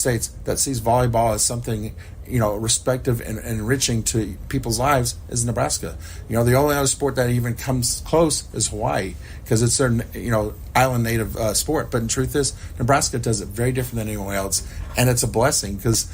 States that sees volleyball as something, respective and enriching to people's lives is Nebraska. The only other sport that even comes close is Hawaii because it's their, island native sport. But in truth is, Nebraska does it very different than anyone else, and it's a blessing because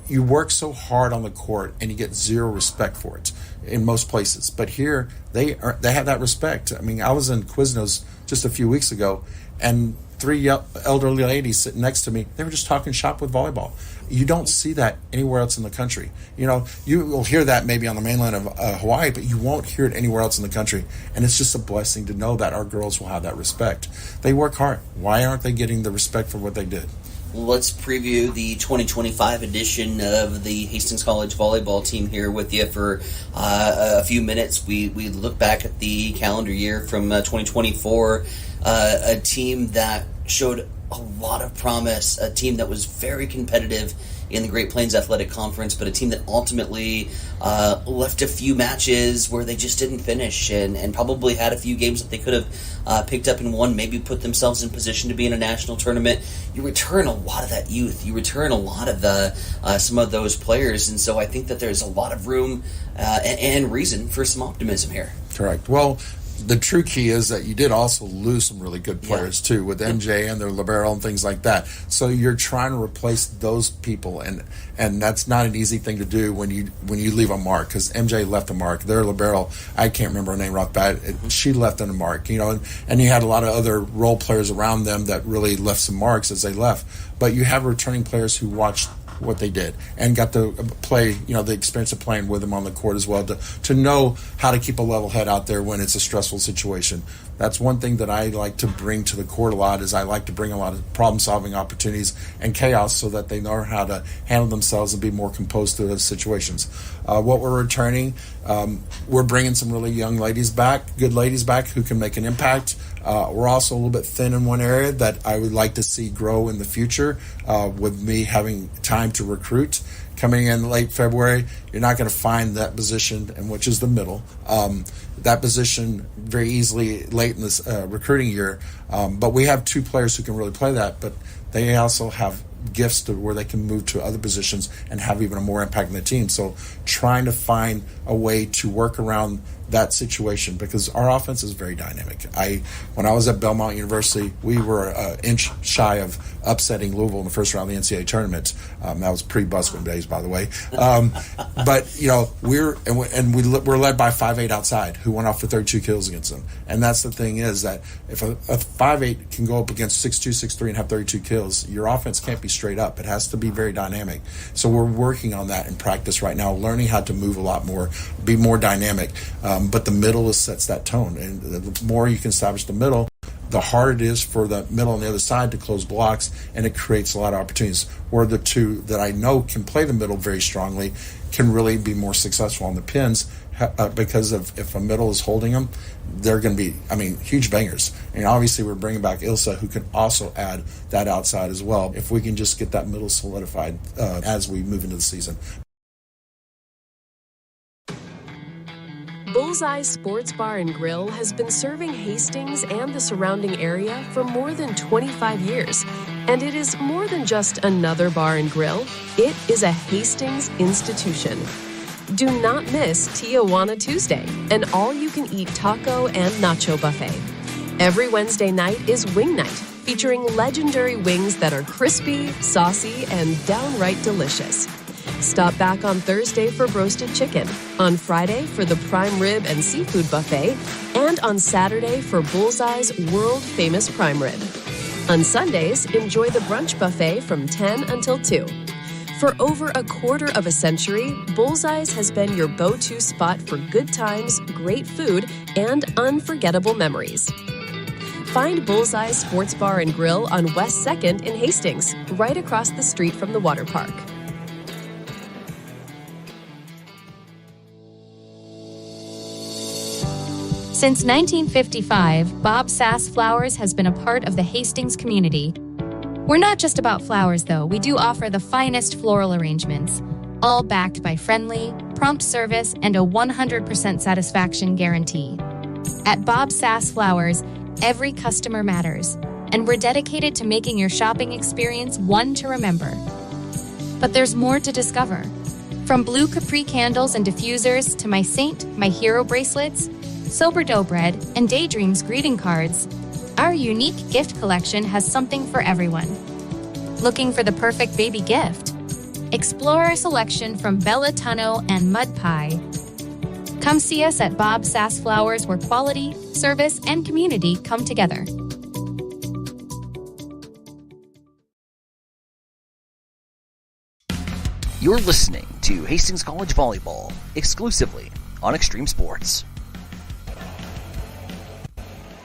you work so hard on the court and you get zero respect for it in most places. But here they have that respect. I mean, I was in Quiznos just a few weeks ago, and three elderly ladies sitting next to me, they were just talking shop with volleyball. You don't see that anywhere else in the country. You will hear that maybe on the mainland of Hawaii, but you won't hear it anywhere else in the country. And it's just a blessing to know that our girls will have that respect. They work hard. Why aren't they getting the respect for what they did? Let's preview the 2025 edition of the Hastings College volleyball team here with you for a few minutes. We look back at the calendar year from 2024, a team that showed a lot of promise, a team that was very competitive in the Great Plains Athletic Conference, but a team that ultimately left a few matches where they just didn't finish and probably had a few games that they could have picked up and won, maybe put themselves in position to be in a national tournament. You return a lot of that youth. You return a lot of some of those players, and so I think that there's a lot of room and reason for some optimism here. Correct. Well, the true key is that you did also lose some really good players too, with MJ and their libero and things like that. So you're trying to replace those people, and that's not an easy thing to do when you leave a mark, because MJ left a mark. Their libero, I can't remember her name right back. She left on a mark, and you had a lot of other role players around them that really left some marks as they left. But you have returning players who watched what they did and got to play, the experience of playing with them on the court as well, to know how to keep a level head out there when it's a stressful situation. That's one thing that I like to bring to the court a lot, is I like to bring a lot of problem-solving opportunities and chaos so that they know how to handle themselves and be more composed to those situations. What we're returning, we're bringing some really young ladies back, good ladies back who can make an impact. We're also a little bit thin in one area that I would like to see grow in the future, with me having time to recruit. Coming in late February, you're not going to find that position, and which is the middle. That position very easily late in this recruiting year. But we have two players who can really play that, but they also have gifts to where they can move to other positions and have even a more impact in the team. So trying to find a way to work around that situation, because our offense is very dynamic. When I was at Belmont University, we were an inch shy of upsetting Louisville in the first round of the NCAA tournament. That was pre-Busman days, by the way. But we're led by 5'8" outside who went off for 32 kills against them. And that's the thing, is that if a 5'8" can go up against 6'2", 6'3", and have 32 kills, your offense can't be straight up. It has to be very dynamic. So we're working on that in practice right now, learning how to move a lot more, be more dynamic. But the middle sets that tone, and the more you can establish the middle, the harder it is for the middle on the other side to close blocks, and it creates a lot of opportunities. Where the two that I know can play the middle very strongly can really be more successful on the pins, because if a middle is holding them, they're going to be, huge bangers. And obviously we're bringing back Ilsa, who can also add that outside as well, if we can just get that middle solidified as we move into the season. Bullseye Sports Bar and Grill has been serving Hastings and the surrounding area for more than 25 years. And it is more than just another bar and grill. It is a Hastings institution. Do not miss Tijuana Tuesday, an all-you-can-eat taco and nacho buffet. Every Wednesday night is Wing Night, featuring legendary wings that are crispy, saucy, and downright delicious. Stop back on Thursday for roasted chicken, on Friday for the prime rib and seafood buffet, and on Saturday for Bullseye's world-famous prime rib. On Sundays, enjoy the brunch buffet from 10 until 2. For over a quarter of a century, Bullseye's has been your go-to spot for good times, great food, and unforgettable memories. Find Bullseye Sports Bar and Grill on West 2nd in Hastings, right across the street from the water park. Since 1955, Bob Sass Flowers has been a part of the Hastings community. We're not just about flowers, though. We do offer the finest floral arrangements, all backed by friendly, prompt service and a 100% satisfaction guarantee. At Bob Sass Flowers, every customer matters, and we're dedicated to making your shopping experience one to remember. But there's more to discover. From blue Capri candles and diffusers to My Saint, My Hero bracelets, Sober Dough bread, and Daydreams greeting cards, our unique gift collection has something for everyone. Looking for the perfect baby gift? Explore our selection from Bella Tunno and Mud Pie. Come see us at Bob Sass Flowers, where quality, service, and community come together. You're listening to Hastings College Volleyball, exclusively on Extreme Sports.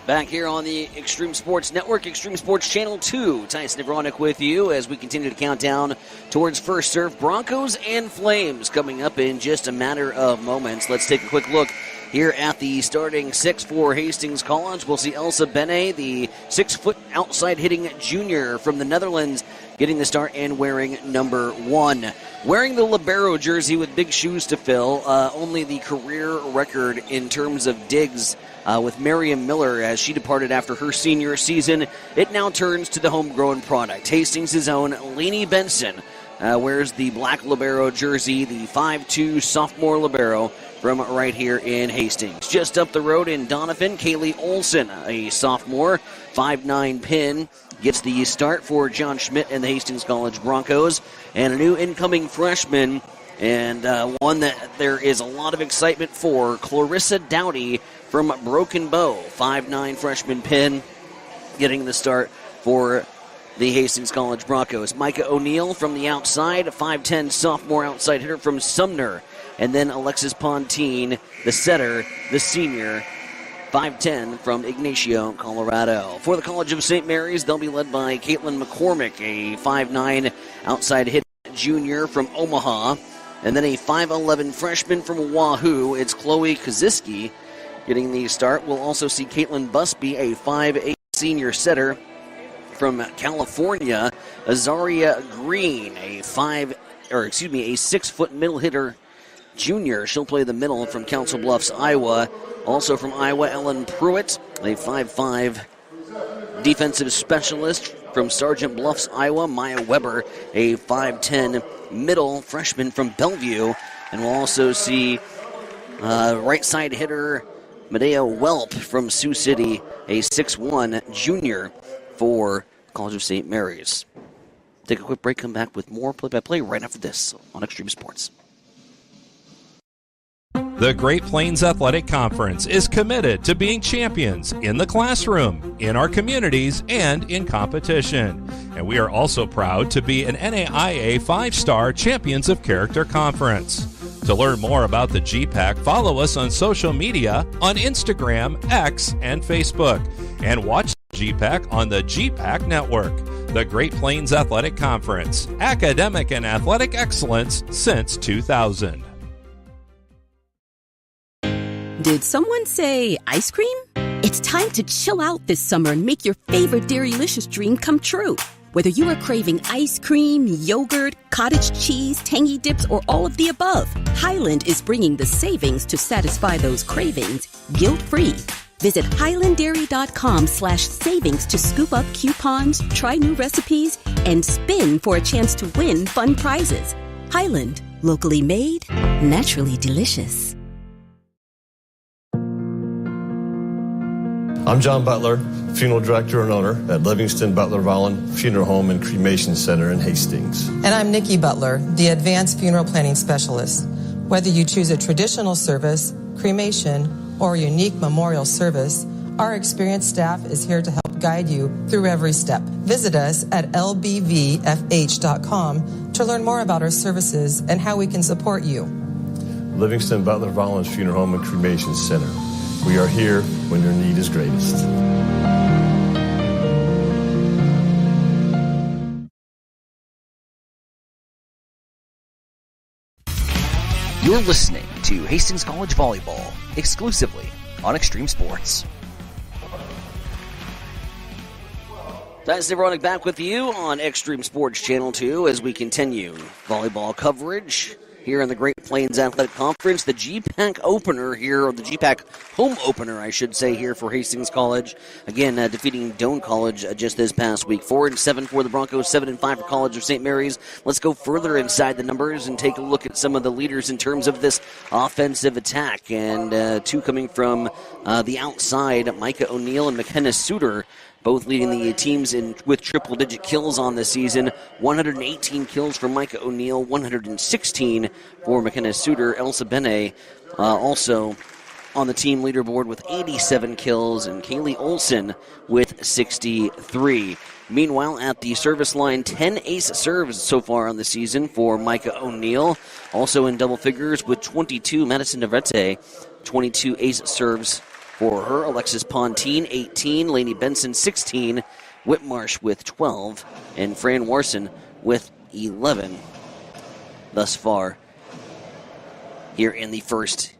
Back here on the Extreme Sports Network, Extreme Sports Channel 2. Tyson Nevronic with you as we continue to count down towards first serve. Broncos and Flames coming up in just a matter of moments. Let's take a quick look here at the starting six for Hastings College. We'll see Elsa Bene, the 6-foot outside hitting junior from the Netherlands, getting the start and wearing number 1. Wearing the libero jersey with big shoes to fill, only the career record in terms of digs with Miriam Miller as she departed after her senior season. It now turns to the homegrown product. Hastings' own Lainey Benson wears the black libero jersey, the 5'2 sophomore libero from right here in Hastings. Just up the road in Donovan, Kaylee Olson, a sophomore, 5'9 pin, gets the start for John Schmidt and the Hastings College Broncos. And a new incoming freshman, and one that there is a lot of excitement for, Clarissa Dowdy from Broken Bow, 5'9 freshman pin, getting the start for the Hastings College Broncos. Micah O'Neill from the outside, a 5'10 sophomore outside hitter from Sumner. And then Alexis Pontine, the setter, the senior, 5'10 from Ignacio, Colorado. For the College of St. Mary's, they'll be led by Caitlin McCormick, a 5'9 outside hitter junior from Omaha. And then a 5'11 freshman from Wahoo, it's Chloe Kaziski getting the start. We'll also see Caitlin Busby, a 5'8 senior setter from California. Azaria Green, a 6-foot middle hitter junior. She'll play the middle from Council Bluffs, Iowa. Also from Iowa, Ellen Pruitt, a 5'5 defensive specialist from Sergeant Bluffs, Iowa. Maya Weber, a 5'10 middle freshman from Bellevue. And we'll also see right side hitter Medea Welp from Sioux City, a 6'1 junior for College of St. Mary's. Take a quick break, come back with more play-by-play right after this on Extreme Sports. The Great Plains Athletic Conference is committed to being champions in the classroom, in our communities, and in competition. And we are also proud to be an NAIA 5-star Champions of Character Conference. To learn more about the GPAC, follow us on social media on Instagram, X, and Facebook. And watch the GPAC on the GPAC Network. The Great Plains Athletic Conference, academic and athletic excellence since 2000. Did someone say ice cream? It's time to chill out this summer and make your favorite Dairylicious dream come true. Whether you are craving ice cream, yogurt, cottage cheese, tangy dips, or all of the above, Highland is bringing the savings to satisfy those cravings guilt-free. Visit highlanddairy.com/savings to scoop up coupons, try new recipes, and spin for a chance to win fun prizes. Highland, locally made, naturally delicious. I'm John Butler, funeral director and owner at Livingston Butler Vollen Funeral Home and Cremation Center in Hastings. And I'm Nikki Butler, the advanced funeral planning specialist. Whether you choose a traditional service, cremation, or a unique memorial service, our experienced staff is here to help guide you through every step. Visit us at lbvfh.com to learn more about our services and how we can support you. Livingston Butler Vollen Funeral Home and Cremation Center. We are here when your need is greatest. You're listening to Hastings College Volleyball, exclusively on Extreme Sports. Tyson Nevronic back with you on Extreme Sports Channel 2 as we continue volleyball coverage here in the Great Plains Athletic Conference. The GPAC opener here, or the GPAC home opener, I should say, here for Hastings College. Again, defeating Doane College just this past week. 4-7 for the Broncos, 7-5 for College of St. Mary's. Let's go further inside the numbers and take a look at some of the leaders in terms of this offensive attack. And two coming from the outside, Micah O'Neill and McKenna Suter, both leading the teams with triple-digit kills on the season. 118 kills for Micah O'Neill, 116 for McKenna Suter. Elsa Bene also on the team leaderboard with 87 kills, and Kaylee Olson with 63. Meanwhile, at the service line, 10 ace serves so far on the season for Micah O'Neill. Also in double figures with 22, Madison Navarrete, 22 ace serves for her. Alexis Pontine, 18. Lainey Benson, 16. Whitmarsh with 12. And Fran Warson with 11 thus far here in the first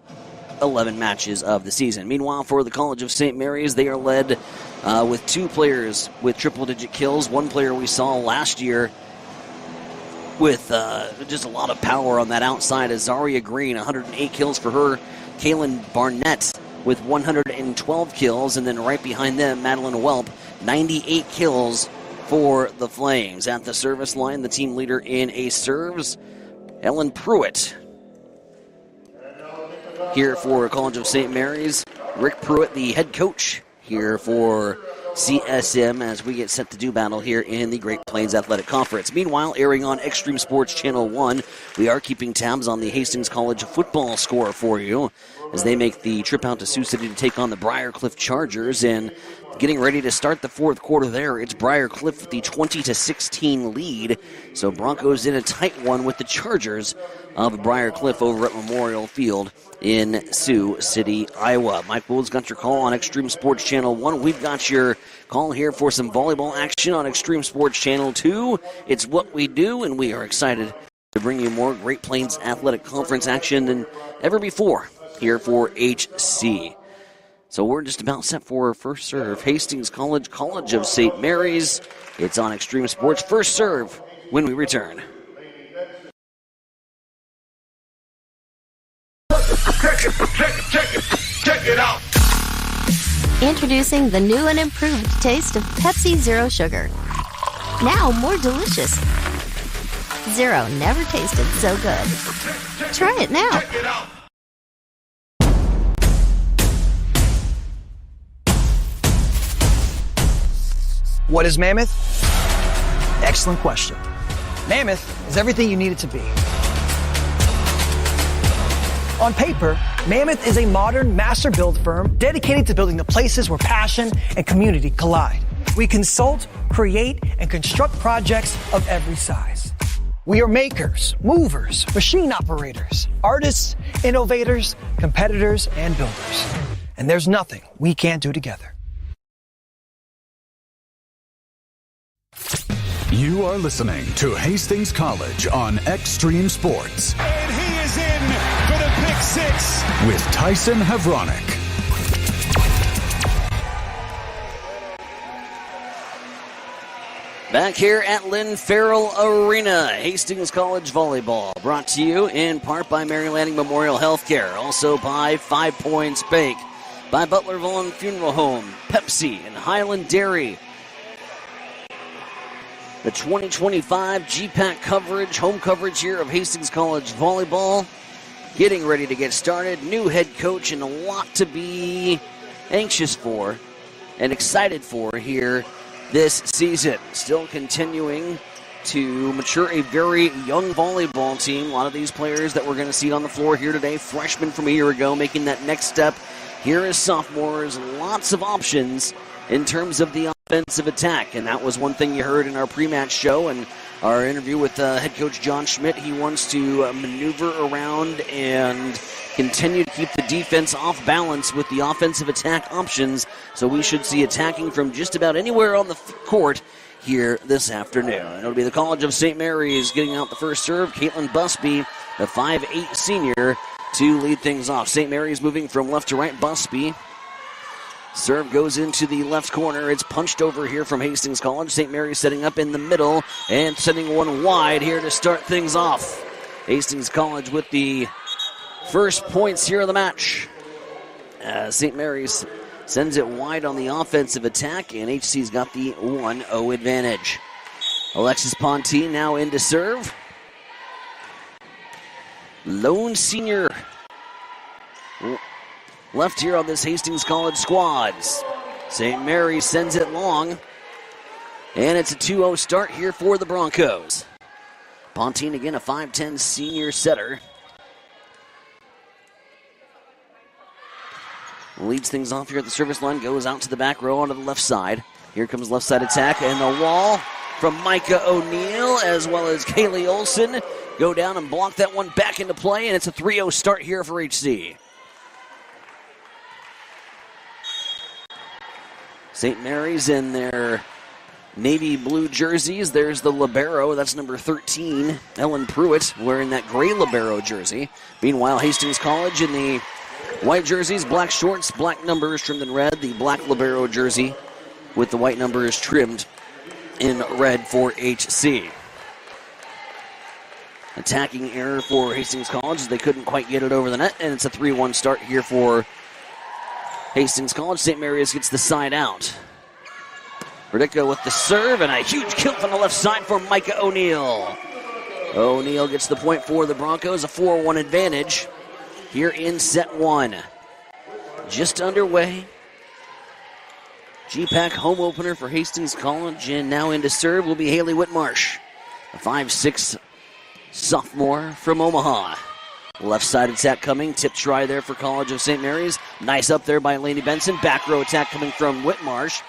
11 matches of the season. Meanwhile, for the College of St. Mary's, they are led with two players with triple-digit kills. One player we saw last year with just a lot of power on that outside, Azaria Green, 108 kills for her. Kaylin Barnett with 112 kills, and then right behind them, Madeline Welp, 98 kills for the Flames. At the service line, the team leader in ace serves, Ellen Pruitt. Here for College of St. Mary's, Rick Pruitt, the head coach here for CSM, as we get set to do battle here in the Great Plains Athletic Conference. Meanwhile, airing on Extreme Sports Channel 1, we are keeping tabs on the Hastings College football score for you as they make the trip out to Sioux City to take on the Briarcliff Chargers. And getting ready to start the fourth quarter there, it's Briarcliff with the 20-16 lead. So Broncos in a tight one with the Chargers of Briarcliff over at Memorial Field in Sioux City, Iowa. Mike Woods got your call on Extreme Sports Channel 1. We've got your call here for some volleyball action on Extreme Sports Channel 2. It's what we do, and we are excited to bring you more Great Plains Athletic Conference action than ever before here for HC. So we're just about set for first serve. Hastings College, College of St. Mary's. It's on Extreme Sports. First serve when we return. Check it out. Introducing the new and improved taste of Pepsi Zero Sugar. Now more delicious. Zero never tasted so good. Try it now. Check it out. What is Mammoth? Excellent question. Mammoth is everything you need it to be. On paper, Mammoth is a modern master build firm dedicated to building the places where passion and community collide. We consult, create, and construct projects of every size. We are makers, movers, machine operators, artists, innovators, competitors, and builders. And there's nothing we can't do together. You are listening to Hastings College on Extreme Sports. And he is in for the pick six. With Tyson Havronik. Back here at Lynn Farrell Arena, Hastings College Volleyball, brought to you in part by Mary Lanning Memorial Healthcare, also by 5 Points Bake, by Butler Vaughan Funeral Home, Pepsi, and Highland Dairy. The 2025 GPAC coverage, home coverage here of Hastings College Volleyball, getting ready to get started. New head coach and a lot to be anxious for and excited for here this season. Still continuing to mature a very young volleyball team. A lot of these players that we're going to see on the floor here today, freshmen from a year ago, making that next step here as sophomores. Lots of options in terms of the offensive attack, and that was one thing you heard in our pre-match show and our interview with head coach John Schmidt. He wants to maneuver around and continue to keep the defense off balance with the offensive attack options, so we should see attacking from just about anywhere on the court here this afternoon. It'll be the College of St. Mary's getting out the first serve. Caitlin Busby, the 5'8 senior, to lead things off. St. Mary's moving from left to right. Busby. Serve goes into the left corner. It's punched over here from Hastings College. St. Mary's setting up in the middle and sending one wide here to start things off. Hastings College with the first points here of the match. St. Mary's sends it wide on the offensive attack, and HC's got the 1-0 advantage. Alexis Pontine now in to serve. Lone senior left here on this Hastings College squad. St. Mary's sends it long, and it's a 2-0 start here for the Broncos. Pontine again, a 5'10 senior setter. Leads things off here at the service line, goes out to the back row onto the left side. Here comes left side attack, and the wall from Micah O'Neill as well as Kaylee Olson go down and block that one back into play, and it's a 3-0 start here for HC. St. Mary's in their navy blue jerseys. There's the libero. That's number 13, Ellen Pruitt, wearing that gray libero jersey. Meanwhile, Hastings College in the white jerseys, black shorts, black numbers trimmed in red. The black libero jersey with the white numbers trimmed in red for HC. Attacking error for Hastings College as they couldn't quite get it over the net, and it's a 3-1 start here for Hastings College. St. Mary's gets the side out. Verdica with the serve, and a huge kill from the left side for Micah O'Neill. O'Neill gets the point for the Broncos, a 4-1 advantage here in set one. Just underway. GPAC home opener for Hastings College, and now in to serve will be Haley Whitmarsh, a 5'6" sophomore from Omaha. Left side attack coming, tip try there for College of St. Mary's. Nice up there by Lainey Benson. Back row attack coming from Whitmarsh,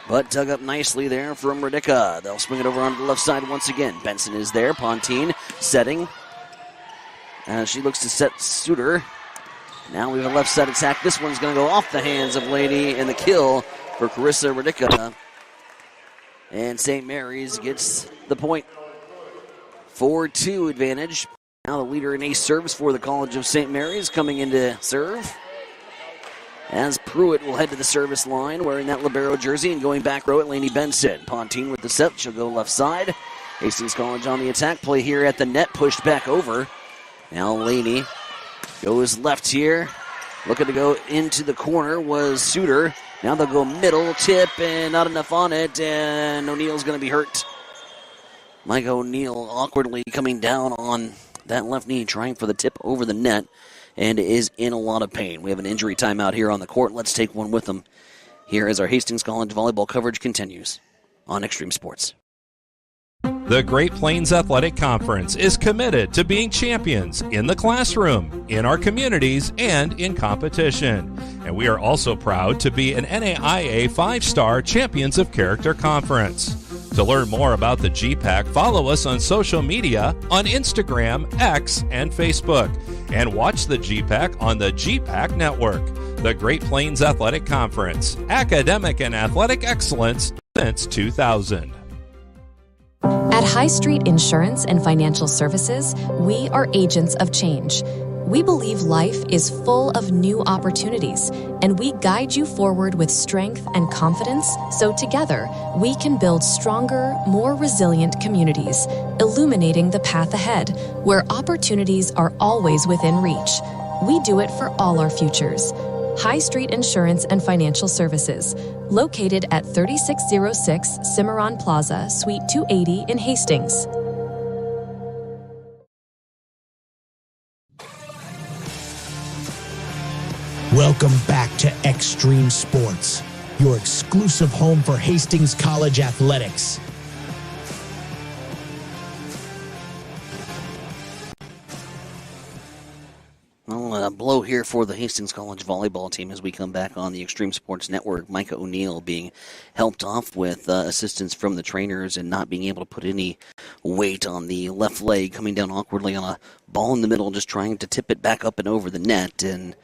but dug up nicely there from Verdica. They'll swing it over onto the left side once again. Benson is there, Pontine setting. She looks to set Suter. Now we have a left side attack. This one's going to go off the hands of Lainey, and the kill for Carissa Verdica. And St. Mary's gets the point. 4-2 advantage. Now the leader in ace serves for the College of St. Mary's coming in to serve. As Pruitt will head to the service line wearing that libero jersey and going back row at Lainey Benson. Pontine with the set. She'll go left side. Hastings College on the attack. Play here at the net. Pushed back over. Now Lainey goes left here. Looking to go into the corner was Suter. Now they'll go middle, tip, and not enough on it, and O'Neill's going to be hurt. Mike O'Neill awkwardly coming down on that left knee, trying for the tip over the net, and is in a lot of pain. We have an injury timeout here on the court. Let's take one with them here as our Hastings College volleyball coverage continues on Extreme Sports. The Great Plains Athletic Conference is committed to being champions in the classroom, in our communities, and in competition. And we are also proud to be an NAIA 5-star Champions of Character Conference. To learn more about the GPAC, follow us on social media on Instagram, X, and Facebook. And watch the GPAC on the GPAC Network. The Great Plains Athletic Conference, academic and athletic excellence since 2000. At High Street Insurance and Financial Services, we are agents of change. We believe life is full of new opportunities, and we guide you forward with strength and confidence so together we can build stronger, more resilient communities, illuminating the path ahead where opportunities are always within reach. We do it for all our futures. High Street Insurance and Financial Services, located at 3606 Cimarron Plaza, Suite 280 in Hastings. Welcome back to Extreme Sports, your exclusive home for Hastings College athletics. Well, a blow here for the Hastings College volleyball team as we come back on the Extreme Sports Network. Micah O'Neill being helped off with assistance from the trainers and not being able to put any weight on the left leg, coming down awkwardly on a ball in the middle, just trying to tip it back up and over the net. And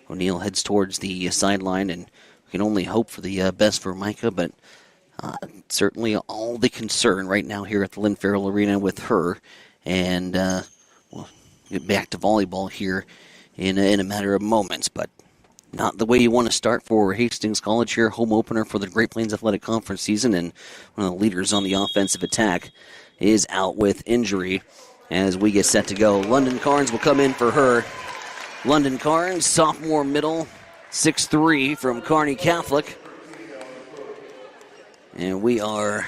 O'Neill heads towards the sideline, and we can only hope for the best for Micah, but certainly all the concern right now here at the Lynn Farrell Arena with her. And we'll get back to volleyball here in a matter of moments, but not the way you want to start for Hastings College here. Home opener for the Great Plains Athletic Conference season, and one of the leaders on the offensive attack is out with injury. as we get set to go. London Carnes will come in for her. London Carnes, sophomore middle, 6'3", from Kearney Catholic. And we are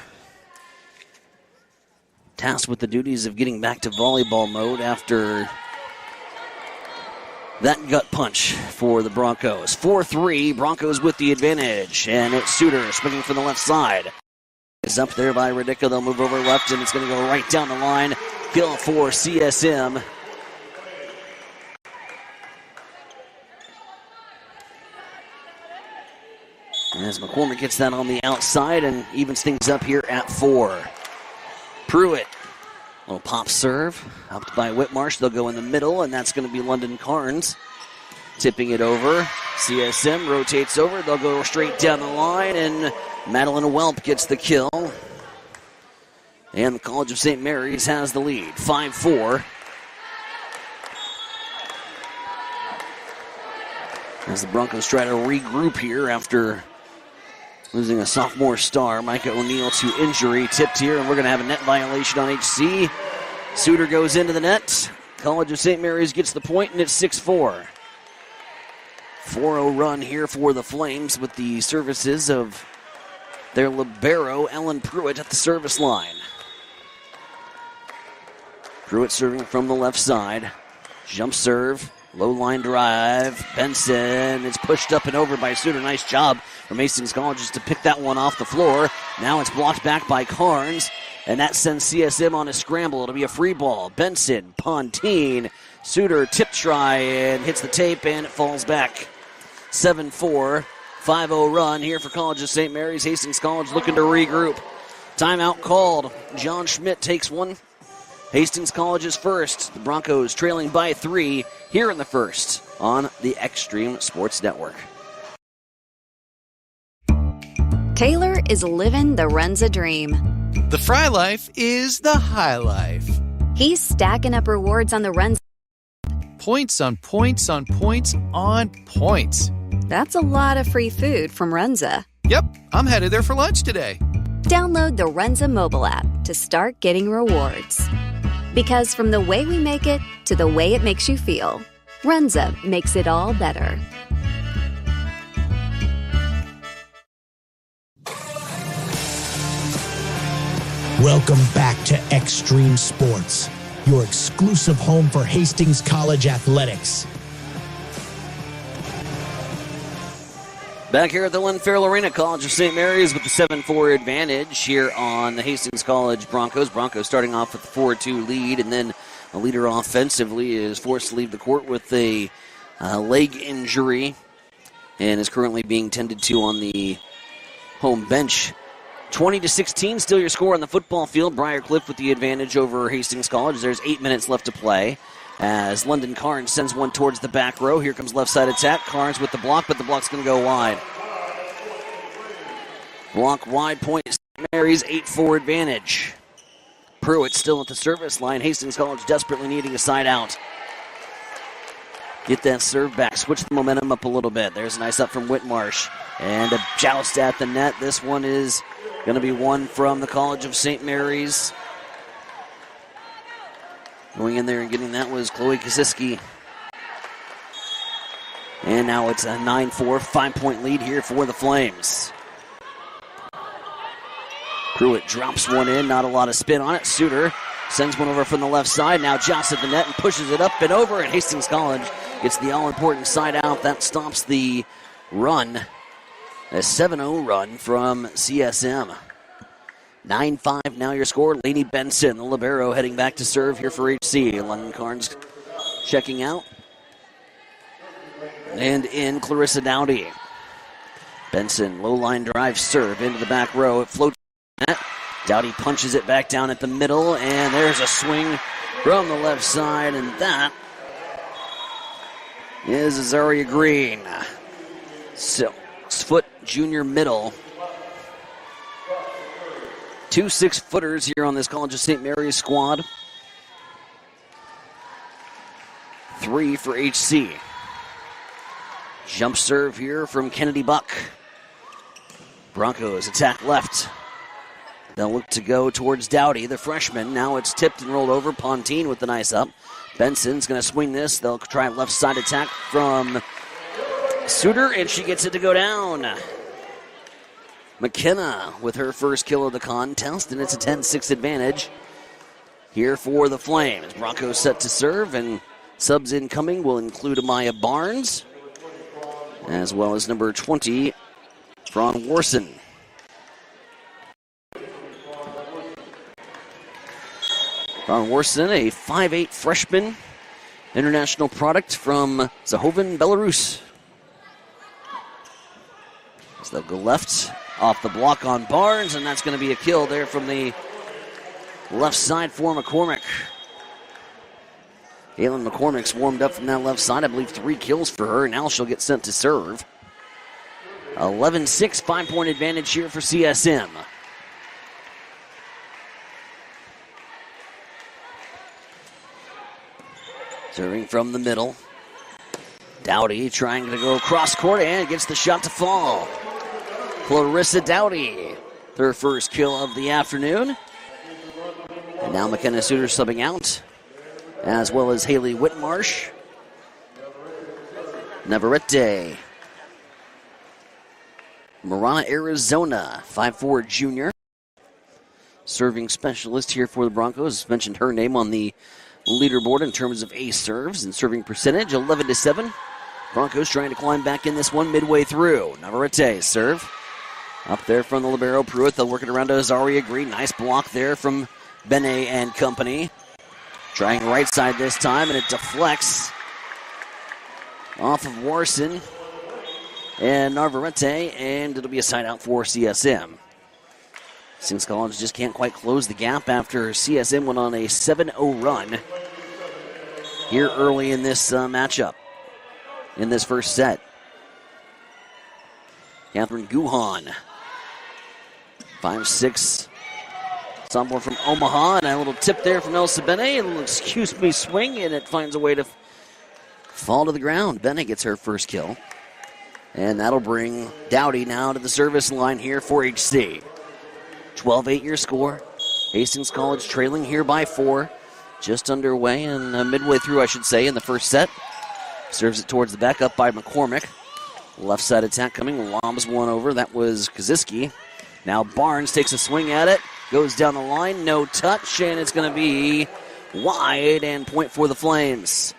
tasked with the duties of getting back to volleyball mode after that gut punch for the Broncos. 4-3, Broncos with the advantage. And it's Suter swinging from the left side. It's up there by Radicka. They'll move over left, and it's going to go right down the line. Kill for CSM. As McCormick gets that on the outside and evens things up here at 4. Pruitt. Little pop serve. Upped by Whitmarsh. They'll go in the middle, and that's going to be London Carnes. Tipping it over. CSM rotates over. They'll go straight down the line, and Madeline Welp gets the kill. And the College of St. Mary's has the lead. 5-4. As the Broncos try to regroup here after losing a sophomore star, Micah O'Neill, to injury. Tipped here, and we're going to have a net violation on HC. Suter goes into the net. College of St. Mary's gets the point, and it's 6-4. 4-0 run here for the Flames with the services of their libero, Ellen Pruitt, at the service line. Pruitt serving from the left side. Jump serve. Low line drive. Benson. It's pushed up and over by Suter. Nice job from Hastings College to pick that one off the floor. Now it's blocked back by Carnes, and that sends CSM on a scramble. It'll be a free ball. Benson, Pontine, Suter tip try and hits the tape, and it falls back. 7-4, 5-0 run here for College of St. Mary's. Hastings College looking to regroup. Timeout called. John Schmidt takes one. Hastings College is first. The Broncos trailing by 3 here in the first on the Extreme Sports Network. Taylor is living the Runza dream. The Fry Life is the high life. He's stacking up rewards on the Runza. Points on points on points on points. That's a lot of free food from Runza. Yep, I'm headed there for lunch today. Download the Runza mobile app to start getting rewards. Because from the way we make it to the way it makes you feel, Runza makes it all better. Welcome back to Extreme Sports, your exclusive home for Hastings College athletics. Back here at the Lynn Farrell Arena, College of St. Mary's with the 7-4 advantage here on the Hastings College Broncos. Broncos starting off with the 4-2 lead, and then a leader offensively is forced to leave the court with a leg injury and is currently being tended to on the home bench. 20-16, still your score on the football field. Briarcliff with the advantage over Hastings College. There's 8 minutes left to play as London Carnes sends one towards the back row. Here comes left side attack. Carnes with the block, but the block's going to go wide. Block wide, point St. Mary's, 8-4 advantage. Pruitt still at the service line. Hastings College desperately needing a side out. Get that serve back, switch the momentum up a little bit. There's a nice up from Whitmarsh. And a joust at the net. This one is going to be one from the College of St. Mary's. Going in there and getting that was Chloe Kasiski. And now it's a 9-4, 5-point lead here for the Flames. Pruitt drops one in, not a lot of spin on it. Suter sends one over from the left side. Now jousts at the net and pushes it up and over, and Hastings College gets the all-important side out. That stops the run. A 7-0 run from CSM. 9-5 now your score. Lainey Benson, the libero, heading back to serve here for HC. London Carnes checking out. And in Clarissa Dowdy. Benson, low line drive serve into the back row. It floats. Dowdy punches it back down at the middle, and there's a swing from the left side, and that is Azaria Green. 6-foot junior middle. 2 6-footers here on this College of St. Mary's squad. 3 for HC. Jump serve here from Kennedy Buck. Broncos attack left. They'll look to go towards Dowdy, the freshman. Now it's tipped and rolled over. Pontine with the nice up. Benson's going to swing this. They'll try a left side attack from Suter, and she gets it to go down. McKenna with her first kill of the contest, and it's a 10-6 advantage here for the Flames. Broncos set to serve, and subs incoming will include Amaya Barnes, as well as number 20, Fran Warson. Fran Warson, a 5'8 freshman, international product from Zahovan, Belarus. So they'll go left, off the block on Barnes, and that's going to be a kill there from the left side for McCormick. Aylin McCormick's warmed up from that left side. I believe 3 kills for her. Now she'll get sent to serve. 11-6, 5-point advantage here for CSM. Serving from the middle. Dowdy trying to go cross court and gets the shot to fall. Clarissa Dowdy, her first kill of the afternoon. And now McKenna Suter subbing out, as well as Haley Whitmarsh. Navarrete. Marana, Arizona, 5'4 junior. Serving specialist here for the Broncos. Mentioned her name on the leaderboard in terms of ace serves and serving percentage, 11-7. Broncos trying to climb back in this one midway through. Navarrete serve. Up there from the libero, Pruitt. They'll work it around to Azaria Green. Nice block there from Benet and company. Trying right side this time, and it deflects off of Warson and Navarrete, and it'll be a side out for CSM. Hastings College just can't quite close the gap after CSM went on a 7-0 run here early in this matchup, in this first set. Catherine Guhan, 5'6", sophomore from Omaha, and a little tip there from Elsa Benet, a little excuse me swing, and it finds a way to fall to the ground. Benet gets her first kill, and that'll bring Dowdy now to the service line here for HC. 12-8 your score. Hastings College trailing here by 4. Just underway and midway through, I should say, in the first set. Serves it towards the back, up by McCormick. Left side attack coming, lobs one over. That was Kaziski. Now Barnes takes a swing at it. Goes down the line, no touch, and it's going to be wide and point for the Flames.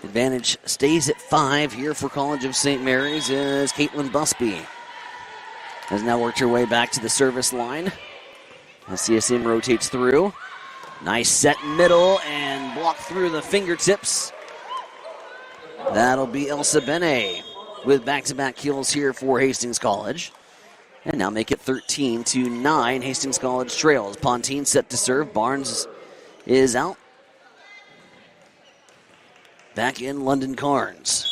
Advantage stays at 5 here for College of St. Mary's as Caitlin Busby has now worked her way back to the service line as CSM rotates through. Nice set middle and blocked through the fingertips. That'll be Elsa Benet with back-to-back kills here for Hastings College. And now make it 13-9. Hastings College trails. Pontine set to serve. Barnes is out. Back in London Carnes.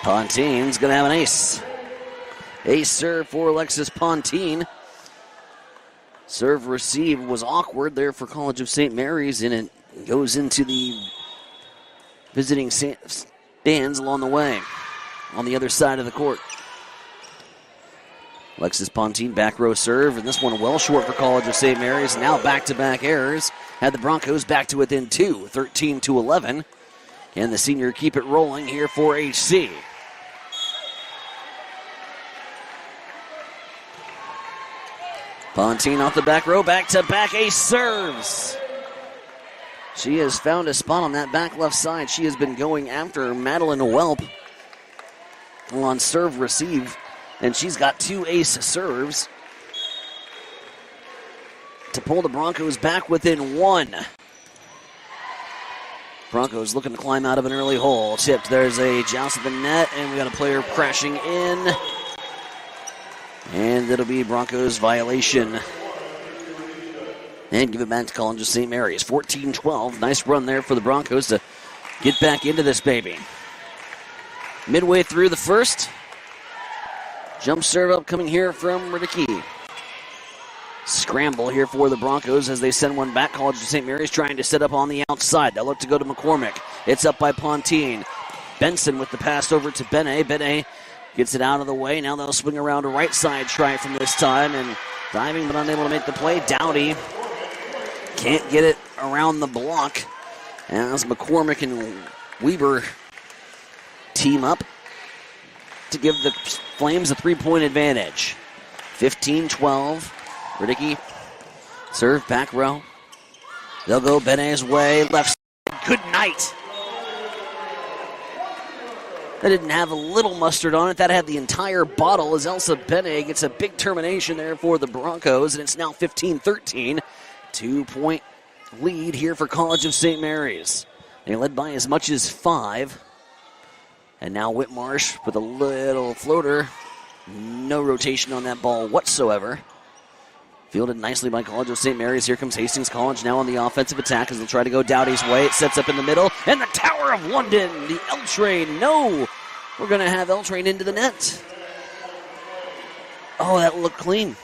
Pontine's going to have an ace. Ace serve for Alexis Pontine. Serve receive was awkward there for College of St. Mary's, and it goes into the visiting stands along the way on the other side of the court. Alexis Pontine, back row serve, and this one well short for College of St. Mary's. Now back-to-back errors. Had the Broncos back to within 2, 13-11. And the senior keep it rolling here for HC. Pontine off the back row, back-to-back ace serves. She has found a spot on that back left side. She has been going after Madeline Welp on serve receive. And she's got 2 ace serves to pull the Broncos back within 1. Broncos looking to climb out of an early hole. Tipped. There's a joust at the net, and we got a player crashing in. And it'll be Broncos violation. And give it back to College of St. Mary's. 14-12. Nice run there for the Broncos to get back into this baby. Midway through the first. Jump serve up coming here from Riddicky. scramble here for the Broncos as they send one back. College of St. Mary's trying to set up on the outside. They'll look to go to McCormick. It's up by Pontine. Benson with the pass over to Bene. Bene gets it out of the way. Now they'll swing around to right side, try it from this time, and diving but unable to make the play. Dowdy can't get it around the block as McCormick and Weber team up to give the Flames a 3-point advantage. 15-12. Radicki serve back row. They'll go Bene's way. Left side. Good night. That didn't have a little mustard on it. That had the entire bottle as Elsa Bene gets a big termination there for the Broncos, and it's now 15-13. 2-point lead here for College of St. Mary's. They led by as much as 5. And now Whitmarsh with a little floater. No rotation on that ball whatsoever. Fielded nicely by College of St. Mary's. Here comes Hastings College now on the offensive attack as they'll try to go Dowdy's way. It sets up in the middle. And the Tower of London, the L-Train. No! We're going to have L-Train into the net. Oh, that looked clean.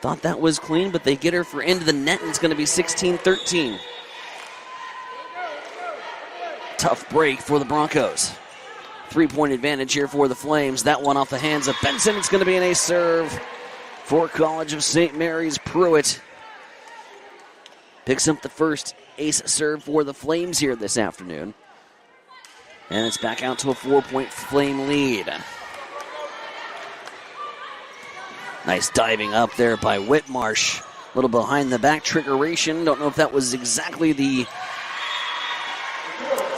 Thought that was clean, but they get her for into the net, and it's going to be 16-13. Tough break for the Broncos. 3-point advantage here for the Flames. That one off the hands of Benson. It's going to be an ace serve for College of St. Mary's. Pruitt picks up the first ace serve for the Flames here this afternoon. And it's back out to a 4-point Flame lead. Nice diving up there by Whitmarsh. A little behind the back triggeration. Don't know if that was exactly the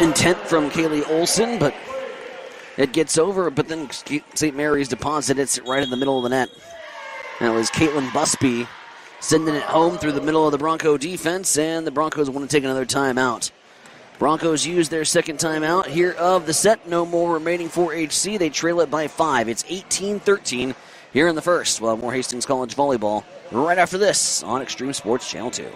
intent from Kaylee Olson, but it gets over. But then St. Mary's deposit hits it right in the middle of the net. That was Caitlin Busby sending it home through the middle of the Bronco defense, and the Broncos want to take another timeout. Broncos use their second timeout here of the set. No more remaining for HC. They trail it by 5. It's 18-13 here in the first. We'll have more Hastings College volleyball right after this on Extreme Sports Channel 2.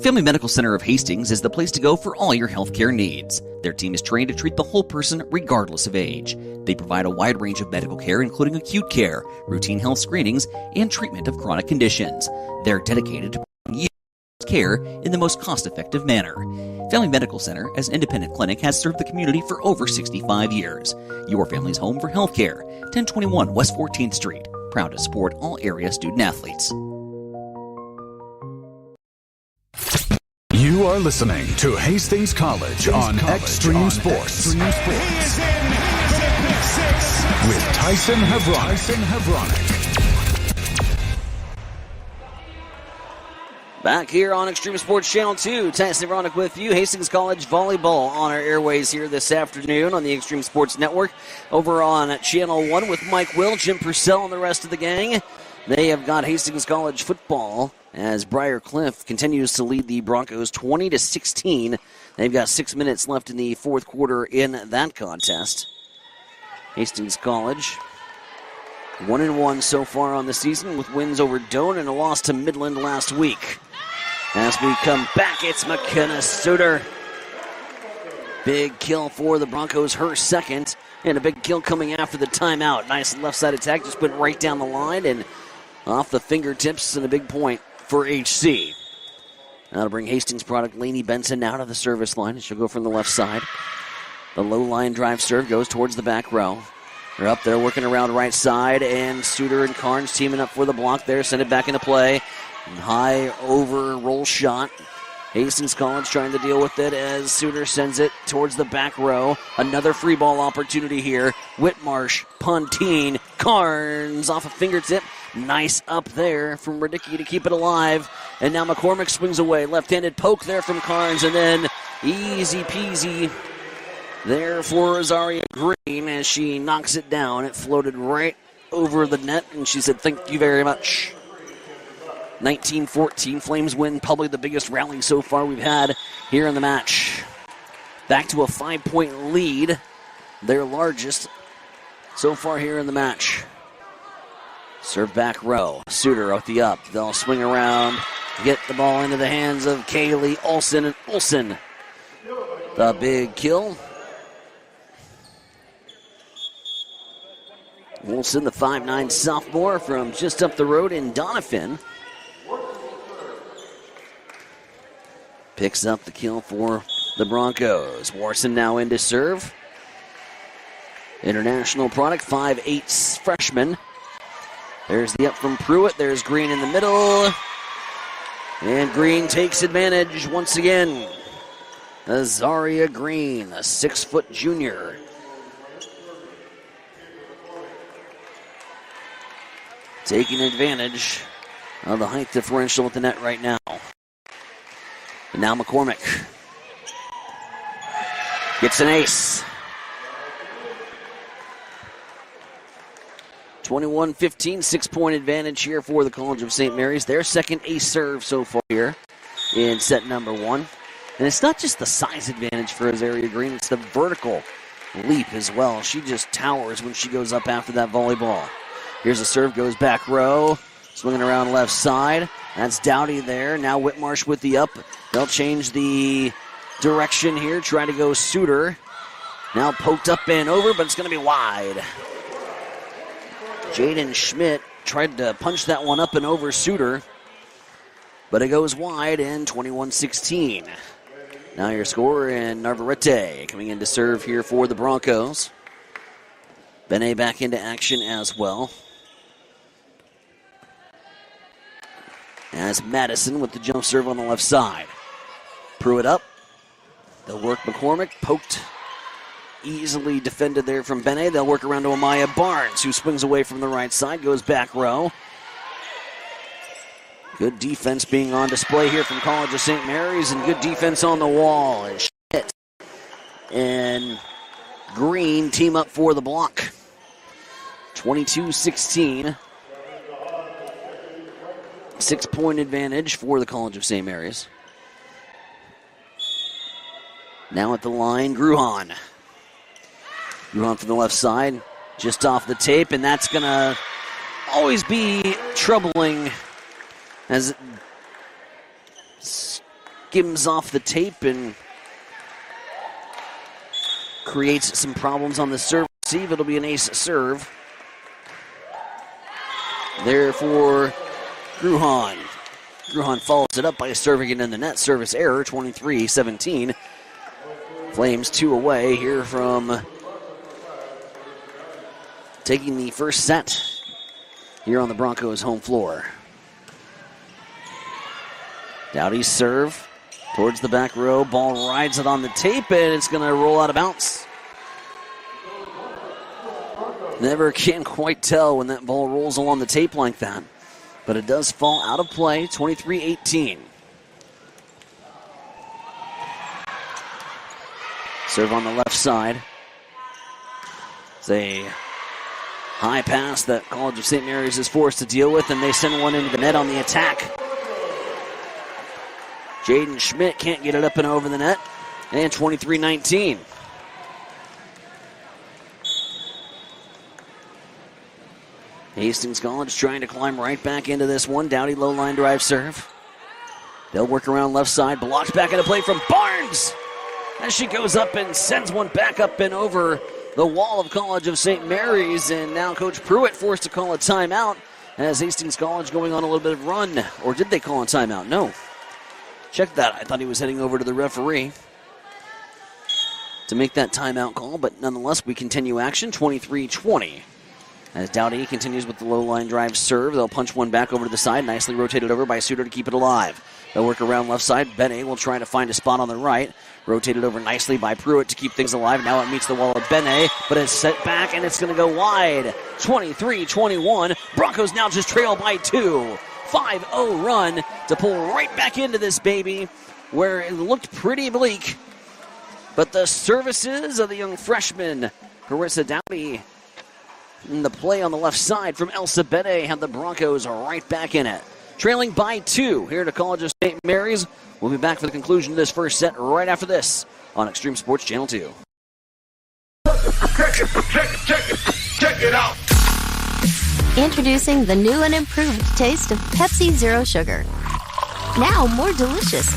Family Medical Center of Hastings is the place to go for all your healthcare needs. Their team is trained to treat the whole person regardless of age. They provide a wide range of medical care, including acute care, routine health screenings, and treatment of chronic conditions. They're dedicated to providing you care in the most cost-effective manner. Family Medical Center, as an independent clinic, has served the community for over 65 years. Your family's home for healthcare. 1021 West 14th Street. Proud to support all area student-athletes. You are listening to Hastings College on Extreme Sports. He is in for the Big Six. With Tyson Havronik. Back here on Extreme Sports Channel 2, Tyson Havronik with you. Hastings College volleyball on our airways here this afternoon on the Extreme Sports Network. Over on Channel 1 with Mike Will, Jim Purcell, and the rest of the gang. They have got Hastings College football as Briar Cliff continues to lead the Broncos 20-16. They've got 6 minutes left in the fourth quarter in that contest. Hastings College 1-1 so far on the season with wins over Doane and a loss to Midland last week. As we come back, it's McKenna Suter. Big kill for the Broncos, her second, and a big kill coming after the timeout. Nice left side attack, just went right down the line and off the fingertips, and a big point for HC. That'll bring Hastings product Lainey Benson out of the service line. She'll go from the left side. The low line drive serve goes towards the back row. They're up there working around right side, and Suter and Carnes teaming up for the block there. Send it back into play. High over roll shot. Hastings College trying to deal with it as Suter sends it towards the back row. Another free ball opportunity here. Whitmarsh, Pontine, Carnes off a fingertip. Nice up there from Radicki to keep it alive. And now McCormick swings away. Left-handed poke there from Carnes, and then easy peasy there for Rosaria Green as she knocks it down. It floated right over the net, and she said, "Thank you very much." 19-14, Flames win probably the biggest rally so far we've had here in the match. Back to a 5-point lead, their largest so far here in the match. Serve back row, Suter out the up. They'll swing around, get the ball into the hands of Kaylee Olson, and Olson, the big kill. Wilson, the 5'9 sophomore from just up the road in Doniphan, picks up the kill for the Broncos. Warson now in to serve. International product, 5'8 freshman. There's the up from Pruitt. There's Green in the middle. And Green takes advantage once again. Azaria Green, a 6-foot junior. Taking advantage of the height differential with the net right now. And now McCormick gets an ace. 21-15, 6-point advantage here for the College of St. Mary's. Their second ace serve so far here in set number 1. And it's not just the size advantage for Azaria Green, it's the vertical leap as well. She just towers when she goes up after that volleyball. Here's a serve, goes back row, swinging around left side. That's Dowdy there. Now Whitmarsh with the up. They'll change the direction here, try to go Suter. Now poked up and over, but it's going to be wide. Jaden Schmidt tried to punch that one up and over Suter, but it goes wide and 21-16. Now your scorer and Navarrete coming in to serve here for the Broncos. Benet back into action as well. As Madison with the jump serve on the left side. Pruitt up. They'll work McCormick. Poked. Easily defended there from Benet. They'll work around to Amaya Barnes, who swings away from the right side. Goes back row. Good defense being on display here from College of St. Mary's, and good defense on the wall. And Schmidt and Green team up for the block. 22-16. 6-point advantage for the College of St. Mary's. Now at the line, Gruhan. Gruhan from the left side, just off the tape, and that's going to always be troubling as it skims off the tape and creates some problems on the serve receive. It'll be an ace serve. There for Gruhan. Gruhan follows it up by serving it in the net. Service error, 23-17. Flames 2 away here from taking the first set here on the Broncos' home floor. Dowdy's serve towards the back row. Ball rides it on the tape, and it's going to roll out of bounds. Never can quite tell when that ball rolls along the tape like that, but it does fall out of play, 23-18. Serve on the left side. It's a high pass that College of St. Mary's is forced to deal with, and they send one into the net on the attack. Jaden Schmidt can't get it up and over the net, and 23-19. Hastings College trying to climb right back into this one. Dowdy low line drive serve. They'll work around left side. Blocked back into play from Barnes as she goes up and sends one back up and over the wall of College of St. Mary's. And now Coach Pruitt forced to call a timeout as Hastings College going on a little bit of run. Or did they call a timeout? No. Check that. I thought he was heading over to the referee to make that timeout call. But nonetheless, we continue action, 23-20. As Dowdy continues with the low line drive serve, they'll punch one back over to the side, nicely rotated over by Suter to keep it alive. They'll work around left side. Benet will try to find a spot on the right. Rotated over nicely by Pruitt to keep things alive. Now it meets the wall of Benet, but it's set back and it's going to go wide. 23-21. Broncos now just trail by 2. 5-0 run to pull right back into this baby where it looked pretty bleak. But the services of the young freshman, Carissa Dowdy, and the play on the left side from Elsa Benet have the Broncos right back in it. Trailing by 2 here to College of St. Mary's. We'll be back for the conclusion of this first set right after this on Extreme Sports Channel 2. Check it out. Introducing the new and improved taste of Pepsi Zero Sugar. Now more delicious.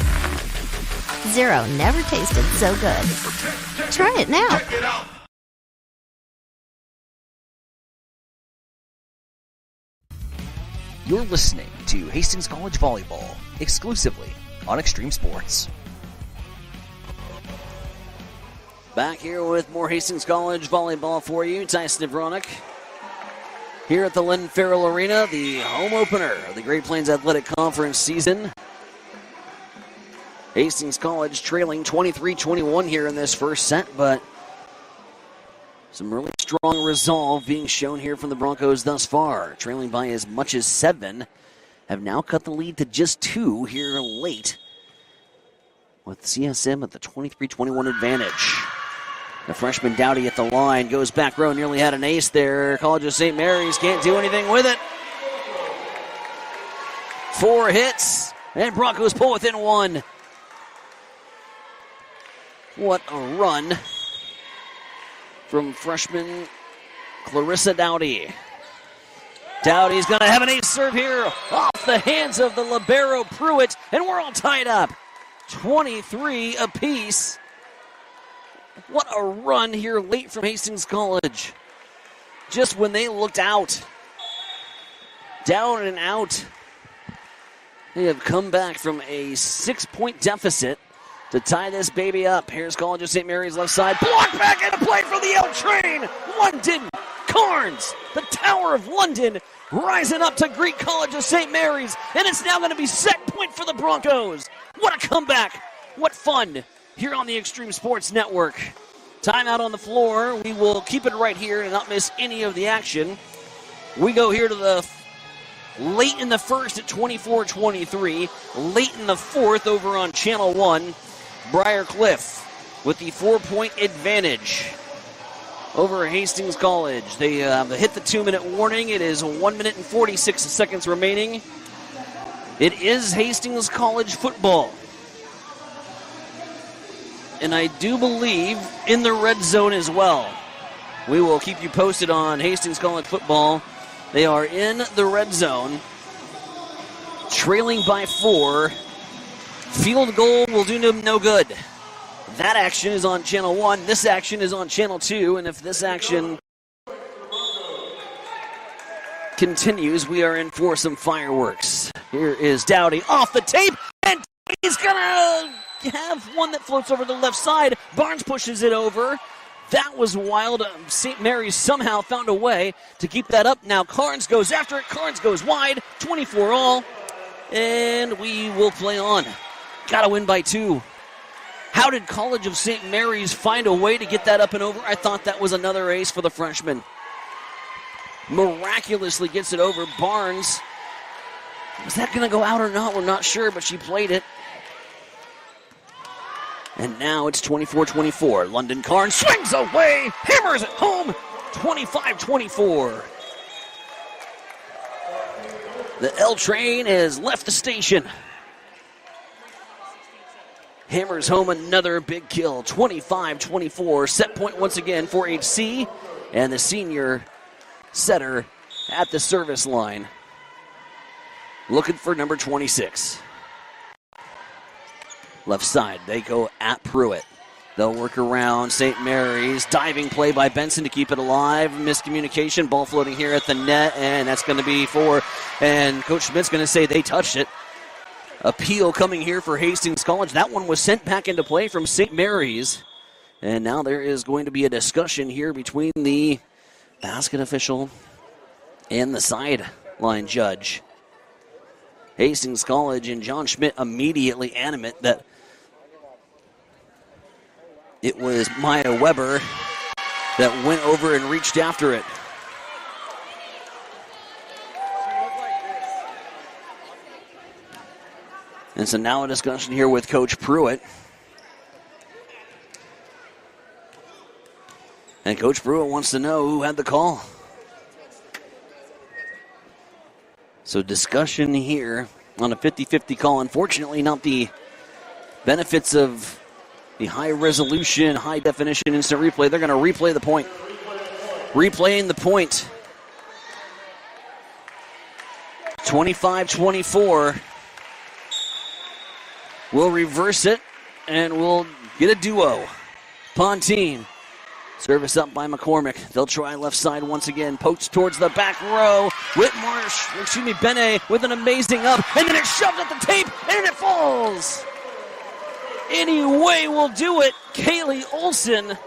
Zero never tasted so good. Try it now. You're listening to Hastings College Volleyball, exclusively on Extreme Sports. Back here with more Hastings College Volleyball for you. Tyson Ivronik here at the Lynn Farrell Arena, the home opener of the Great Plains Athletic Conference season. Hastings College trailing 23-21 here in this first set, but some really strong resolve being shown here from the Broncos thus far. Trailing by as much as 7, have now cut the lead to just 2 here late, with CSM at the 23-21 advantage. The freshman Dowdy at the line, goes back row, nearly had an ace there. College of St. Mary's can't do anything with it. 4 hits, and Broncos pull within 1. What a run from freshman Clarissa Dowdy. Dowdy's going to have an ace serve here off the hands of the libero Pruitt, and we're all tied up. 23 apiece. What a run here late from Hastings College. Just when they looked out. Down and out. They have come back from a 6-point deficit to tie this baby up. Here's College of St. Mary's left side. Blocked back into play for the L train. London Carnes, the Tower of London, rising up to greet College of St. Mary's. And it's now going to be set point for the Broncos. What a comeback. What fun here on the Extreme Sports Network. Timeout on the floor. We will keep it right here and not miss any of the action. We go here to the late in the first at 24-23. Late in the fourth over on Channel 1. Briar Cliff with the 4-point advantage over Hastings College. They hit the 2-minute warning. It is 1 minute and 46 seconds remaining. It is Hastings College football. And I do believe in the red zone as well. We will keep you posted on Hastings College football. They are in the red zone, trailing by 4. Field goal will do them no good. That action is on Channel 1. This action is on Channel 2. And if this action continues, we are in for some fireworks. Here is Dowdy off the tape. And he's going to have one that floats over the left side. Barnes pushes it over. That was wild. St. Mary's somehow found a way to keep that up. Now Carnes goes after it. Carnes goes wide. 24 all. And we will play on. Got to win by 2. How did College of St. Mary's find a way to get that up and over? I thought that was another ace for the freshman. Miraculously gets it over. Barnes. Was that going to go out or not? We're not sure, but she played it. And now it's 24-24. London Carnes swings away, hammers it home, 25-24. The L train has left the station. Hammers home another big kill, 25-24. Set point once again for HC, and the senior setter at the service line. Looking for number 26. Left side, they go at Pruitt. They'll work around St. Mary's. Diving play by Benson to keep it alive. Miscommunication, ball floating here at the net, and that's going to be 4. And Coach Schmidt's going to say they touched it. Appeal coming here for Hastings College. That one was sent back into play from St. Mary's. And now there is going to be a discussion here between the basket official and the sideline judge. Hastings College and John Schmidt immediately animate that it was Maya Weber that went over and reached after it. And so now a discussion here with Coach Pruitt. And Coach Pruitt wants to know who had the call. So discussion here on a 50-50 call. Unfortunately, not the benefits of the high resolution, high definition instant replay. They're going to replay the point. Replaying the point. 25-24. We'll reverse it, and we'll get a duo. Pontine Service up by McCormick. They'll try left side once again. Pokes towards the back row. Bene with an amazing up. And then it's shoved at the tape, and it falls. Any way will do it. Kaylee Olson.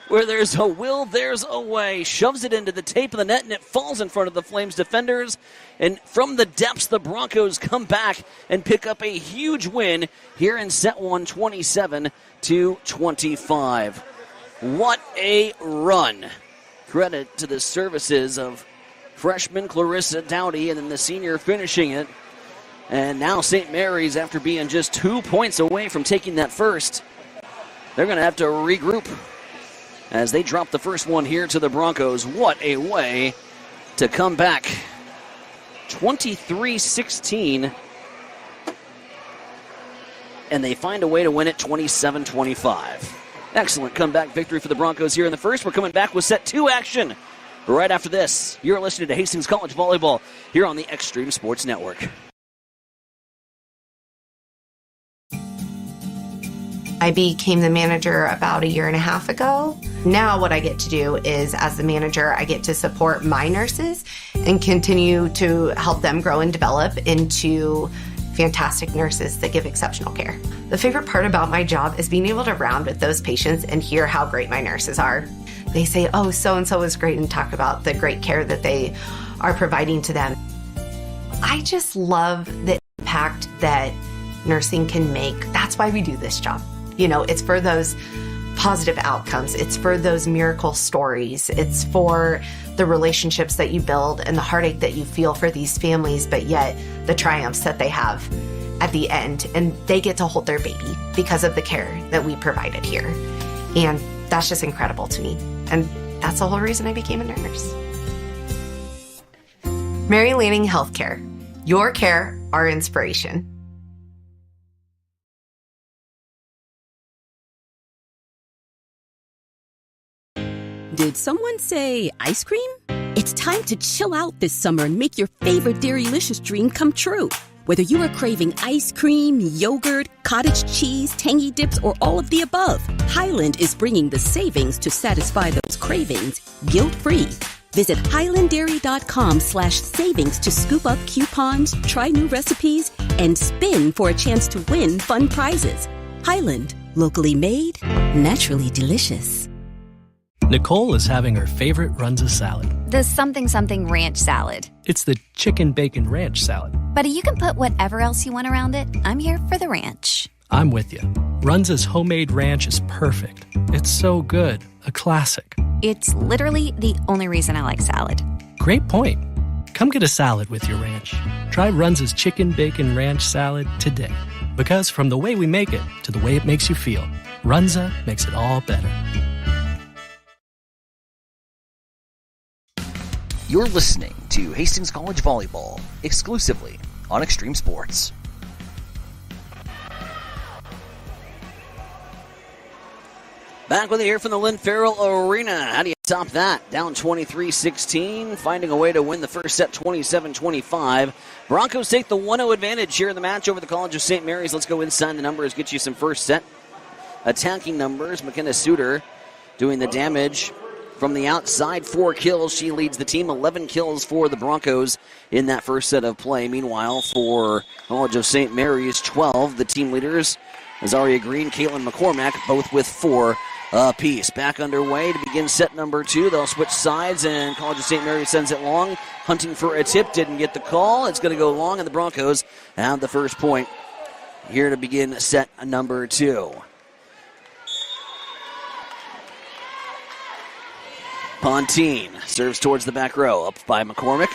Where there's a will, there's a way. Shoves it into the tape of the net, and it falls in front of the Flames defenders. And from the depths, the Broncos come back and pick up a huge win here in set one, 27-25. What a run. Credit to the services of freshman Clarissa Dowdy and then the senior finishing it. And now St. Mary's, after being just 2 points away from taking that first, they're going to have to regroup as they drop the first one here to the Broncos. What a way to come back. 23-16. And they find a way to win it 27-25. Excellent comeback victory for the Broncos here in the first. We're coming back with set 2 action right after this. You're listening to Hastings College Volleyball here on the Extreme Sports Network. I became the manager about 1.5 years ago. Now what I get to do is, as the manager, I get to support my nurses and continue to help them grow and develop into fantastic nurses that give exceptional care. The favorite part about my job is being able to round with those patients and hear how great my nurses are. They say, oh, so-and-so was great, and talk about the great care that they are providing to them. I just love the impact that nursing can make. That's why we do this job. You know, it's for those positive outcomes. It's for those miracle stories. It's for the relationships that you build and the heartache that you feel for these families, but yet the triumphs that they have at the end. And they get to hold their baby because of the care that we provided here. And that's just incredible to me. And that's the whole reason I became a nurse. Mary Lanning Healthcare. Your care, our inspiration. Did someone say ice cream? It's time to chill out this summer and make your favorite Dairylicious dream come true. Whether you are craving ice cream, yogurt, cottage cheese, tangy dips, or all of the above, Highland is bringing the savings to satisfy those cravings guilt-free. Visit highlanddairy.com/savings to scoop up coupons, try new recipes, and spin for a chance to win fun prizes. Highland, locally made, naturally delicious. Nicole is having her favorite Runza salad. The something something ranch salad. It's the chicken bacon ranch salad. But you can put whatever else you want around it. I'm here for the ranch. I'm with you. Runza's homemade ranch is perfect. It's so good. A classic. It's literally the only reason I like salad. Great point. Come get a salad with your ranch. Try Runza's chicken bacon ranch salad today. Because from the way we make it to the way it makes you feel, Runza makes it all better. You're listening to Hastings College Volleyball, exclusively on Extreme Sports. Back with you here from the Lynn Farrell Arena. How do you top that? Down 23-16, finding a way to win the first set 27-25. Broncos take the 1-0 advantage here in the match over the College of St. Mary's. Let's go inside the numbers, get you some first set attacking numbers. McKenna Suter doing the damage from the outside, 4 kills. She leads the team, 11 kills for the Broncos in that first set of play. Meanwhile, for College of St. Mary's, 12. The team leaders, Azaria Green, Caitlin McCormack, both with 4 apiece. Back underway to begin set number 2. They'll switch sides, and College of St. Mary's sends it long. Hunting for a tip, didn't get the call. It's going to go long, and the Broncos have the first point here to begin set number 2. Pontine serves towards the back row, up by McCormick.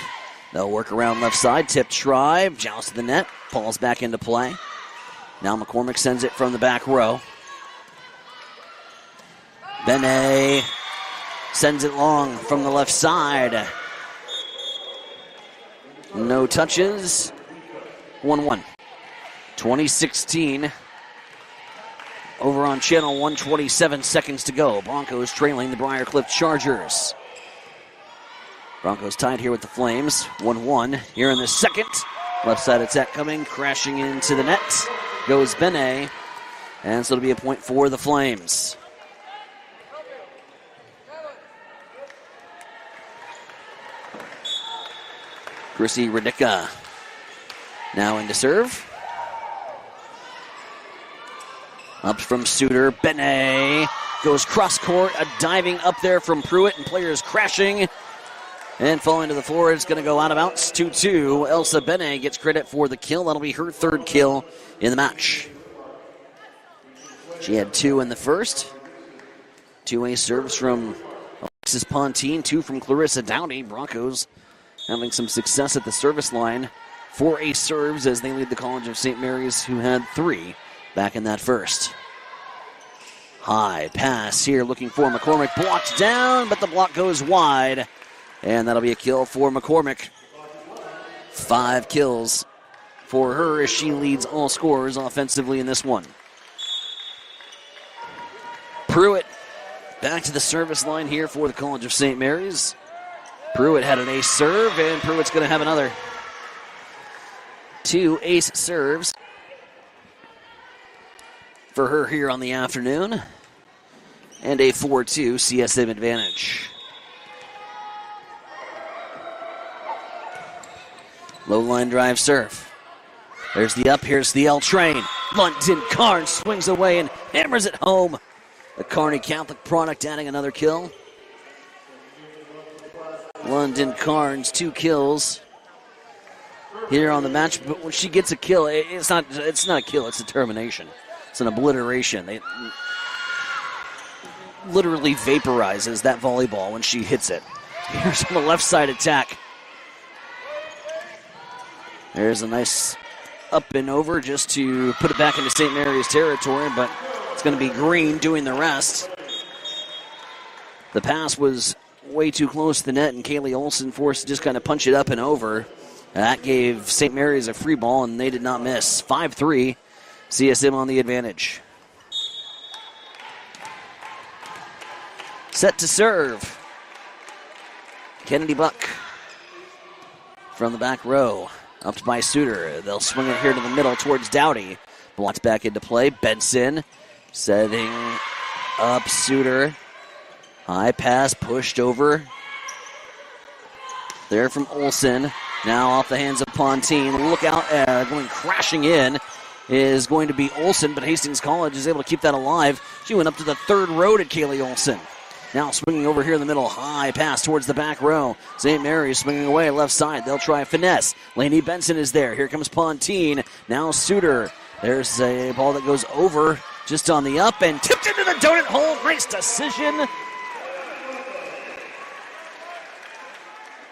They'll work around left side, tip try, joust to the net, falls back into play. Now McCormick sends it from the back row. Bene sends it long from the left side. No touches. 1-1. 2016. Over on channel 127 seconds to go. Broncos trailing the Briarcliff Chargers. Broncos tied here with the Flames. 1-1 here in the second. Left side attack coming, crashing into the net. Goes Bene. And so it'll be a point for the Flames. Chrissy Radicka now into serve. Up from Suter. Benet goes cross court. A diving up there from Pruitt, and players crashing and falling to the floor. It's going to go out of bounds. 2-2. Elsa Benet gets credit for the kill. That'll be her third kill in the match. She had 2 in the first. 2 ace serves from Alexis Pontine, 2 from Clarissa Downey. Broncos having some success at the service line. 4 ace serves as they lead the College of St. Mary's, who had 3 back in that first. High pass here looking for McCormick. Blocked down, but the block goes wide. And that'll be a kill for McCormick. 5 kills for her as she leads all scorers offensively in this one. Pruitt back to the service line here for the College of St. Mary's. Pruitt had an ace serve, and Pruitt's going to have another. 2 ace serves for her here on the afternoon. And a 4-2 CSM advantage. Low line drive serve. There's the up, here's the L train. London Carnes swings away and hammers it home. The Kearney Catholic product adding another kill. London Carnes, 2 kills here on the match, but when she gets a kill, it's not a kill, it's a termination. It's an obliteration. It literally vaporizes that volleyball when she hits it. Here's on the left side attack. There's a nice up and over just to put it back into St. Mary's territory, but it's going to be Green doing the rest. The pass was way too close to the net, and Kaylee Olson forced to just kind of punch it up and over. That gave St. Mary's a free ball, and they did not miss. 5-3, CSM on the advantage. Set to serve. Kennedy Buck from the back row. Up by Suter. They'll swing it here to the middle towards Dowdy. Blocked back into play. Benson setting up Suter. High pass pushed over. There from Olsen. Now off the hands of Pontine. Look out, going crashing in is going to be Olsen, but Hastings College is able to keep that alive. She went up to the third row to Kaylee Olsen. Now swinging over here in the middle. High pass towards the back row. St. Mary's swinging away left side. They'll try a finesse. Lainey Benson is there. Here comes Pontine. Now Suter. There's a ball that goes over just on the up and tipped into the donut hole. Nice decision.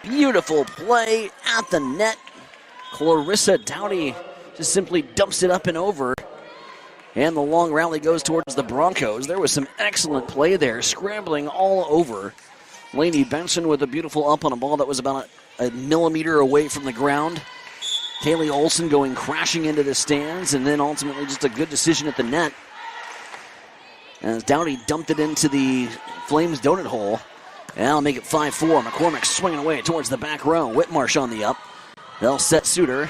Beautiful play at the net. Clarissa Dowdy just simply dumps it up and over. And the long rally goes towards the Broncos. There was some excellent play there, scrambling all over. Lainey Benson with a beautiful up on a ball that was about a millimeter away from the ground. Kaylee Olsen going crashing into the stands, and then ultimately just a good decision at the net. As Dowdy dumped it into the Flames donut hole. And that'll make it 5-4. McCormick swinging away towards the back row. Whitmarsh on the up. They'll set Suter.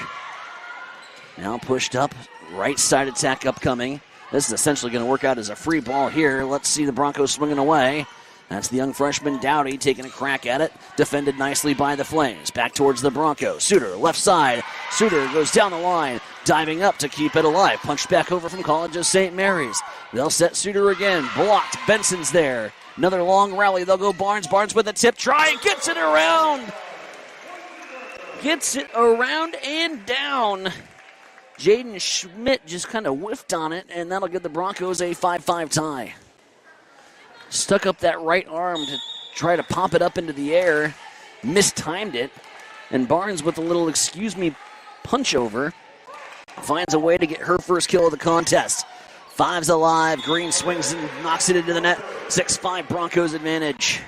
Now pushed up. Right side attack upcoming. This is essentially going to work out as a free ball here. Let's see the Broncos swinging away. That's the young freshman Dowdy taking a crack at it. Defended nicely by the Flames. Back towards the Broncos. Suter, left side. Suter goes down the line. Diving up to keep it alive. Punched back over from College of St. Mary's. They'll set Suter again. Blocked. Benson's there. Another long rally. They'll go Barnes. Barnes with a tip try. Gets it around. Gets it around and down. Jaden Schmidt just kind of whiffed on it, and that'll give the Broncos a 5-5 tie. Stuck up that right arm to try to pop it up into the air. Mistimed it. And Barnes with a little excuse me punch over finds a way to get her first kill of the contest. 5's alive. Green swings and knocks it into the net. 6-5 Broncos advantage.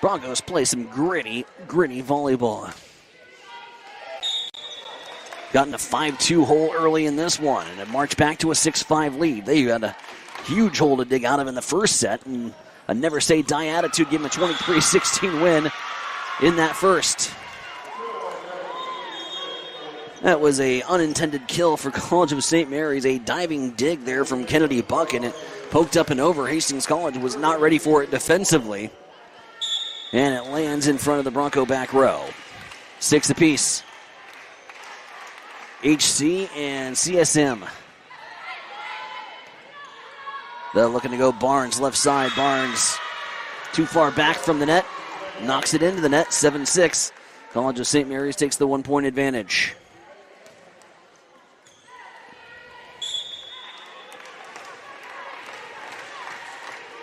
Broncos play some gritty volleyball. Gotten a 5-2 hole early in this one, and it marched back to a 6-5 lead. They had a huge hole to dig out of in the first set, and a never say die attitude gave them a 23-16 win in that first. That was a unintended kill for College of St. Mary's, a diving dig there from Kennedy Buck, and it poked up and over. Hastings College was not ready for it defensively, and it lands in front of the Bronco back row. 6 apiece. HC and CSM. They're looking to go Barnes, left side. Barnes too far back from the net. Knocks it into the net, 7-6. College of St. Mary's takes the 1-point advantage.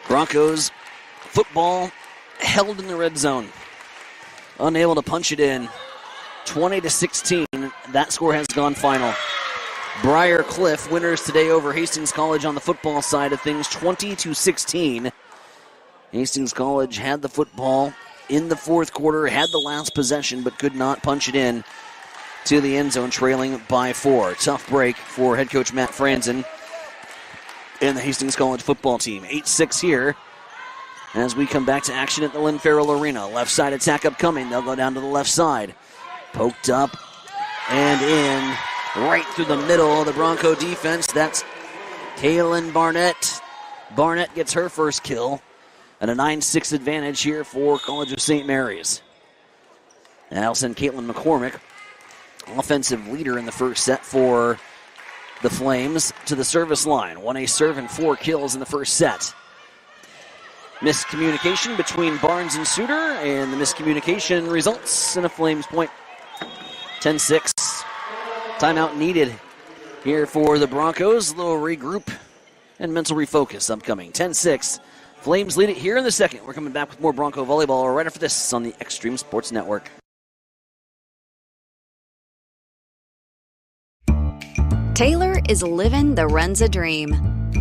Broncos football held in the red zone. Unable to punch it in. 20-16. That score has gone final. Briar Cliff winners today over Hastings College on the football side of things, 20-16. Hastings College had the football in the fourth quarter, had the last possession, but could not punch it in to the end zone, trailing by 4. Tough break for head coach Matt Franzen and the Hastings College football team. 8-6 here as we come back to action at the Lynn Farrell Arena. Left side attack upcoming. They'll go down to the left side. Poked up and in right through the middle of the Bronco defense. That's Kaylin Barnett. Barnett gets her first kill. And a 9-6 advantage here for College of St. Mary's. And I'll send Caitlin McCormick, offensive leader in the first set for the Flames, to the service line. 1 serve and 4 kills in the first set. Miscommunication between Barnes and Suter, and the miscommunication results in a Flames point. 10-6. Timeout needed here for the Broncos. A little regroup and mental refocus upcoming. 10-6. Flames lead it here in the second. We're coming back with more Bronco volleyball right after this on the Extreme Sports Network. Taylor is living the Runza dream.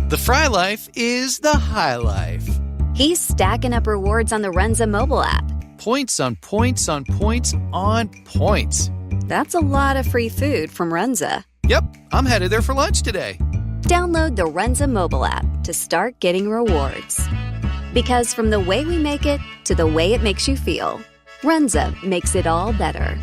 The Fry Life is the high life. He's stacking up rewards on the Runza mobile app. Points on points on points on points. That's a lot of free food from Runza. Yep, I'm headed there for lunch today. Download the Runza mobile app to start getting rewards. Because from the way we make it to the way it makes you feel, Runza makes it all better.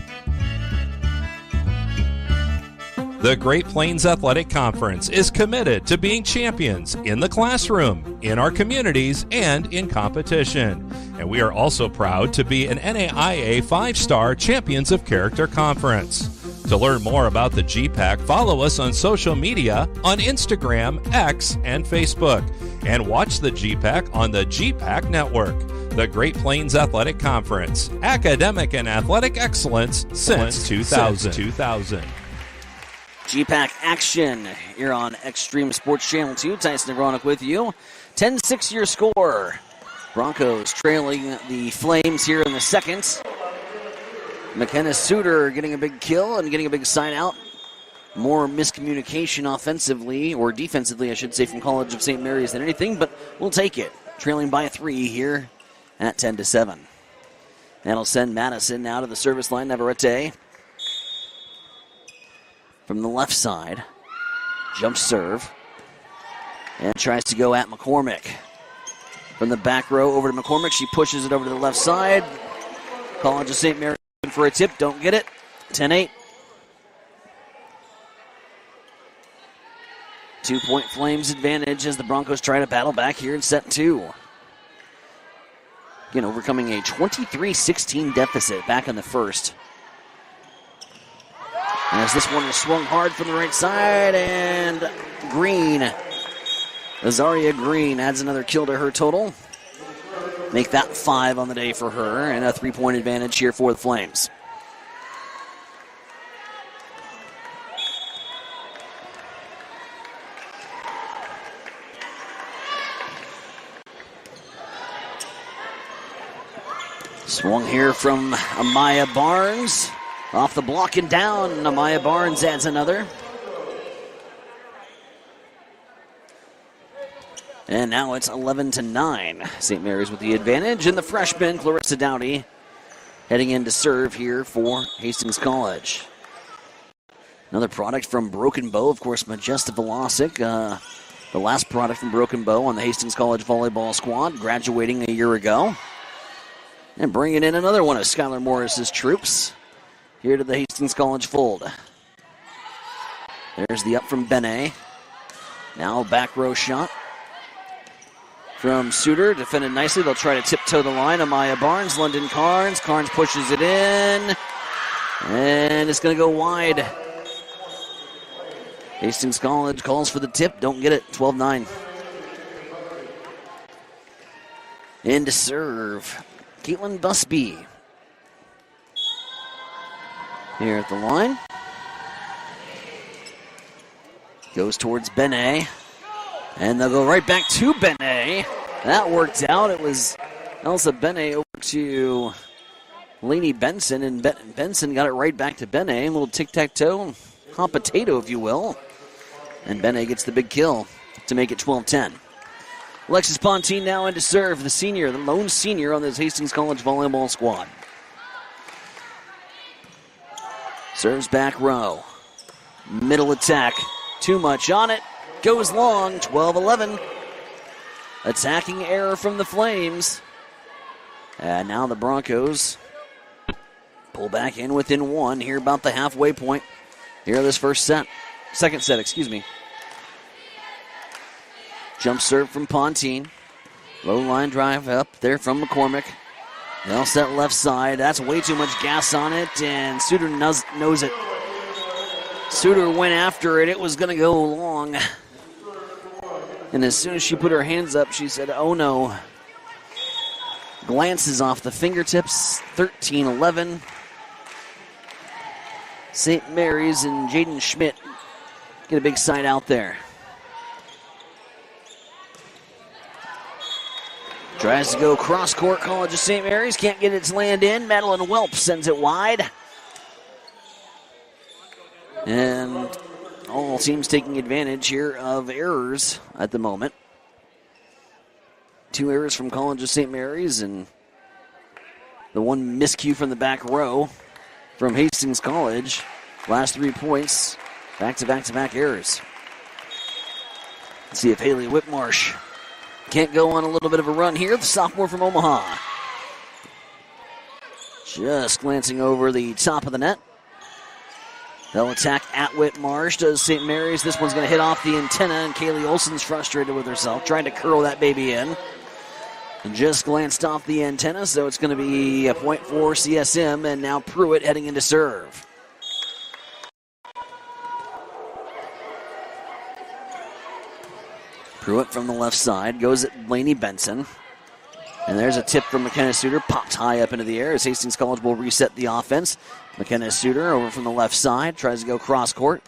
The Great Plains Athletic Conference is committed to being champions in the classroom, in our communities, and in competition. And we are also proud to be an NAIA 5-star Champions of Character Conference. To learn more about the GPAC, follow us on social media on Instagram, X, and Facebook. And watch the GPAC on the GPAC Network. The Great Plains Athletic Conference, academic and athletic excellence since 2000. GPAC action here on Extreme Sports Channel 2. Tyson Agronik with you. 10-6 your score. Broncos trailing the Flames here in the second. McKenna Suter getting a big kill and getting a big side out. More miscommunication offensively, or defensively, I should say, from College of St. Mary's than anything, but we'll take it. Trailing by 3 here at 10-7. That'll send Madison now to the service line. Navarrete from the left side. Jump serve. And tries to go at McCormick. From the back row over to McCormick. She pushes it over to the left side. College of St. Mary's for a tip. Don't get it. 10-8. 2-point Flames advantage as the Broncos try to battle back here in set 2. Again, overcoming a 23-16 deficit back in the first. As this one is swung hard from the right side, and Green, Azaria Green, adds another kill to her total. Make that 5 on the day for her, and a 3-point advantage here for the Flames. Swung here from Amaya Barnes. Off the block and down, Amaya Barnes adds another. And now it's 11-9. St. Mary's with the advantage. And the freshman, Clarissa Dowdy, heading in to serve here for Hastings College. Another product from Broken Bow, of course, Majesta Velocic. The last product from Broken Bow on the Hastings College volleyball squad, graduating a year ago. And bringing in another one of Skylar Morris's troops here to the Hastings College fold. There's the up from Benet. Now back row shot from Suter. Defended nicely. They'll try to tiptoe the line. Amaya Barnes, London Carnes. Carnes pushes it in. And it's going to go wide. Hastings College calls for the tip. Don't get it. 12-9. In to serve, Caitlin Busby. Here at the line. Goes towards Benet. And they'll go right back to Benet. That worked out. It was Elsa Benet over to Lainey Benson. And Benson got it right back to Benet. A little tic-tac-toe. Hot potato, if you will. And Benet gets the big kill to make it 12-10. Alexis Pontine now in to serve, the senior, the lone senior on this Hastings College volleyball squad. Serves back row. Middle attack. Too much on it. Goes long. 12-11. Attacking error from the Flames. And now the Broncos pull back in within one here about the halfway point. Here this second set, excuse me. Jump serve from Pontine. Low line drive up there from McCormick. They'll set left side. That's way too much gas on it, and Suter knows it. Suter went after it. It was going to go long. And as soon as she put her hands up, she said, oh no. Glances off the fingertips. 13-11. St. Mary's and Jaden Schmidt get a big side out there. Tries to go cross-court, College of St. Mary's. Can't get it to land in. Madeline Welp sends it wide. And all teams taking advantage here of errors at the moment. 2 errors from College of St. Mary's and the one miscue from the back row from Hastings College. Last 3 points, back-to-back-to-back errors. Let's see if Haley Whitmarsh can't go on a little bit of a run here. The sophomore from Omaha. Just glancing over the top of the net. They'll attack at Whitmarsh. Does St. Mary's. This one's going to hit off the antenna, and Kaylee Olsen's frustrated with herself, trying to curl that baby in. And just glanced off the antenna, so it's going to be a point for CSM, and now Pruitt heading into serve. Pruitt from the left side goes at Lainey Benson. And there's a tip from McKenna Suter, popped high up into the air as Hastings College will reset the offense. McKenna Suter over from the left side, tries to go cross-court.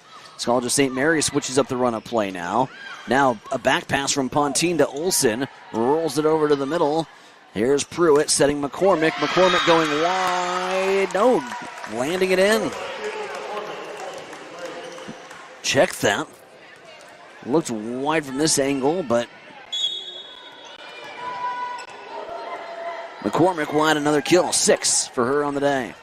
College of St. Mary switches up the run-up play now. Now a back pass from Pontine to Olsen, rolls it over to the middle. Here's Pruitt setting McCormick. McCormick going wide, no, landing it in. Check that. Looked wide from this angle, but McCormick will add another kill. 6 for her on the day.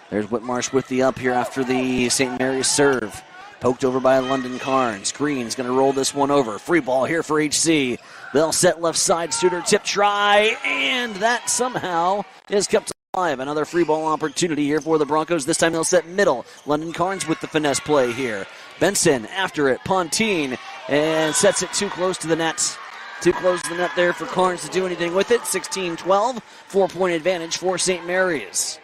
There's Whitmarsh with the up here after the St. Mary's serve. Poked over by London Carnes. Green's going to roll this one over. Free ball here for HC. They'll set left side. Suter tip try, and that somehow is kept alive. Another free ball opportunity here for the Broncos. This time they'll set middle. London Carnes with the finesse play here. Benson after it. Pontine. And sets it too close to the net. Too close to the net there for Carnes to do anything with it. 16-12. 4-point advantage for St. Mary's.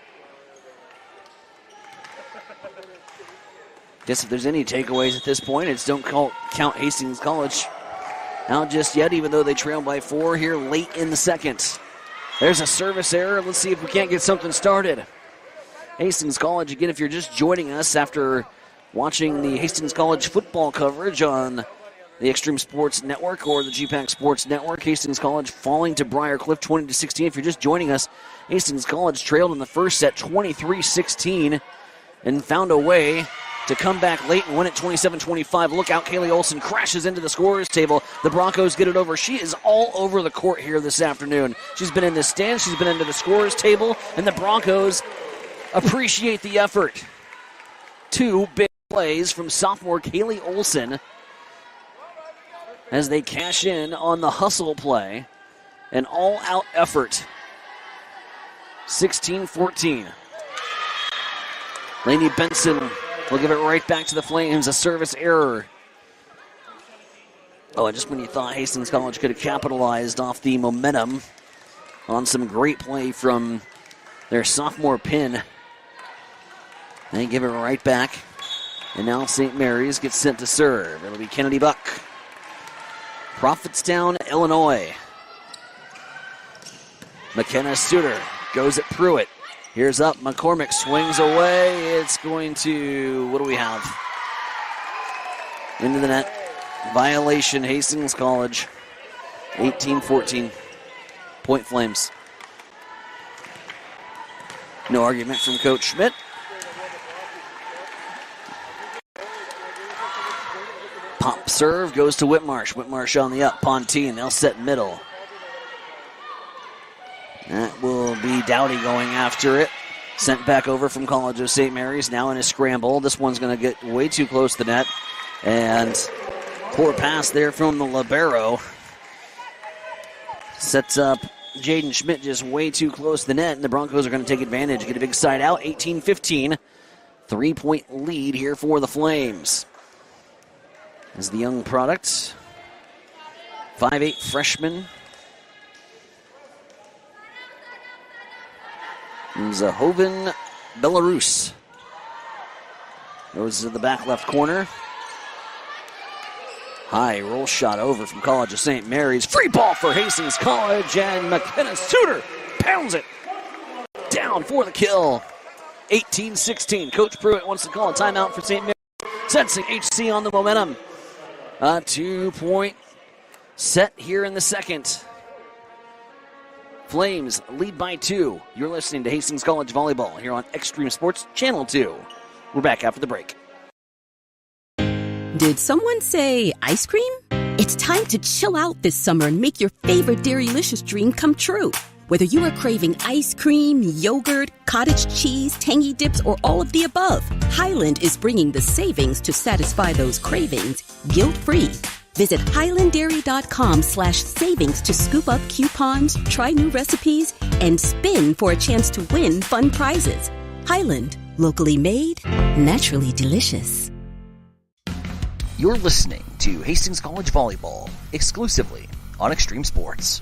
Guess if there's any takeaways at this point, it's don't count Hastings College out just yet, even though they trail by 4 here late in the second. There's a service error. Let's see if we can't get something started. Hastings College, again, if you're just joining us after watching the Hastings College football coverage on the Extreme Sports Network or the GPAC Sports Network. Hastings College falling to Briarcliff 20-16. If you're just joining us, Hastings College trailed in the first set 23-16 and found a way to come back late and win it 27-25. Look out, Kaylee Olsen crashes into the scorer's table. The Broncos get it over. She is all over the court here this afternoon. She's been in the stands, she's been into the scorer's table, and the Broncos appreciate the effort. 2 big plays from sophomore Kaylee Olsen as they cash in on the hustle play. An all-out effort. 16-14. Lainey Benson will give it right back to the Flames. A service error. Oh, and just when you thought Hastings College could have capitalized off the momentum on some great play from their sophomore pin, They give it right back. And now St. Mary's gets sent to serve. It'll be Kennedy Buck. Prophetstown, Illinois. McKenna Suter goes at Pruitt. Here's up. McCormick swings away. It's going to, what do we have? Into the net. Violation, Hastings College. 18-14. Point Flames. No argument from Coach Schmidt. Pop serve goes to Whitmarsh. Whitmarsh on the up. Pontine, they'll set middle. That will be Dowdy going after it. Sent back over from College of St. Mary's. Now in a scramble. This one's going to get way too close to the net. And poor pass there from the libero. Sets up Jaden Schmidt just way too close to the net. And the Broncos are going to take advantage. Get a big side out. 18-15. 3-point lead here for the Flames. Is the young product. 5'8" freshman. Zahovan Belarus. Goes to the back left corner. High roll shot over from College of St. Mary's. Free ball for Hastings College, and McKenna Suter pounds it down for the kill. 18-16. Coach Pruitt wants to call a timeout for St. Mary's. Sensing HC on the momentum. A 2-point set here in the second. Flames lead by 2. You're listening to Hastings College Volleyball here on Extreme Sports Channel 2. We're back after the break. Did someone say ice cream? It's time to chill out this summer and make your favorite Dairylicious dream come true. Whether you are craving ice cream, yogurt, cottage cheese, tangy dips, or all of the above, Highland is bringing the savings to satisfy those cravings guilt-free. Visit highlanddairy.com/savings to scoop up coupons, try new recipes, and spin for a chance to win fun prizes. Highland, locally made, naturally delicious. You're listening to Hastings College Volleyball, exclusively on Extreme Sports.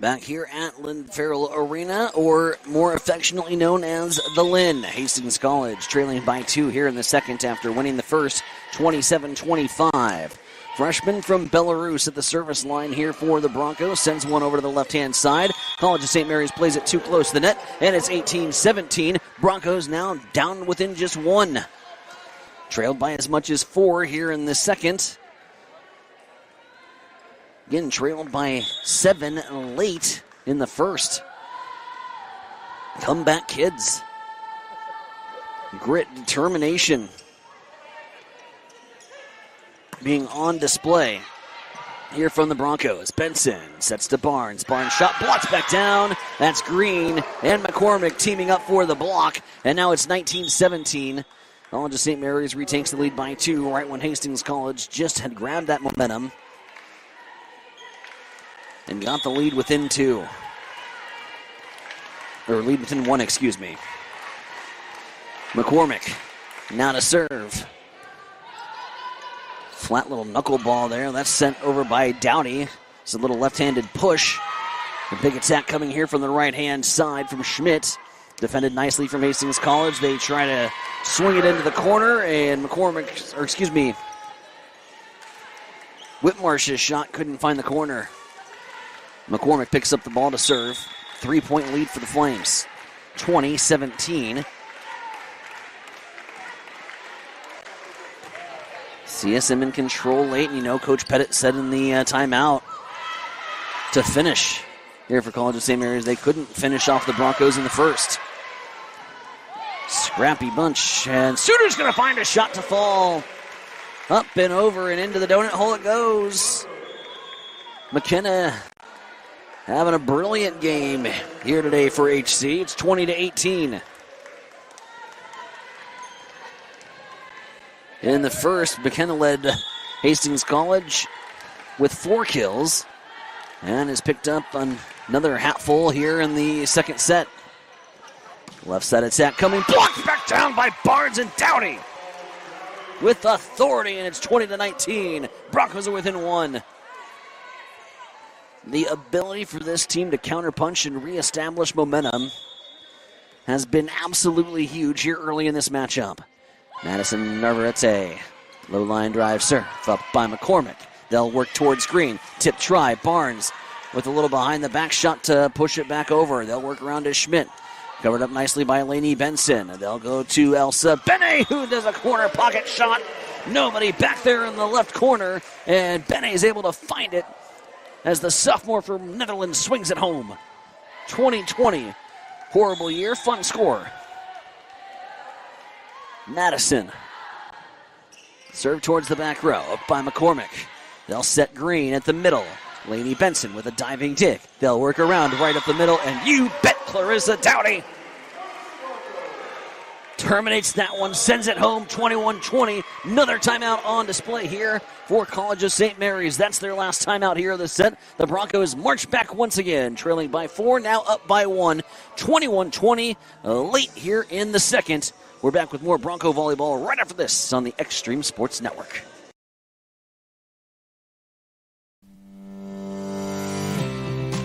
Back here at Lynn Farrell Arena, or more affectionately known as the Lynn. Hastings College trailing by 2 here in the second after winning the first 27-25. Freshman from Belarus at the service line here for the Broncos. Sends one over to the left-hand side. College of St. Mary's plays it too close to the net, and it's 18-17. Broncos now down within just 1. Trailed by as much as 4 here in the second. Again, trailed by 7 late in the first. Comeback kids. Grit, determination being on display here from the Broncos. Benson sets to Barnes. Barnes shot blocks back down. That's Green and McCormick teaming up for the block. And now it's 19-17. College of St. Mary's retakes the lead by 2 right when Hastings College just had grabbed that momentum and got the lead within 2. Or lead within 1, excuse me. McCormick now to serve. Flat little knuckleball there. That's sent over by Dowdy. It's a little left-handed push. A big attack coming here from the right-hand side from Schmidt. Defended nicely from Hastings College. They try to swing it into the corner, and Whitmarsh's shot couldn't find the corner. McCormick picks up the ball to serve. 3-point lead for the Flames. 20-17. CSM in control late, and Coach Pettit said in the timeout to finish here for College of St. Mary's. They couldn't finish off the Broncos in the first. Scrappy bunch, and Suter's going to find a shot to fall. Up and over and into the donut hole it goes. McKenna having a brilliant game here today for HC. It's 20-18. In the first, McKenna led Hastings College with 4 kills and has picked up another hatful here in the second set. Left side attack coming, blocked back down by Barnes and Dowdy with authority, and it's 20-19. Broncos are within 1. The ability for this team to counterpunch and reestablish momentum has been absolutely huge here early in this matchup. Madison Navarrete, low line drive serve up by McCormick. They'll work towards green. Tip try. Barnes with a little behind the back shot to push it back over. They'll work around to Schmidt. Covered up nicely by Lainey Benson. They'll go to Elsa Bene, who does a corner pocket shot. Nobody back there in the left corner, and Bene is able to find it as the sophomore from Netherlands swings it home. 2020, horrible year, fun score. Madison. Serve towards the back row, up by McCormick. They'll set green at the middle. Lainey Benson with a diving dig. They'll work around right up the middle, and you bet Clarissa Dowdy terminates that one, sends it home, 21-20. Another timeout on display here for College of St. Mary's. That's their last timeout here of the set. The Broncos march back once again, trailing by 4, now up by 1. 21-20, late here in the second. We're back with more Bronco volleyball right after this on the Extreme Sports Network.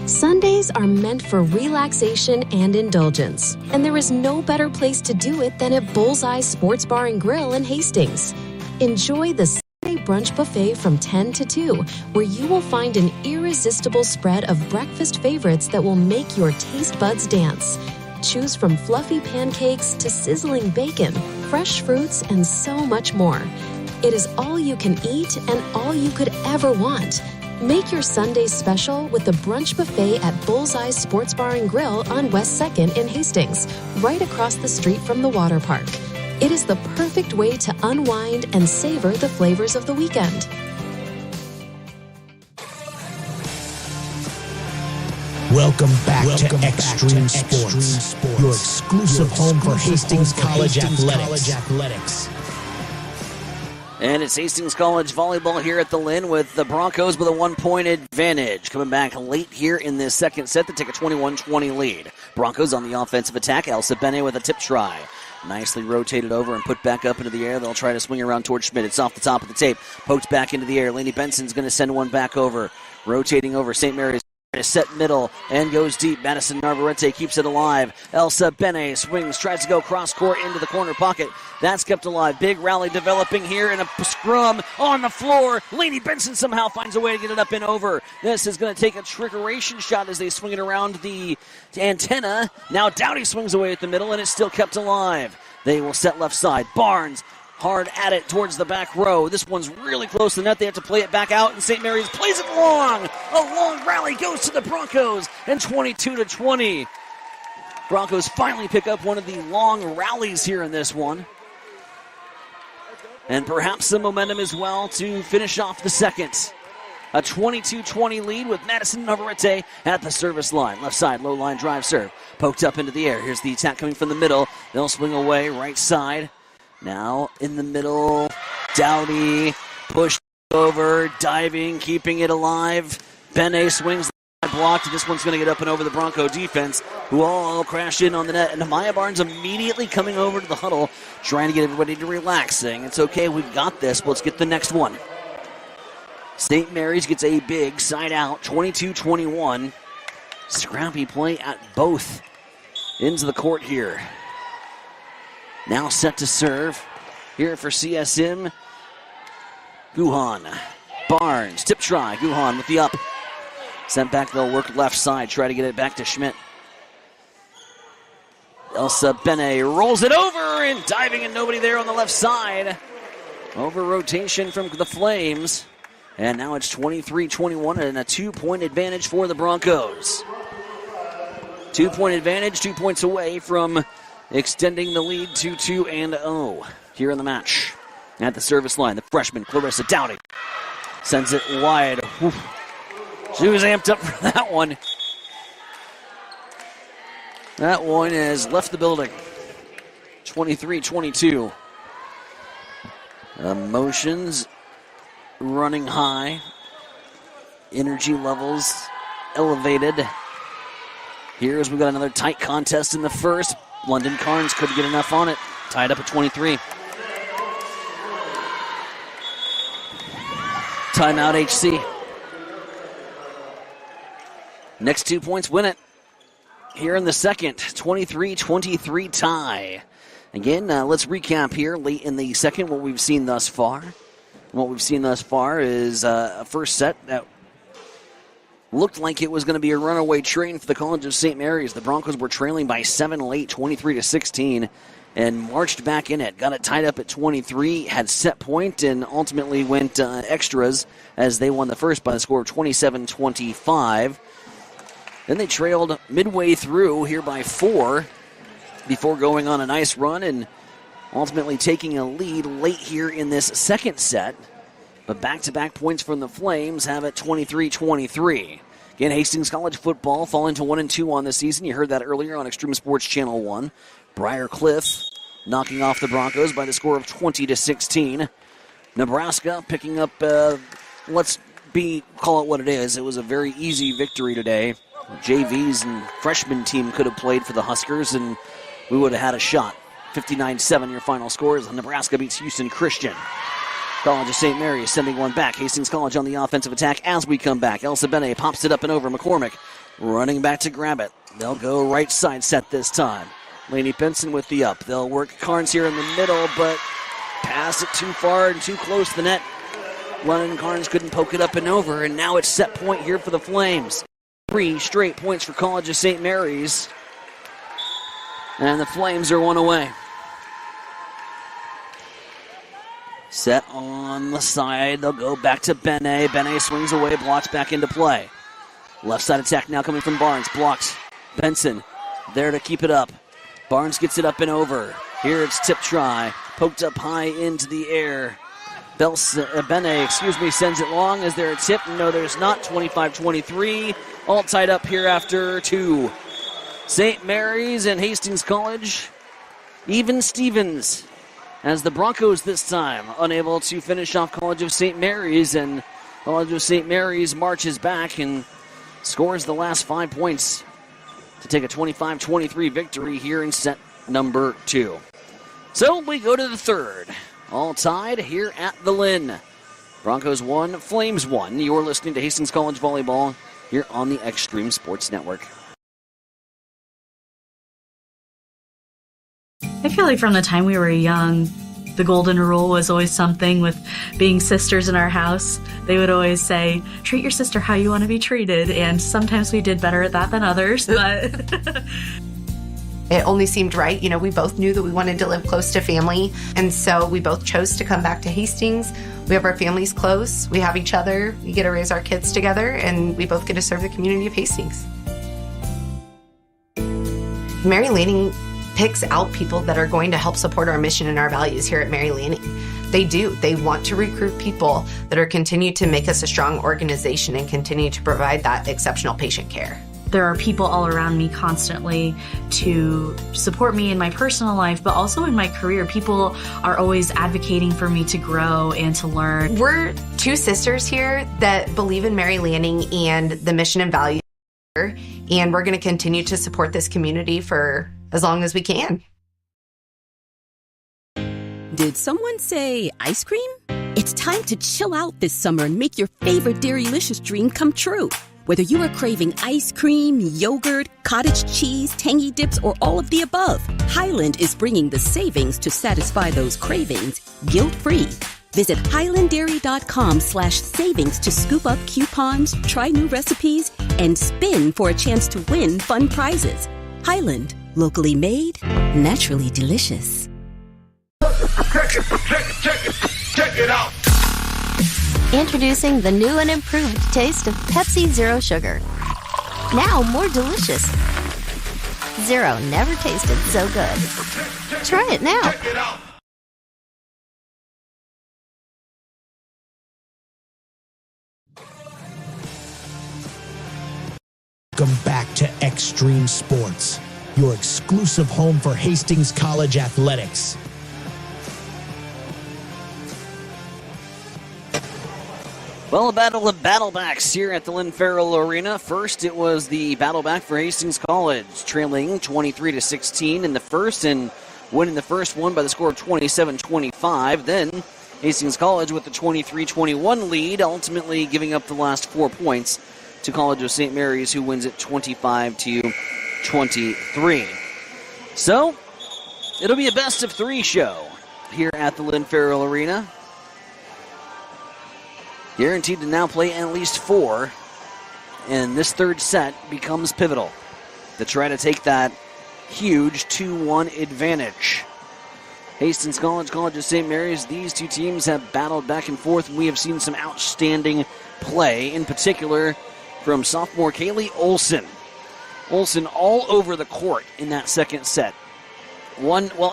Sundays are meant for relaxation and indulgence, and there is no better place to do it than at Bullseye Sports Bar and Grill in Hastings. Enjoy the Sunday brunch buffet from 10 to 2, where you will find an irresistible spread of breakfast favorites that will make your taste buds dance. Choose from fluffy pancakes to sizzling bacon, fresh fruits, and so much more. It is all you can eat and all you could ever want. Make your Sundays special with the brunch buffet at Bullseye Sports Bar and Grill on West 2nd in Hastings, right across the street from the water park. It is the perfect way to unwind and savor the flavors of the weekend. Welcome back to Extreme Sports, your exclusive home for Hastings College Athletics. And it's Hastings College volleyball here at the Lynn with the Broncos with a 1-point advantage. Coming back late here in this second set to take a 21-20 lead. Broncos on the offensive attack. Elsa Bene with a tip try. Nicely rotated over and put back up into the air. They'll try to swing around towards Schmidt. It's off the top of the tape. Poked back into the air. Lainey Benson's going to send one back over. Rotating over St. Mary's. Set middle and goes deep. Madison Navarrete keeps it alive. Elsa Bene swings, tries to go cross court into the corner pocket. That's kept alive. Big rally developing here in a scrum on the floor. Lainey Benson somehow finds a way to get it up and over. This is going to take a trickeration shot as they swing it around the antenna. Now Dowdy swings away at the middle and it's still kept alive. They will set left side. Barnes hard at it towards the back row. This one's really close to the net. They have to play it back out, and St. Mary's plays it long. A long rally goes to the Broncos, and 22-20. Broncos finally pick up one of the long rallies here in this one. And perhaps some momentum as well to finish off the second. A 22-20 lead with Madison Navarrete at the service line. Left side, low line drive serve. Poked up into the air. Here's the attack coming from the middle. They'll swing away, right side. Now in the middle, Dowdy pushed over, diving, keeping it alive. Bene swings, blocked. This one's going to get up and over the Bronco defense, who all crash in on the net. And Maya Barnes immediately coming over to the huddle, trying to get everybody to relax, saying, it's okay, we've got this, let's get the next one. St. Mary's gets a big side out, 22-21. Scrappy play at both ends of the court here. Now set to serve here for CSM. Guhan. Barnes. Tip try. Guhan with the up. Sent back. They'll work left side. Try to get it back to Schmidt. Elsa Bene rolls it over and diving and nobody there on the left side. Over rotation from the Flames. And now it's 23-21 and a 2-point advantage for the Broncos. 2-point advantage. 2 points away from extending the lead to 2-0 here in the match. At the service line, the freshman, Clarissa Dowdy, sends it wide. Whew. She was amped up for that one. That one has left the building. 23-22. Emotions running high. Energy levels elevated. Here's we've got another tight contest in the first. London Carnes couldn't get enough on it. Tied up at 23. Timeout HC. Next 2 points win it. Here in the second, 23-23 tie. Again, let's recap here late in the second what we've seen thus far. What we've seen thus far is a first set that looked like it was going to be a runaway train for the College of St. Mary's. The Broncos were trailing by 7 late, 23-16, and marched back in it. Got it tied up at 23, had set point, and ultimately went extras as they won the first by the score of 27-25. Then they trailed midway through here by 4 before going on a nice run and ultimately taking a lead late here in this second set. But back-to-back points from the Flames have it 23-23. Again, Hastings College football falling to 1-2 on the season. You heard that earlier on Extreme Sports Channel 1. Briar Cliff knocking off the Broncos by the score of 20-16. Nebraska picking up, call it what it is. It was a very easy victory today. JVs and freshman team could have played for the Huskers, and we would have had a shot. 59-7 your final score as Nebraska beats Houston Christian. College of St. Mary's sending one back. Hastings College on the offensive attack as we come back. Elsa Bene pops it up and over. McCormick running back to grab it. They'll go right side set this time. Laney Benson with the up. They'll work Carnes here in the middle, but pass it too far and too close to the net. Lennon Carnes couldn't poke it up and over, and now it's set point here for the Flames. 3 straight points for College of St. Mary's. And the Flames are one away. Set on the side. They'll go back to Bene. Bene swings away, blocks back into play. Left side attack now coming from Barnes. Blocked. Benson there to keep it up. Barnes gets it up and over. Here it's tip try. Poked up high into the air. Bene sends it long. Is there a tip? No, there's not. 25-23. All tied up here after 2. St. Mary's and Hastings College. Even Stevens. As the Broncos this time unable to finish off College of St. Mary's, and College of St. Mary's marches back and scores the last 5 points to take a 25-23 victory here in set number 2. So we go to the third. All tied here at the Lynn. Broncos 1, Flames 1. You're listening to Hastings College Volleyball here on the Extreme Sports Network. I feel like from the time we were young, the golden rule was always something with being sisters in our house. They would always say, treat your sister how you want to be treated. And sometimes we did better at that than others, but it only seemed right. You know, we both knew that we wanted to live close to family. And so we both chose to come back to Hastings. We have our families close. We have each other. We get to raise our kids together, and we both get to serve the community of Hastings. Mary Lanning picks out people that are going to help support our mission and our values here at Mary Lanning. They do. They want to recruit people that are continue to make us a strong organization and continue to provide that exceptional patient care. There are people all around me constantly to support me in my personal life, but also in my career. People are always advocating for me to grow and to learn. We're 2 sisters here that believe in Mary Lanning and the mission and values here, and we're going to continue to support this community for as long as we can. Did someone say ice cream? It's time to chill out this summer and make your favorite Dairylicious dream come true. Whether you are craving ice cream, yogurt, cottage cheese, tangy dips, or all of the above, Highland is bringing the savings to satisfy those cravings guilt-free. Visit highlanddairy.com/savings to scoop up coupons, try new recipes, and spin for a chance to win fun prizes. Highland, locally made, naturally delicious. Check it out. Introducing the new and improved taste of Pepsi Zero Sugar. Now more delicious. Zero never tasted so good. Try it now. Check it out. Welcome back to Extreme Sports, your exclusive home for Hastings College athletics. Well, a battle of battlebacks here at the Lynn Farrell Arena. First, it was the battleback for Hastings College, trailing 23-16 in the first and winning the first one by the score of 27-25. Then Hastings College with the 23-21 lead, ultimately giving up the last 4 points to College of St. Mary's, who wins it 25-23. So, it'll be a best-of-3 show here at the Lynn Farrell Arena. Guaranteed to now play at least 4, and this third set becomes pivotal to try to take that huge 2-1 advantage. Hastings College, College of St. Mary's, these two teams have battled back and forth, and we have seen some outstanding play, in particular from sophomore Kaylee Olson. Olson all over the court in that second set.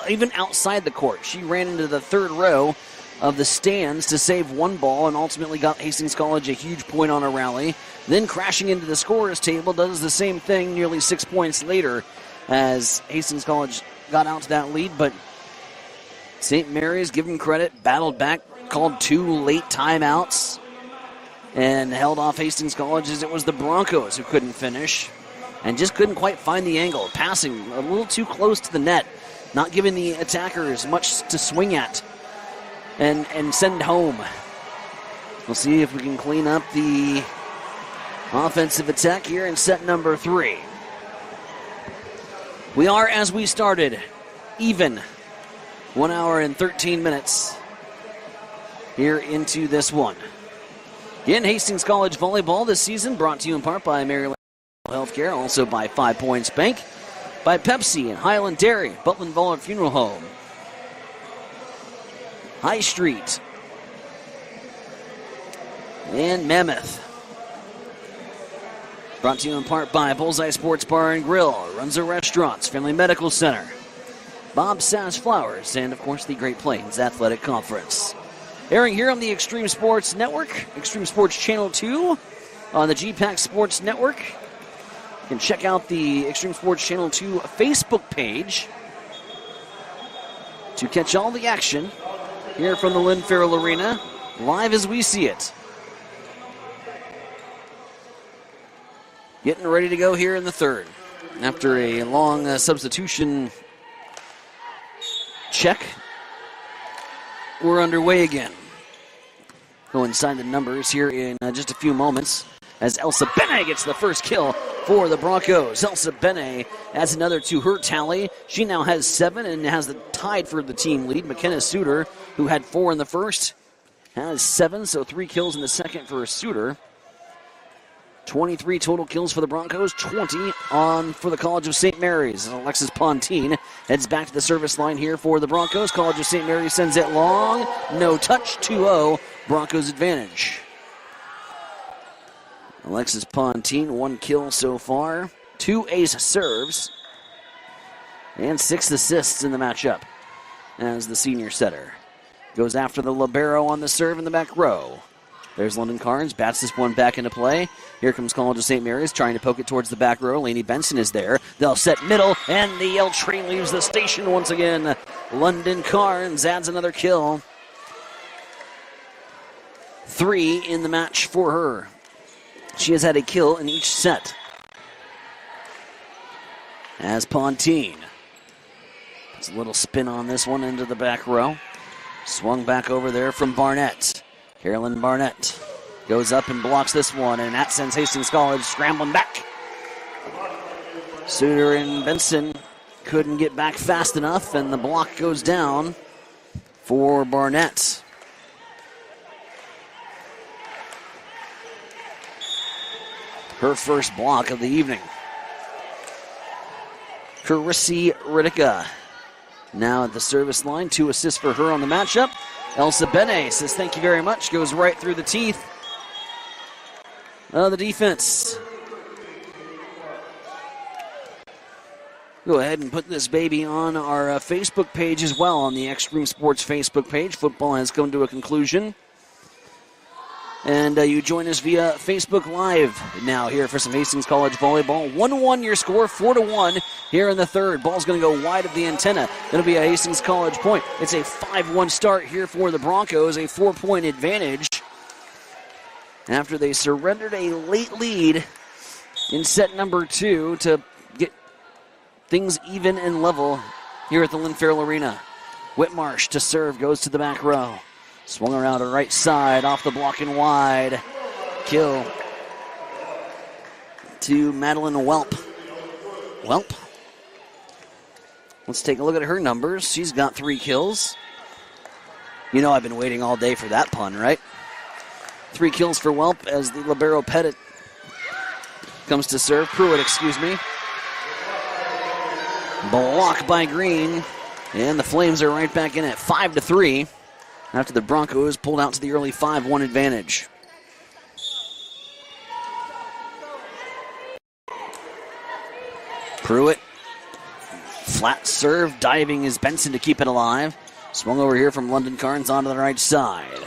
Even outside the court. She ran into the third row of the stands to save one ball and ultimately got Hastings College a huge point on a rally. Then crashing into the scorer's table, does the same thing nearly 6 points later as Hastings College got out to that lead, but St. Mary's, give them credit, battled back, called 2 late timeouts, and held off Hastings College as it was the Broncos who couldn't finish and just couldn't quite find the angle. Passing a little too close to the net, not giving the attackers much to swing at and send home. We'll see if we can clean up the offensive attack here in set number 3. We are, as we started, even 1 hour and 13 minutes here into this one. Again, Hastings College volleyball this season brought to you in part by Maryland Healthcare, also by 5 Points Bank, by Pepsi and Highland Dairy, Butland Voller Funeral Home, High Street, and Mammoth. Brought to you in part by Bullseye Sports Bar and Grill, Runza Restaurants, Family Medical Center, Bob Sass Flowers, and of course the Great Plains Athletic Conference. Airing here on the Extreme Sports Network, Extreme Sports Channel 2 on the GPAC Sports Network. You can check out the Extreme Sports Channel 2 Facebook page to catch all the action here from the Lynn Farrell Arena, live as we see it. Getting ready to go here in the third. After a long substitution check, we're underway again. Go inside the numbers here in just a few moments as Elsa Bene gets the first kill for the Broncos. Elsa Bene adds another to her tally. She now has 7 and has the tied for the team lead. McKenna Suter, who had 4 in the first, has 7, so 3 kills in the second for Suter. 23 total kills for the Broncos, 20 on for the College of St. Mary's. And Alexis Pontine heads back to the service line here for the Broncos. College of St. Mary's sends it long. No touch, 2-0. Broncos advantage. Alexis Pontine, 1 kill so far. 2 ace serves. And 6 assists in the matchup as the senior setter goes after the libero on the serve in the back row. There's London Carnes, bats this one back into play. Here comes College of St. Mary's, trying to poke it towards the back row. Lainey Benson is there. They'll set middle, and the L train leaves the station once again. London Carnes adds another kill. 3 in the match for her. She has had a kill in each set. As Pontine puts a little spin on this one into the back row. Swung back over there from Barnett. Carolyn Barnett goes up and blocks this one, and that sends Hastings College scrambling back. Suter and Benson couldn't get back fast enough, and the block goes down for Barnett. Her first block of the evening. Carissy Riddica now at the service line. 2 assists for her on the matchup. Elsa Bene says thank you very much. Goes right through the teeth of the defense. Go ahead and put this baby on our Facebook page as well, on the Extreme Sports Facebook page. Football has come to a conclusion. And you join us via Facebook Live now here for some Hastings College volleyball. 1-1 your score, 4-1 here in the third. Ball's going to go wide of the antenna. Going to be a Hastings College point. It's a 5-1 start here for the Broncos, a 4-point advantage after they surrendered a late lead in set number 2 to get things even and level here at the Lynn Farrell Arena. Whitmarsh to serve, goes to the back row. Swung around to right side, off the block and wide. Kill to Madeline Welp. Welp. Let's take a look at her numbers. She's got 3 kills. You know I've been waiting all day for that pun, right? 3 kills for Welp as the libero Pettit comes to serve. Pruitt, excuse me. Block by Green. And the Flames are right back in at 5-3 after the Broncos pulled out to the early 5-1 advantage. Pruitt. Flat serve. Diving is Benson to keep it alive. Swung over here from London Carnes onto the right side.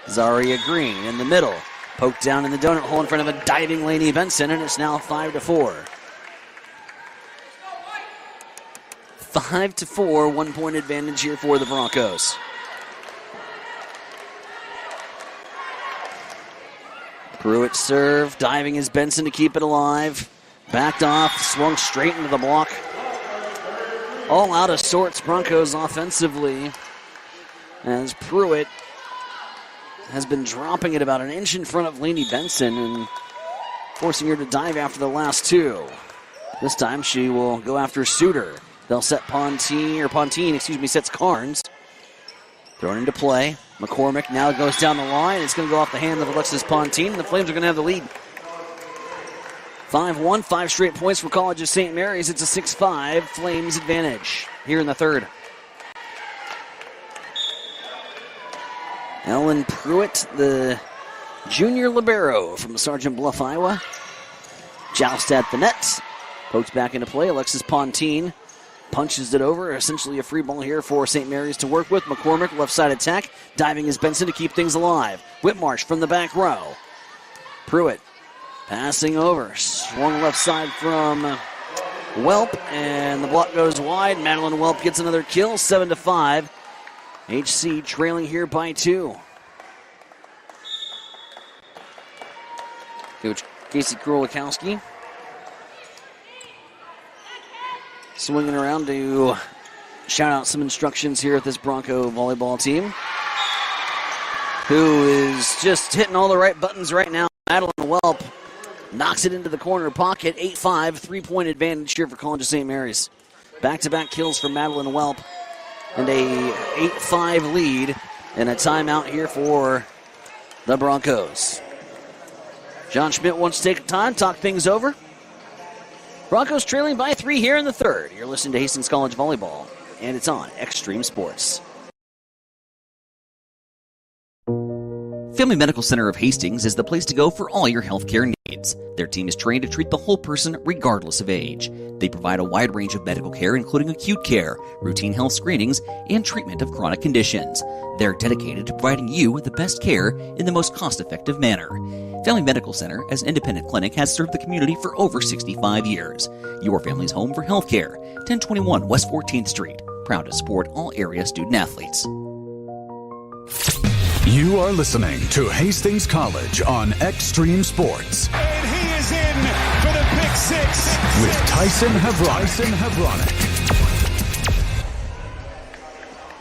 Zaria Green in the middle. Poked down in the donut hole in front of a diving Lainey Benson, and it's now 5-4. 5-4, 1 point advantage here for the Broncos. Pruitt serve, diving is Benson to keep it alive. Backed off, swung straight into the block. All out of sorts, Broncos offensively, as Pruitt has been dropping it about an inch in front of Lainey Benson and forcing her to dive after the last 2. This time she will go after Suter. They'll set Pontine sets Carnes. Thrown into play. McCormick now goes down the line. It's going to go off the hand of Alexis Pontine, and the Flames are going to have the lead. 5-1, 5 straight points for College of St. Mary's. It's a 6-5 Flames advantage here in the third. Ellen Pruitt, the junior libero from Sergeant Bluff, Iowa. Joust at the net. Pokes back into play. Alexis Pontine punches it over. Essentially a free ball here for St. Mary's to work with. McCormick, left side attack. Diving is Benson to keep things alive. Whitmarsh from the back row. Pruitt passing over. Swung left side from Welp, and the block goes wide. Madeline Welp gets another kill, 7-5. HC trailing here by 2. Coach Casey Krolikowski swinging around to shout out some instructions here at this Bronco volleyball team, who is just hitting all the right buttons right now. Madeline Welp knocks it into the corner pocket. 8-5, 3-point advantage here for College of St. Mary's. Back-to-back kills for Madeline Welp, and a 8-5 lead, and a timeout here for the Broncos. John Schmidt wants to take time, talk things over. Broncos trailing by 3 here in the third. You're listening to Hastings College Volleyball, and it's on Extreme Sports. Family Medical Center of Hastings is the place to go for all your healthcare needs. Their team is trained to treat the whole person regardless of age. They provide a wide range of medical care, including acute care, routine health screenings, and treatment of chronic conditions. They're dedicated to providing you the best care in the most cost-effective manner. Family Medical Center, as an independent clinic, has served the community for over 65 years. Your family's home for healthcare. 1021 West 14th Street. Proud to support all area student athletes. You are listening to Hastings College on Extreme Sports. And he is in for the pick 6 with Tyson Hevronic.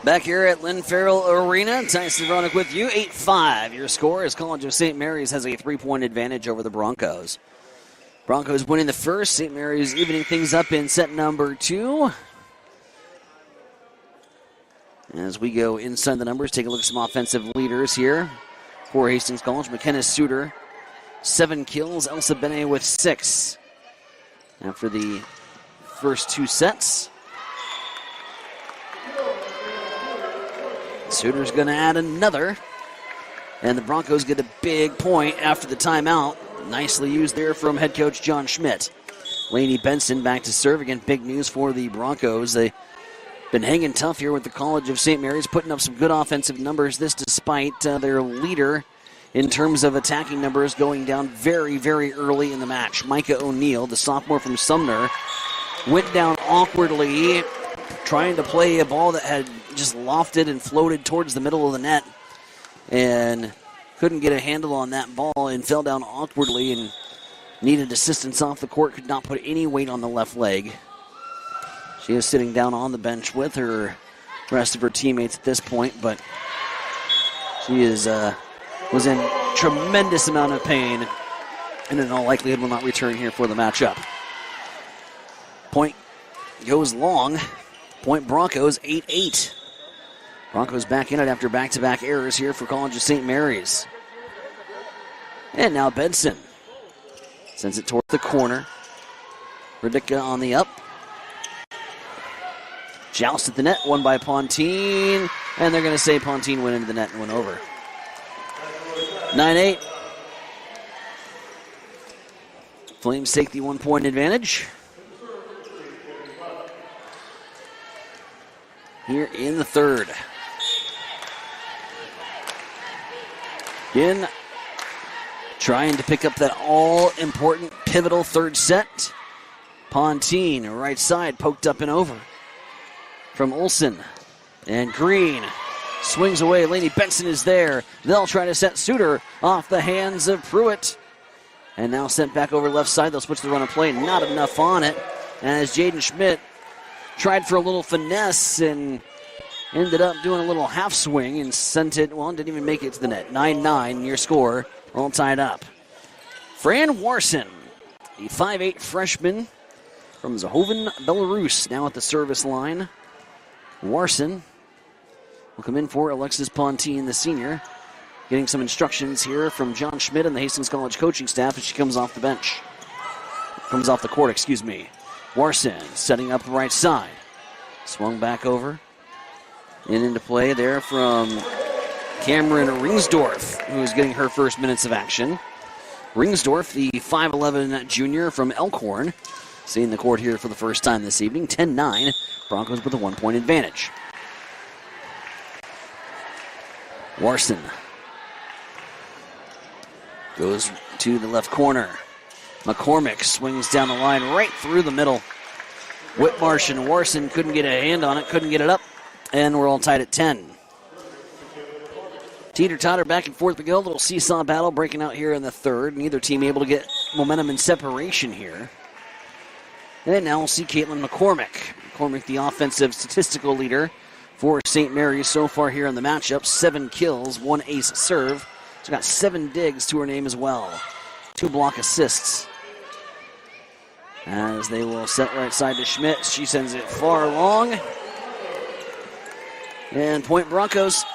Back here at Lynn Farrell Arena, Tyson Hevronic with you. 8-5 your score as College of St. Mary's has a 3-point advantage over the Broncos. Broncos winning the first. St. Mary's evening things up in set number 2. As we go inside the numbers, take a look at some offensive leaders here for Hastings College. McKenna Suter, 7 kills. Elsa Benet with 6 after the first 2 sets. Suter's going to add another, and the Broncos get a big point after the timeout. Nicely used there from head coach John Schmidt. Lainey Benson back to serve. Again, big news for the Broncos. They been hanging tough here with the College of St. Mary's, putting up some good offensive numbers. This despite their leader in terms of attacking numbers going down very, very early in the match. Micah O'Neill, the sophomore from Sumner, went down awkwardly trying to play a ball that had just lofted and floated towards the middle of the net and couldn't get a handle on that ball and fell down awkwardly and needed assistance off the court, could not put any weight on the left leg. She is sitting down on the bench with her rest of her teammates at this point, but she was in tremendous amount of pain and in all likelihood will not return here for the matchup. Point goes long. Point Broncos 8-8. Broncos back in it after back-to-back errors here for College of St. Mary's. And now Benson sends it toward the corner. Radicka on the up. Joust at the net, won by Pontine. And they're going to say Pontine went into the net and went over. 9-8. Flames take the 1-point advantage. Here in the third. Again, trying to pick up that all-important, pivotal third set. Pontine, right side, poked up and over. From Olsen. And Green swings away. Lainey Benson is there. They'll try to set Suter off the hands of Pruitt. And now sent back over left side. They'll switch the run of play. Not enough on it. As Jaden Schmidt tried for a little finesse and ended up doing a little half swing and sent it, well, didn't even make it to the net. 9-9, your score, all tied up. Fran Warson, the 5'8 freshman from Zahoven, Belarus, now at the service line. Warson will come in for Alexis Pontine, the senior, getting some instructions here from John Schmidt and the Hastings College coaching staff as she comes off the bench. Comes off the court, excuse me. Warson setting up the right side. Swung back over. And into play there from Cameron Ringsdorf, who is getting her first minutes of action. Ringsdorf, the 5'11 junior from Elkhorn, seeing the court here for the first time this evening. 10-9, Broncos with a 1-point advantage. Warson goes to the left corner. McCormick swings down the line right through the middle. Whitmarsh and Warson couldn't get a hand on it, couldn't get it up, and we're all tied at 10. Teeter-totter back and forth we go. A little seesaw battle breaking out here in the third. Neither team able to get momentum and separation here. And now we'll see Caitlin McCormick. McCormick, the offensive statistical leader for St. Mary's so far here in the matchup. 7 kills, 1 ace serve. She's got 7 digs to her name as well. 2 block assists. As they will set right side to Schmidt. She sends it far long. And point Broncos.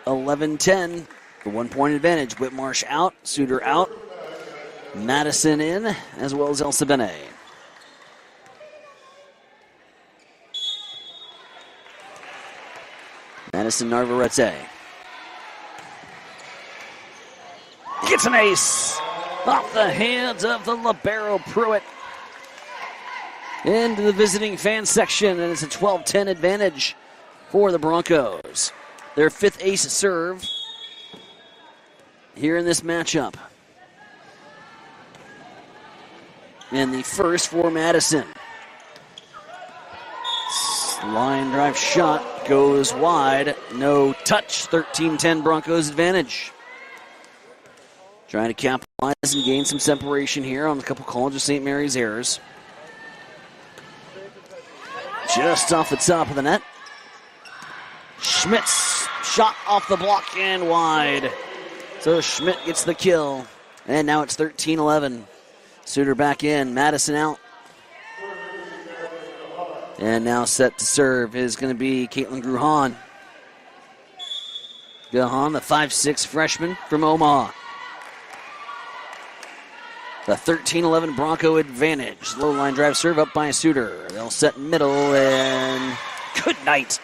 11-10. The 1-point advantage. Whitmarsh out. Suter out. Madison in, as well as Elsa Benet. Madison Narvarete. Gets an ace off the hands of the libero Pruitt. Into the visiting fan section, and it's a 12-10 advantage for the Broncos. Their 5th ace serve here in this matchup. And the first for Madison. Line drive shot goes wide. No touch. 13-10 Broncos advantage. Trying to capitalize and gain some separation here on a couple College of St. Mary's errors. Just off the top of the net. Schmidt's shot off the block and wide. So Schmidt gets the kill. And now it's 13-11. Suter back in. Madison out. And now set to serve is going to be Caitlin Gruhan. Gruhan, the 5'6 freshman from Omaha. The 13-11 Bronco advantage. Low line drive serve up by Suter. They'll set middle and good night.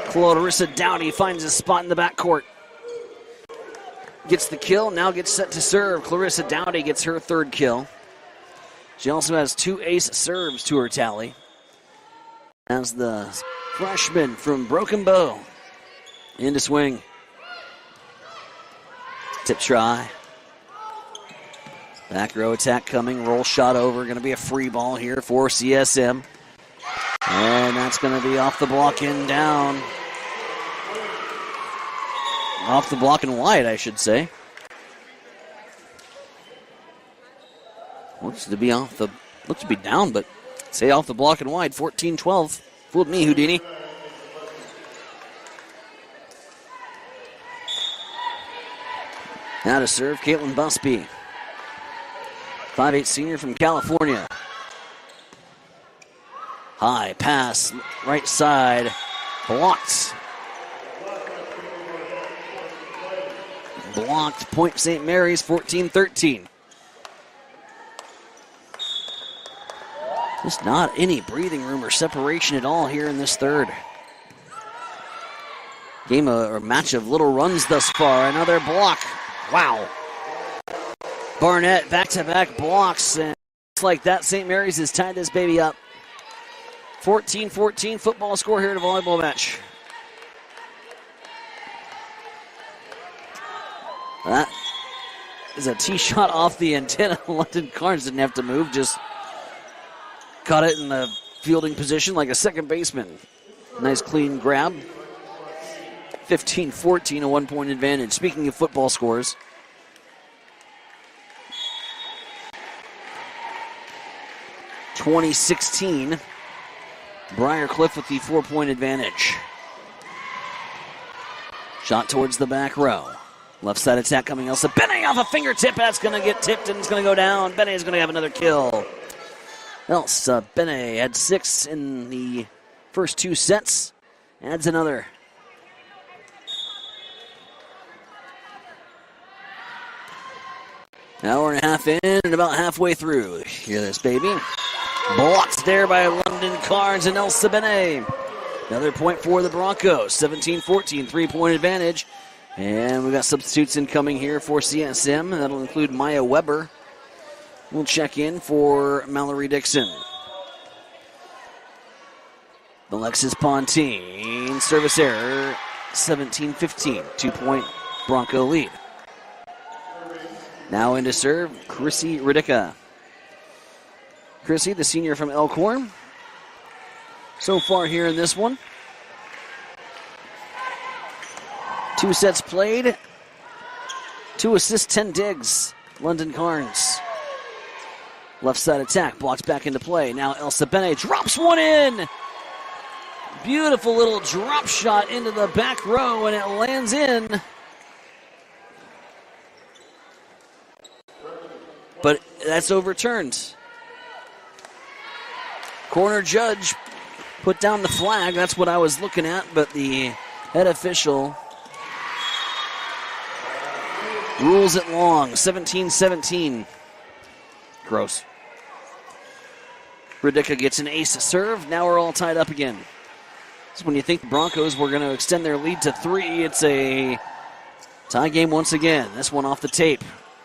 Clarissa Dowdy finds a spot in the backcourt. Gets the kill, now gets set to serve. Clarissa Dowdy gets her 3rd kill. She also has 2 ace serves to her tally. As the freshman from Broken Bow into swing. Tip try. Back row attack coming. Roll shot over. Going to be a free ball here for CSM. And that's going to be off the block and down. Off the block and wide, I should say. Looks to be down, but say off the block and wide. 14-12. Fooled me, Houdini. Now to serve, Caitlin Busby. 5'8" senior from California. High pass, right side, blocked. Blocked, point St. Mary's, 14-13. Just not any breathing room or separation at all here in this third. Game or match of little runs thus far. Another block. Wow. Barnett back-to-back blocks, and just like that, St. Mary's has tied this baby up. 14-14 football score here in a volleyball match. That is a tee shot off the antenna. London Carnes didn't have to move, just caught it in the fielding position like a second baseman. Nice clean grab. 15-14, a 1-point advantage. Speaking of football scores, (2016) Briarcliff with the 4-point advantage. Shot towards the back row. Left side attack coming Elsa Bene off a fingertip. That's going to get tipped and it's going to go down. Bene is going to have another kill. Elsa Bene had 6 in the first 2 sets. Adds another. Hour and a half in and about halfway through. Hear this, baby. Blocked there by London Carnes and Elsa Bene. Another point for the Broncos. 17-14, 3-point advantage. And we've got substitutes incoming here for CSM. That'll include Maya Weber. We'll check in for Mallory Dixon. Alexis Pontine, service error, 17-15, 2-point Bronco lead. Now into serve, Chrissy Ridicka. Chrissy, the senior from Elkhorn. So far here in this one, 2 sets played, 2 assists, 10 digs. London Carnes. Left side attack, blocked back into play. Now Elsa Bene drops one in. Beautiful little drop shot into the back row, and it lands in. But that's overturned. Corner judge put down the flag. That's what I was looking at, but the head official rules it long. 17-17. Gross. Ridicka gets an ace serve. Now we're all tied up again. So when you think the Broncos were going to extend their lead to 3, it's a tie game once again. This one off the tape.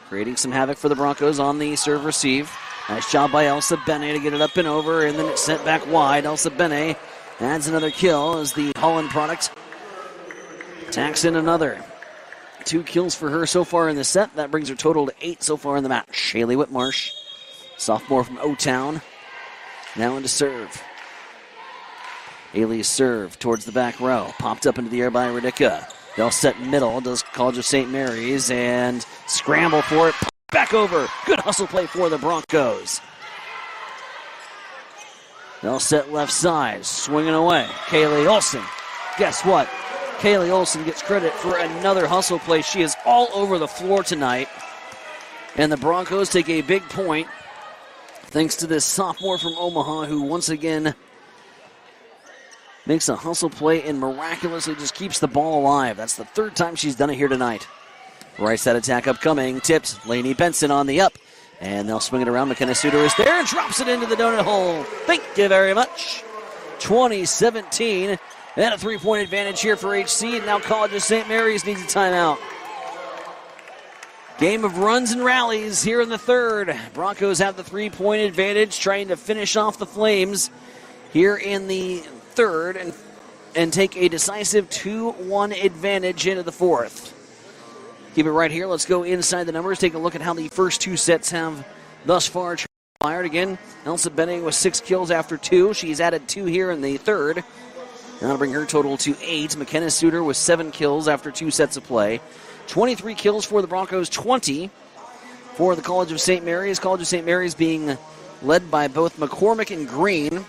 Creating some havoc for the Broncos on the serve receive. Nice job by Elsa Bene to get it up and over, and then it's sent back wide. Elsa Bene adds another kill as the Holland product tacks in another. 2 kills for her so far in the set. That brings her total to 8 so far in the match. Shaylee Whitmarsh, sophomore from O-Town, now into serve. Ailey's serve towards the back row. Popped up into the air by Ridicka. They'll set middle, does College of St. Mary's, and scramble for it. Back over. Good hustle play for the Broncos. They'll set left side, swinging away. Kaylee Olsen. Guess what? Kaylee Olsen gets credit for another hustle play. She is all over the floor tonight. And the Broncos take a big point thanks to this sophomore from Omaha who once again makes a hustle play and miraculously just keeps the ball alive. That's the 3rd time she's done it here tonight. Right side attack upcoming. Tipped. Lainey Benson on the up. And they'll swing it around. McKenna Suter is there and drops it into the donut hole. Thank you very much. 20-17. And a 3-point advantage here for HC. And now College of St. Mary's needs a timeout. Game of runs and rallies here in the 3rd. Broncos have the 3-point advantage, trying to finish off the Flames here in the 3rd and take a decisive 2-1 advantage into the 4th. Keep it right here. Let's go inside the numbers. Take a look at how the first 2 sets have thus far transpired. Again, Elsa Bene with 6 kills after 2. She's added 2 here in the 3rd. That'll bring her total to 8. McKenna Suter with 7 kills after 2 sets of play. 23 kills for the Broncos, 20 for the College of St. Mary's. College of St. Mary's being led by both McCormick and Green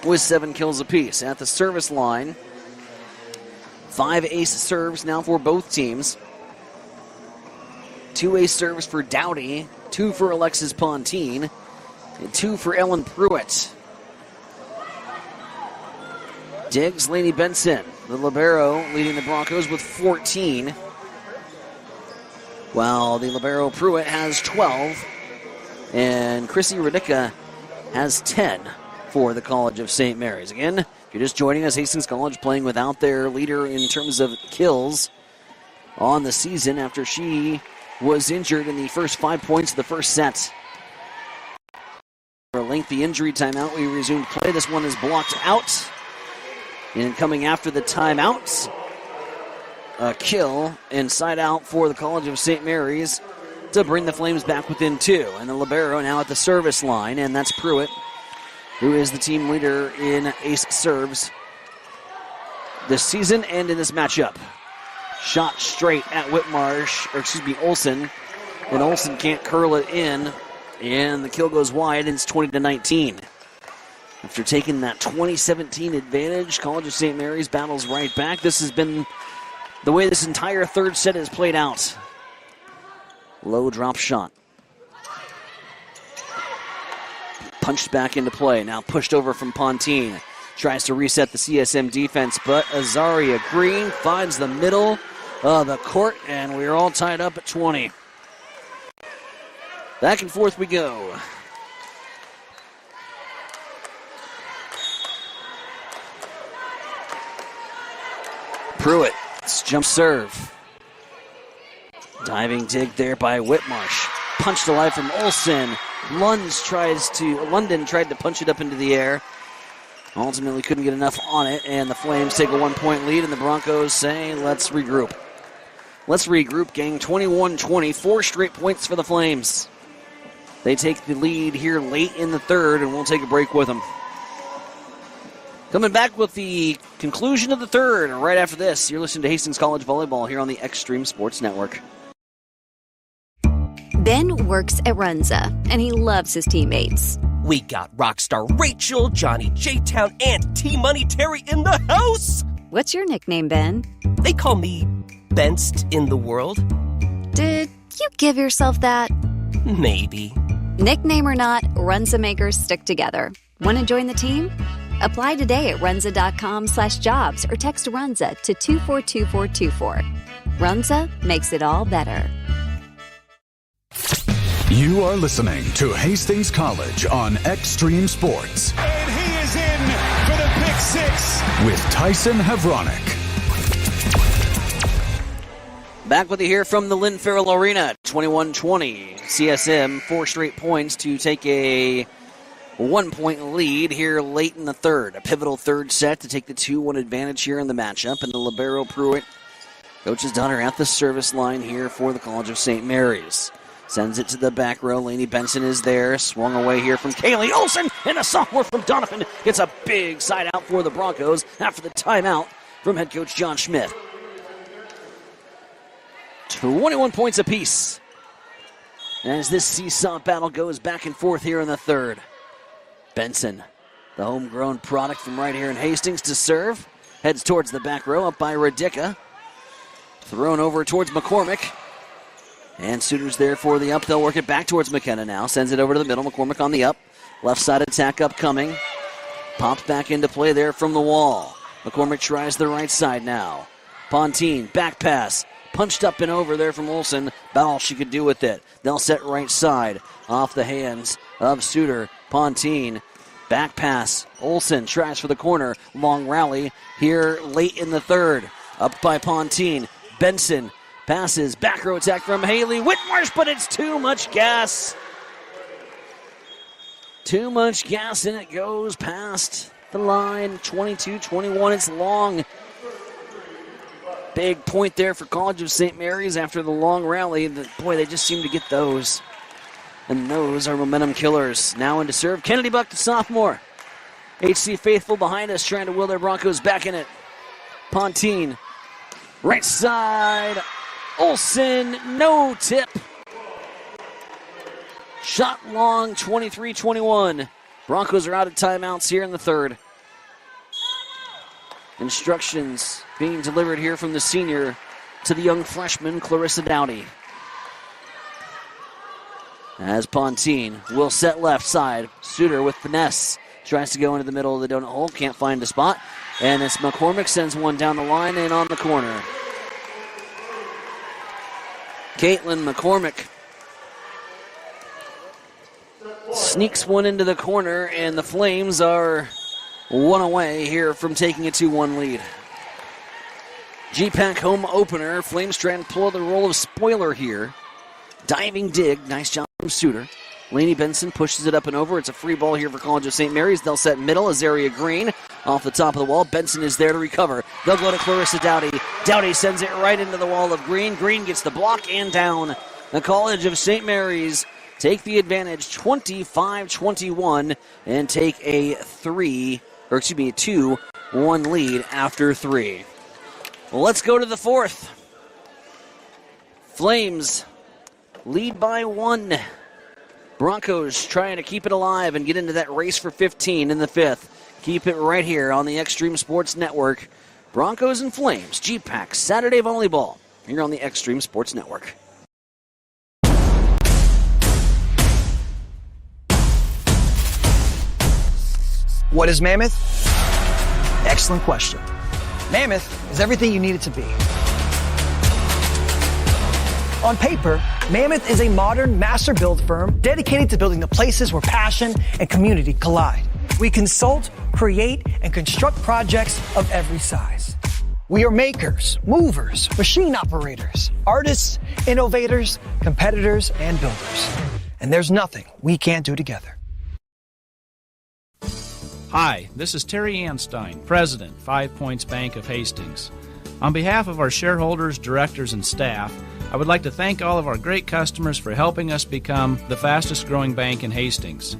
with 7 kills apiece. At the service line, 5 ace serves now for both teams. Two ace serves for Dowdy, 2 for Alexis Pontine, and 2 for Ellen Pruitt. Diggs, Lainey Benson, the libero, leading the Broncos with 14, while the libero Pruitt has 12, and Chrissy Radica has 10 for the College of St. Mary's. Again, if you're just joining us, Hastings College playing without their leader in terms of kills on the season after she was injured in the first 5 points of the first set. For a lengthy injury timeout, we resumed play. This one is blocked out. And coming after the timeout, a kill inside out for the College of St. Mary's to bring the Flames back within 2. And the libero now at the service line, and that's Pruitt, who is the team leader in ace serves this season and in this matchup. Shot straight at Olsen, and Olsen can't curl it in, and the kill goes wide, and it's 20-19. After taking that 2017 advantage, College of St. Mary's battles right back. This has been the way this entire third set has played out. Low drop shot. Punched back into play. Now pushed over from Pontine. Tries to reset the CSM defense, but Azaria Green finds the middle of the court, and we're all tied up at 20. Back and forth we go. Pruitt, jump serve. Diving dig there by Whitmarsh. Punched alive from Olsen. London tried to punch it up into the air. Ultimately couldn't get enough on it, and the Flames take a 1-point lead, and the Broncos say, let's regroup. Let's regroup, gang. 21-20, 4 straight points for the Flames. They take the lead here late in the third, and we'll take a break with them. Coming back with the conclusion of the third, and right after this, you're listening to Hastings College Volleyball here on the Extreme Sports Network. Ben works at Runza, and he loves his teammates. We got Rockstar Rachel, Johnny J-Town, and T-Money Terry in the house! What's your nickname, Ben? They call me Benst in the world. Did you give yourself that? Maybe. Nickname or not, Runza makers stick together. Want to join the team? Apply today at runza.com/jobs or text Runza to 242424. Runza makes it all better. You are listening to Hastings College on Extreme Sports. And he is in for the pick six. With Tyson Havronik. Back with you here from the Lynn Farrell Arena. 21-20. CSM, 4 straight points to take a 1-point lead here late in the third. A pivotal third set to take the 2-1 advantage here in the matchup. And the libero Pruitt, Coach Donner at the service line here for the College of St. Mary's. Sends it to the back row. Lainey Benson is there. Swung away here from Kaylee Olsen. And a sophomore from Donovan gets a big side out for the Broncos after the timeout from head coach John Schmidt. 21 points apiece as this seesaw battle goes back and forth here in the third. Benson, the homegrown product from right here in Hastings, to serve. Heads towards the back row, up by Radica. Thrown over towards McCormick. And Suitors there for the up. They'll work it back towards McKenna now. Sends it over to the middle. McCormick on the up. Left side attack upcoming. Pops back into play there from the wall. McCormick tries the right side now. Pontine, back pass. Punched up and over there from Olsen. About all she could do with it. They'll set right side off the hands of Suter. Pontine, back pass. Olsen tries for the corner. Long rally here late in the third. Up by Pontine. Benson passes. Back row attack from Haley Whitmarsh, but it's too much gas. Too much gas, and it goes past the line. 22-21. It's long. Big point there for College of St. Mary's after the long rally. Boy, they just seem to get those. And those are momentum killers. Now into serve. Kennedy Buck, the sophomore. HC faithful behind us, trying to will their Broncos back in it. Pontine. Right side. Olsen, no tip. Shot long, 23-21. Broncos are out of timeouts here in the third. Instructions being delivered here from the senior to the young freshman, Clarissa Dowdy. As Pontine will set left side. Suter with finesse. Tries to go into the middle of the donut hole. Can't find a spot. And it's McCormick sends one down the line and on the corner. Caitlin McCormick sneaks one into the corner, and the Flames are one away here from taking a 2-1 lead. GPAC home opener. Flames trying to pull the role of spoiler here. Diving dig. Nice job from Suter. Lainey Benson pushes it up and over. It's a free ball here for College of St. Mary's. They'll set middle. Azaria Green off the top of the wall. Benson is there to recover. They'll go to Clarissa Dowdy. Dowdy sends it right into the wall of Green. Green gets the block and down. The College of St. Mary's take the advantage 25-21 and take a 2-1 lead after 3. Well, let's go to the fourth. Flames lead by 1. Broncos trying to keep it alive and get into that race for 15 in the 5th. Keep it right here on the Extreme Sports Network. Broncos and Flames, GPAC Saturday Volleyball here on the Extreme Sports Network. What is Mammoth? Excellent question. Mammoth is everything you need it to be. On paper, Mammoth is a modern master build firm dedicated to building the places where passion and community collide. We consult, create, and construct projects of every size. We are makers, movers, machine operators, artists, innovators, competitors, and builders. And there's nothing we can't do together. Hi, this is Terry Anstein, President, 5 Points Bank of Hastings. On behalf of our shareholders, directors, and staff, I would like to thank all of our great customers for helping us become the fastest growing bank in Hastings.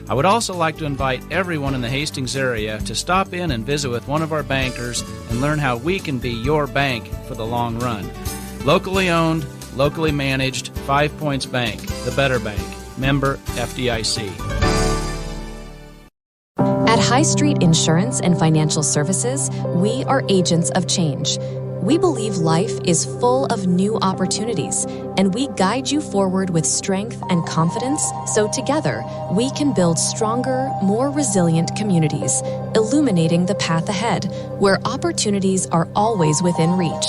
I would also like to invite everyone in the Hastings area to stop in and visit with one of our bankers and learn how we can be your bank for the long run. Locally owned, locally managed, 5 Points Bank, the better bank. Member FDIC. At High Street Insurance and Financial Services, we are agents of change. We believe life is full of new opportunities, and we guide you forward with strength and confidence so together we can build stronger, more resilient communities, illuminating the path ahead where opportunities are always within reach.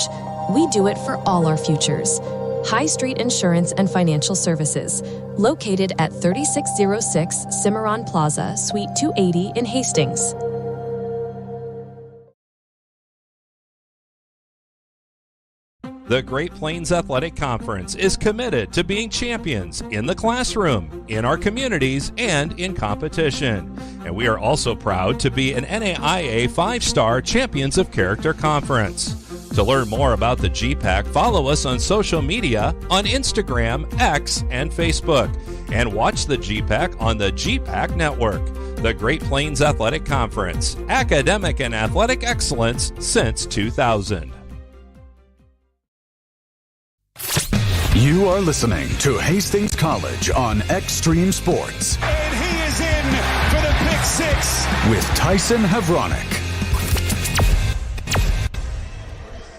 We do it for all our futures. High Street Insurance and Financial Services, located at 3606 Cimarron Plaza, Suite 280 in Hastings. The Great Plains Athletic Conference is committed to being champions in the classroom, in our communities, and in competition. And we are also proud to be an NAIA 5-star Champions of Character Conference. To learn more about the GPAC, follow us on social media on Instagram, X, and Facebook. And watch the GPAC on the GPAC Network. The Great Plains Athletic Conference, academic and athletic excellence since 2000. You are listening to Hastings College on Extreme Sports. And he is in for the pick 6. With Tyson Havronik.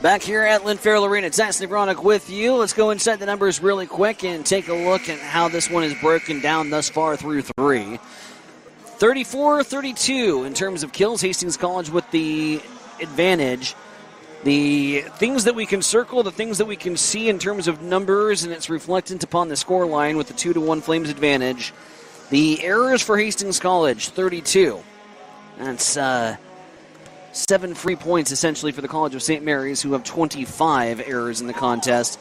Back here at Lynn Farrell Arena, Tyson Havronik with you. Let's go inside the numbers really quick and take a look at how this one is broken down thus far through 3. 34-32 in terms of kills. Hastings College with the advantage. The things that we can circle, the things that we can see in terms of numbers, and it's reflected upon the score line with the 2-1 Flames advantage. The errors for Hastings College, 32. That's 7 free points essentially for the College of St. Mary's, who have 25 errors in the contest.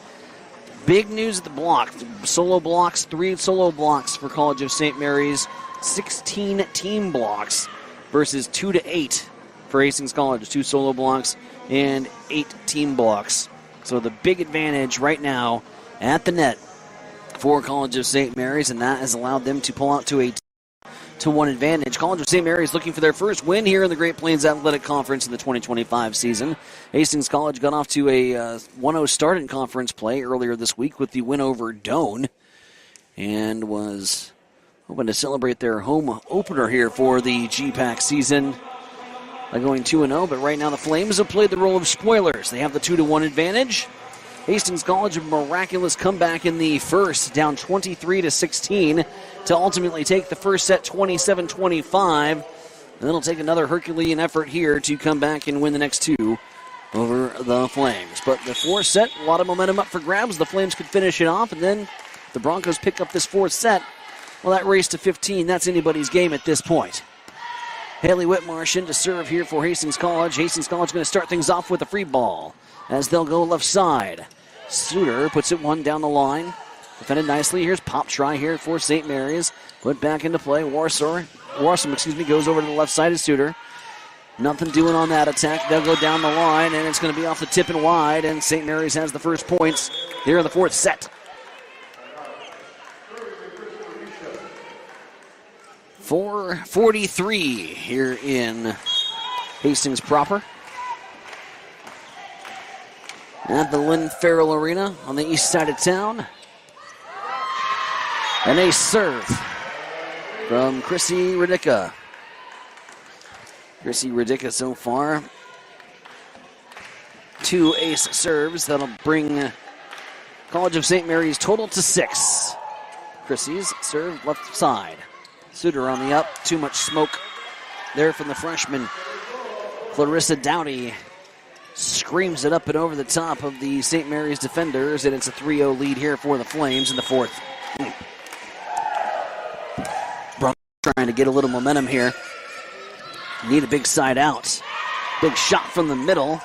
Big news at the block. Solo blocks, 3 solo blocks for College of St. Mary's, 16 team blocks versus 2-8 for Hastings College. 2 solo blocks and 8 team blocks. So the big advantage right now at the net for College of St. Mary's, and that has allowed them to pull out to a 2-1 advantage. College of St. Mary's looking for their first win here in the Great Plains Athletic Conference in the 2025 season. Hastings College got off to a 1-0 start in conference play earlier this week with the win over Doane, and was hoping to celebrate their home opener here for the GPAC season by going 2-0, but right now the Flames have played the role of spoilers. They have the 2-1 advantage. Hastings College, a miraculous comeback in the first, down 23-16 to ultimately take the first set 27-25. And then it'll take another Herculean effort here to come back and win the next two over the Flames. But the fourth set, a lot of momentum up for grabs. The Flames could finish it off, and then the Broncos pick up this fourth set. Well, that race to 15, that's anybody's game at this point. Haley Whitmarsh in to serve here for Hastings College. Hastings College going to start things off with a free ball as they'll go left side. Suter puts it one down the line. Defended nicely. Here's pop try here for St. Mary's. Put back into play. Warsom, goes over to the left side of Suter. Nothing doing on that attack. They'll go down the line, and it's going to be off the tip and wide, and St. Mary's has the first points here in the fourth set. 4:43 here in Hastings proper. At the Lynn Farrell Arena on the east side of town. An ace serve from Chrissy Radica. Chrissy Radica so far. 2 ace serves. That'll bring College of St. Mary's total to 6. Chrissy's serve left side. Suter on the up. Too much smoke there from the freshman. Clarissa Dowdy screams it up and over the top of the St. Mary's defenders, and it's a 3-0 lead here for the Flames in the fourth. Broncos trying to get a little momentum here. Need a big side out. Big shot from the middle.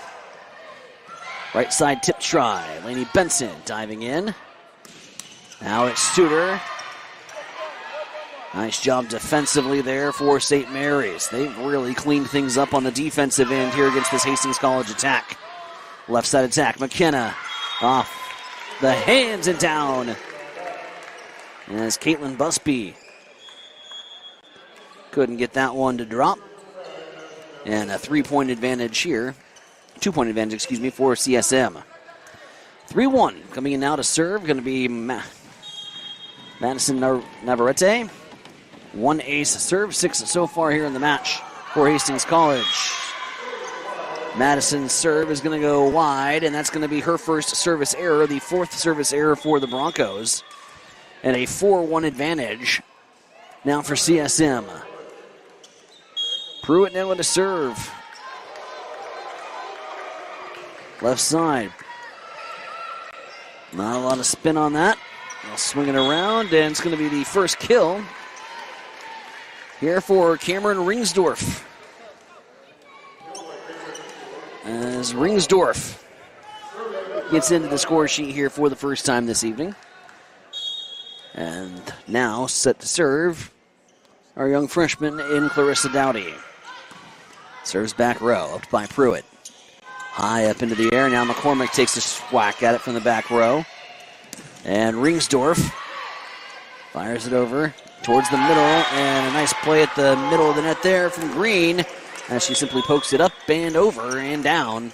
Right side tip try. Lainey Benson diving in. Now it's Suter. Nice job defensively there for St. Mary's. They've really cleaned things up on the defensive end here against this Hastings College attack. Left side attack. McKenna off the hands and down. As Caitlin Busby couldn't get that one to drop. And a 3-point advantage here. 2-point advantage, for CSM. 3-1 coming in now to serve. Going to be Madison Navarrete. 1 ace serve, 6 so far here in the match for Hastings College. Madison's serve is going to go wide, and that's going to be her first service error, the 4th service error for the Broncos. And a 4-1 advantage now for CSM. Pruitt now with a serve. Left side. Not a lot of spin on that. They'll swing it around, and it's going to be the first kill here for Cameron Ringsdorf. As Ringsdorf gets into the score sheet here for the first time this evening. And now set to serve our young freshman in Clarissa Dowdy. Serves back row, up by Pruitt. High up into the air. Now McCormick takes a whack at it from the back row. And Ringsdorf fires it over towards the middle, and a nice play at the middle of the net there from Green as she simply pokes it up and over and down.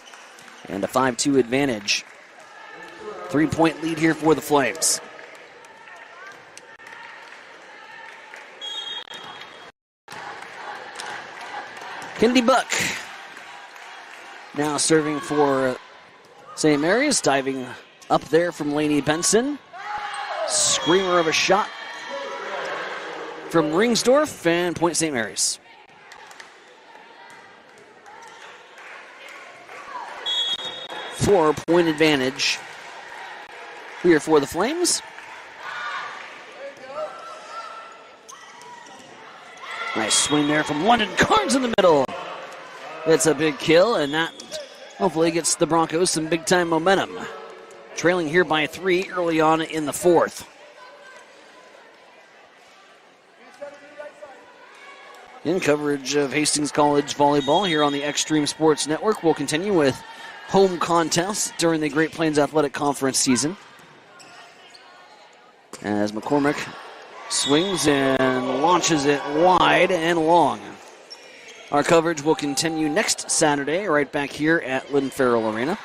And a 5-2 advantage. 3-point lead here for the Flames. Kendi Buck now serving for St. Mary's, diving up there from Lainey Benson. Screamer of a shot from Ringsdorf, and point St. Mary's. Four-point advantage here for the Flames. Nice swing there from London Carnes in the middle. That's a big kill, and that hopefully gets the Broncos some big-time momentum. Trailing here by 3 early on in the fourth. In coverage of Hastings College volleyball here on the Extreme Sports Network, we'll continue with home contests during the Great Plains Athletic Conference season. As McCormick swings and launches it wide and long. Our coverage will continue next Saturday, right back here at Lynn Farrell Arena.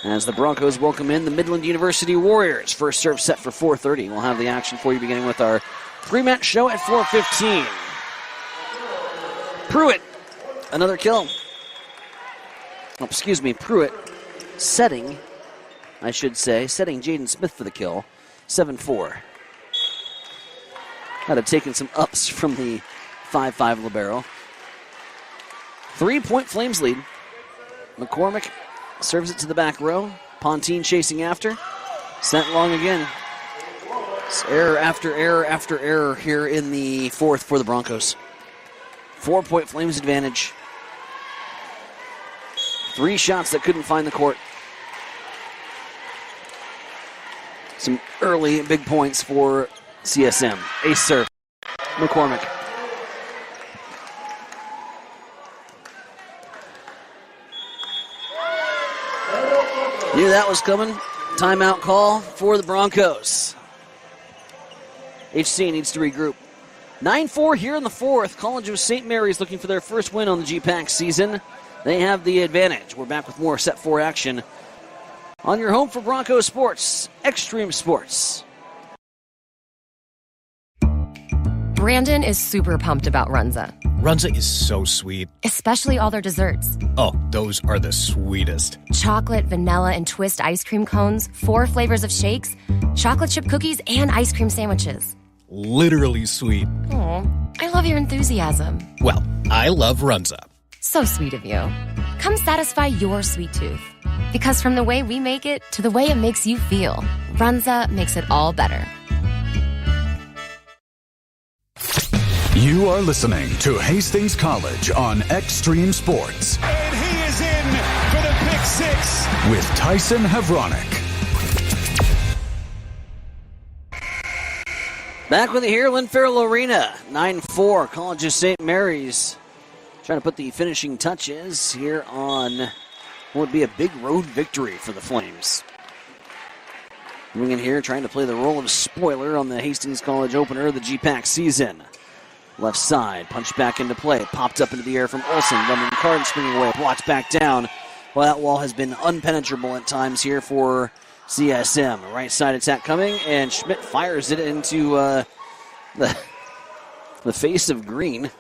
As the Broncos welcome in the Midland University Warriors. First serve set for 4:30. We'll have the action for you beginning with our pre-match show at 4:15. Pruitt, another kill. Pruitt setting Jaden Smith for the kill, 7-4. Had have taken some ups from the 5'5 libero. 3-point Flames lead. McCormick serves it to the back row. Pontine chasing after. Sent long again. It's error after error after error here in the fourth for the Broncos. 4-point Flames advantage. 3 shots that couldn't find the court. Some early big points for CSM. Ace serve. McCormick. Knew that was coming. Timeout call for the Broncos. HC needs to regroup. 9-4 here in the fourth. College of St. Mary's looking for their first win on the GPAC season. They have the advantage. We're back with more Set 4 action on your home for Broncos sports, Extreme Sports. Brandon is super pumped about Runza. Runza is so sweet. Especially all their desserts. Oh, those are the sweetest. Chocolate, vanilla, and twist ice cream cones, 4 flavors of shakes, chocolate chip cookies, and ice cream sandwiches. Literally sweet. Aw, I love your enthusiasm. Well, I love Runza. So sweet of you. Come satisfy your sweet tooth. Because from the way we make it to the way it makes you feel, Runza makes it all better. You are listening to Hastings College on Extreme Sports. And he is in for the pick 6. With Tyson Havronik. Back with you here, Lynn Farrell Arena. 9-4, College of St. Mary's. Trying to put the finishing touches here on what would be a big road victory for the Flames. Coming in here, trying to play the role of spoiler on the Hastings College opener of the GPAC season. Left side, punched back into play, popped up into the air from Olsen, running the card, spinning away, blocked back down. Well, that wall has been unpenetrable at times here for CSM. Right side attack coming, and Schmidt fires it into the face of Green.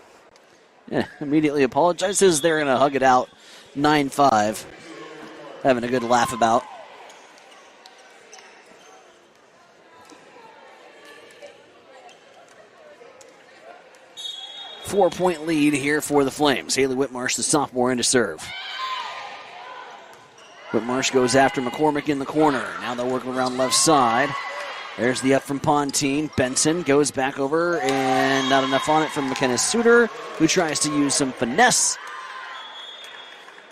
Yeah, immediately apologizes. They're going to hug it out. 9-5. Having a good laugh about. Four-point lead here for the Flames. Haley Whitmarsh, the sophomore, in to serve. Whitmarsh goes after McCormick in the corner. Now they'll work around left side. There's the up from Pontine. Benson goes back over, and not enough on it from McKenna Suter, who tries to use some finesse.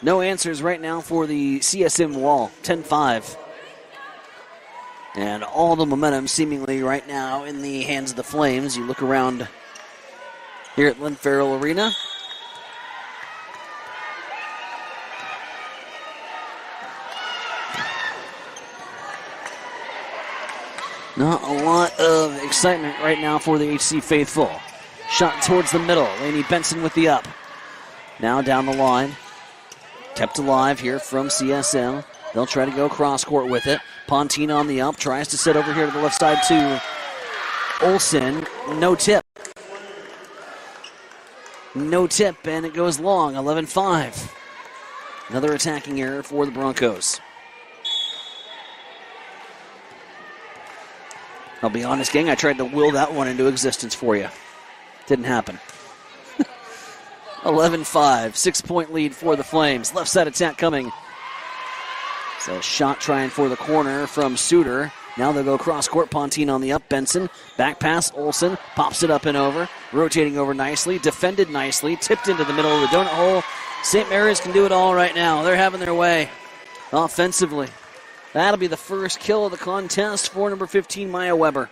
No answers right now for the CSM wall. 10-5. And all the momentum seemingly right now in the hands of the Flames. You look around here at Lynn Farrell Arena. Not a lot of excitement right now for the HC faithful. Shot towards the middle. Lainey Benson with the up. Now down the line. Kept alive here from CSM. They'll try to go cross court with it. Pontine on the up. Tries to set over here to the left side to Olsen. No tip. No tip, and it goes long. 11-5. Another attacking error for the Broncos. I'll be honest, gang, I tried to will that one into existence for you. Didn't happen. 11-5, 6-point lead for the Flames. Left side attack coming. It's a shot trying for the corner from Suter. Now they'll go cross court. Pontine on the up. Benson. Back pass. Olsen. Pops it up and over. Rotating over nicely. Defended nicely. Tipped into the middle of the donut hole. St. Mary's can do it all right now. They're having their way offensively. That'll be the first kill of the contest for number 15, Maya Weber.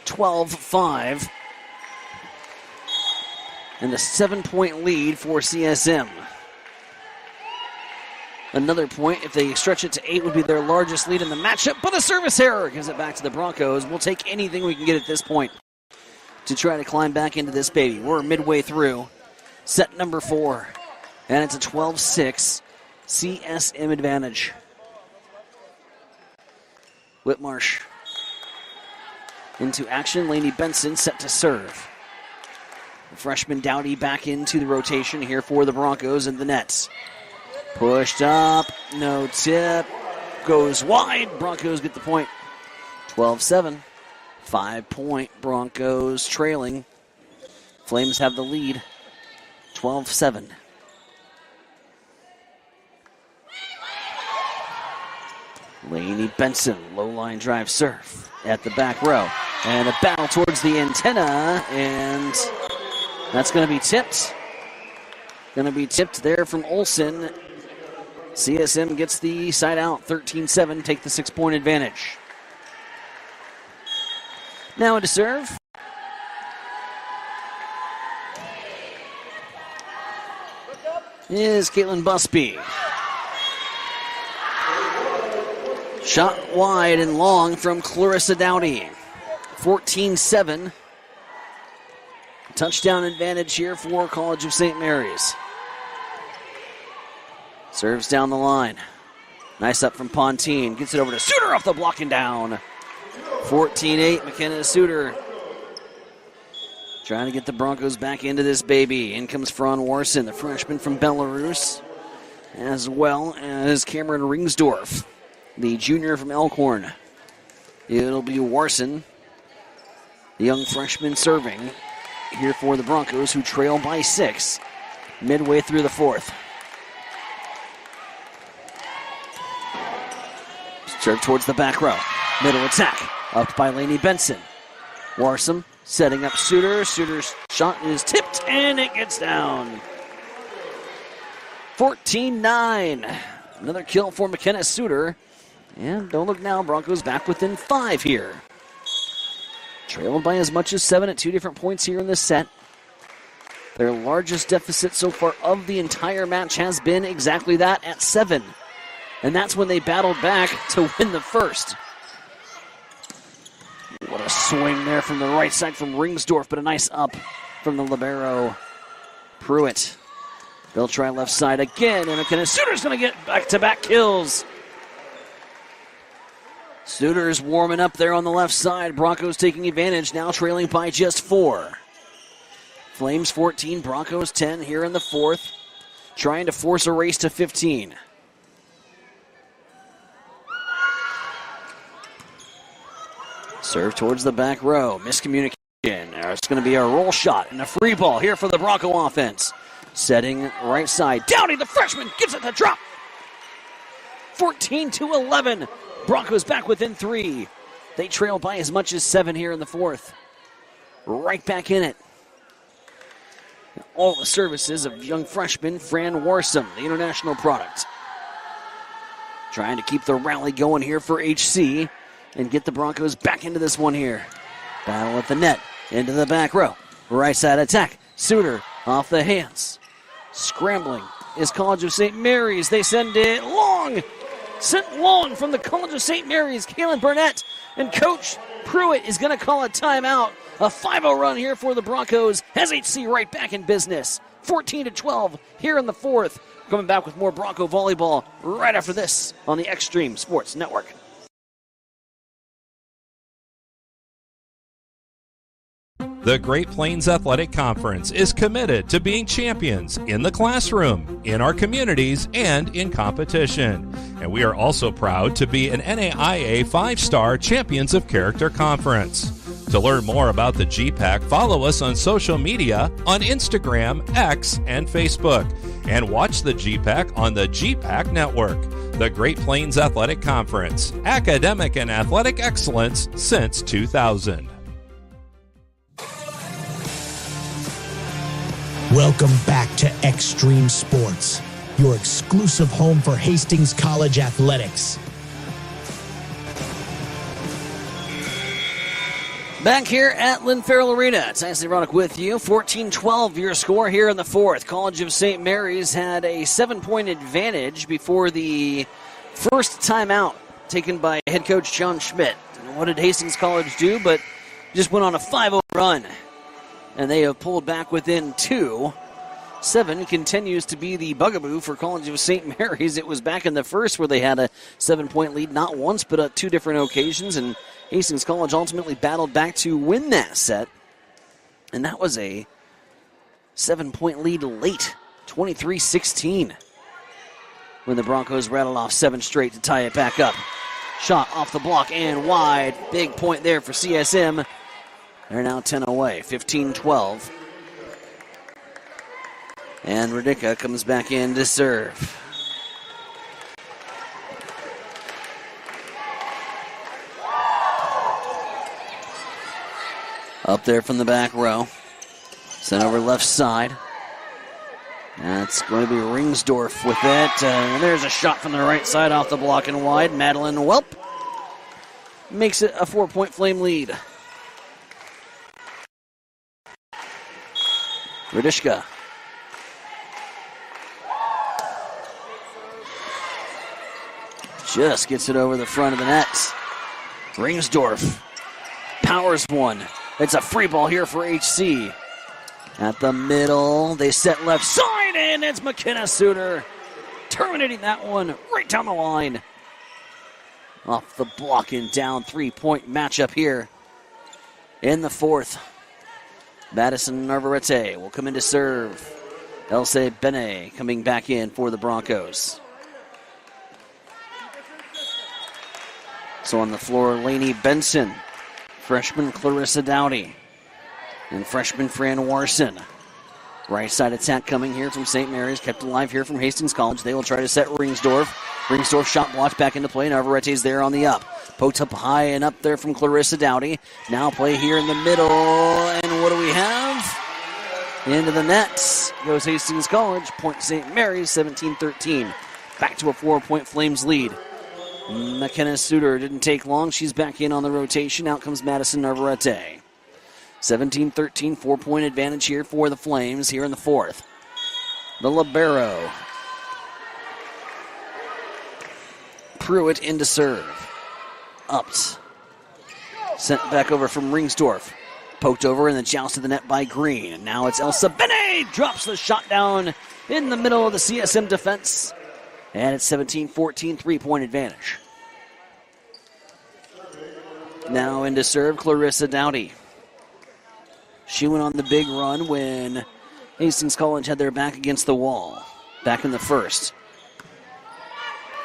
12-5. And a 7-point lead for CSM. Another point, if they stretch it to 8, would be their largest lead in the matchup, but a service error gives it back to the Broncos. We'll take anything we can get at this point to try to climb back into this baby. We're midway through set number 4, and it's a 12-6 CSM advantage. Whitmarsh into action. Lainey Benson set to serve. The freshman Dowdy back into the rotation here for the Broncos and the Nets. Pushed up, no tip. Goes wide. Broncos get the point. 12-7. 5-point Broncos trailing. Flames have the lead. 12-7. Laney Benson, low line drive serve at the back row. And a battle towards the antenna, and that's going to be tipped. Going to be tipped there from Olsen. CSM gets the side out, 13-7, take the 6-point advantage. Now to serve. Is Caitlin Busby. Shot wide and long from Clarissa Dowdy. 14-7. Touchdown advantage here for College of St. Mary's. Serves down the line. Nice up from Pontine. Gets it over to Suter off the block and down. 14-8, McKenna Suter. Trying to get the Broncos back into this baby. In comes Fran Warson, the freshman from Belarus, as well as Cameron Ringsdorf, the junior from Elkhorn. It'll be Warson, the young freshman, serving here for the Broncos, who trail by 6 midway through the fourth. Serve towards the back row. Middle attack. Up by Laney Benson. Warson setting up Suter. Suter's shot is tipped, and it gets down. 14-9. Another kill for McKenna Suter. And don't look now, Broncos back within 5 here. Trailed by as much as 7 at 2 different points here in this set. Their largest deficit so far of the entire match has been exactly that, at 7. And that's when they battled back to win the first. What a swing there from the right side from Ringsdorf, but a nice up from the libero, Pruitt. They'll try left side again, and McKenna Suter's going to get back-to-back kills. Suter's warming up there on the left side. Broncos taking advantage, now trailing by just 4. Flames 14, Broncos 10 here in the fourth, trying to force a race to 15. Serve towards the back row. Miscommunication. It's going to be a roll shot and a free ball here for the Bronco offense. Setting right side. Downey, the freshman, gives it the drop. 14-11. Broncos back within 3. They trail by as much as 7 here in the fourth. Right back in it. All the services of young freshman Fran Warsom, the international product. Trying to keep the rally going here for HC and get the Broncos back into this one here. Battle at the net, into the back row. Right side attack. Suter off the hands. Scrambling is College of St. Mary's. They send it long. Sent long from the College of St. Mary's. Kaylin Burnett and Coach Pruitt is going to call a timeout. A 5-0 run here for the Broncos. Has HC right back in business. 14-12 here in the fourth. Coming back with more Bronco volleyball right after this on the Extreme Sports Network. The Great Plains Athletic Conference is committed to being champions in the classroom, in our communities, and in competition. And we are also proud to be an NAIA 5-star Champions of Character Conference. To learn more about the GPAC, follow us on social media on Instagram, X, and Facebook. And watch the GPAC on the GPAC Network. The Great Plains Athletic Conference, academic and athletic excellence since 2000. Welcome back to Extreme Sports, your exclusive home for Hastings College athletics. Back here at Lynn Farrell Arena, it's Anthony Roddick with you. 14-12 your score here in the fourth. College of St. Mary's had a 7-point advantage before the first timeout taken by head coach John Schmidt. And what did Hastings College do? But just went on a 5-0 run. And they have pulled back within 2. 7 continues to be the bugaboo for College of St. Mary's. It was back in the first where they had a 7-point lead, not once, but on 2 different occasions. And Hastings College ultimately battled back to win that set. And that was a 7-point lead late, 23-16. when the Broncos rattled off 7 straight to tie it back up. Shot off the block and wide. Big point there for CSM. They're now 10 away, 15-12. And Radicka comes back in to serve. Up there from the back row. Sent over left side. That's going to be Ringsdorf with it. And there's a shot from the right side off the block and wide. Madeline Welp makes it a 4-point Flame lead. Radishka. Just gets it over the front of the net. Ringsdorf powers one. It's a free ball here for HC. At the middle, they set left side, and it's McKenna Suter terminating that one right down the line. Off the block and down, 3-point matchup here in the fourth. Madison Narvarete will come in to serve. Elsa Bene coming back in for the Broncos. So on the floor, Lainey Benson, freshman Clarissa Dowdy, and freshman Fran Warson. Right side attack coming here from St. Mary's, kept alive here from Hastings College. They will try to set Ringsdorf. Ringsdorf shot blocked back into play. Narvarete's there on the up. Poked up high and up there from Clarissa Dowdy. Now play here in the middle, and what do we have? Into the net goes Hastings College. Point St. Mary's, 17-13. Back to a 4-point Flames lead. McKenna Suter didn't take long. She's back in on the rotation. Out comes Madison Narvarete. 17-13, 4-point advantage here for the Flames here in the fourth. The libero. Pruitt in to serve. Upped. Sent back over from Ringsdorf. Poked over in the joust to the net by Green. And now it's Elsa Bene. Drops the shot down in the middle of the CSM defense. And it's 17-14, 3-point advantage. Now in to serve Clarissa Dowdy. She went on the big run when Hastings College had their back against the wall back in the first.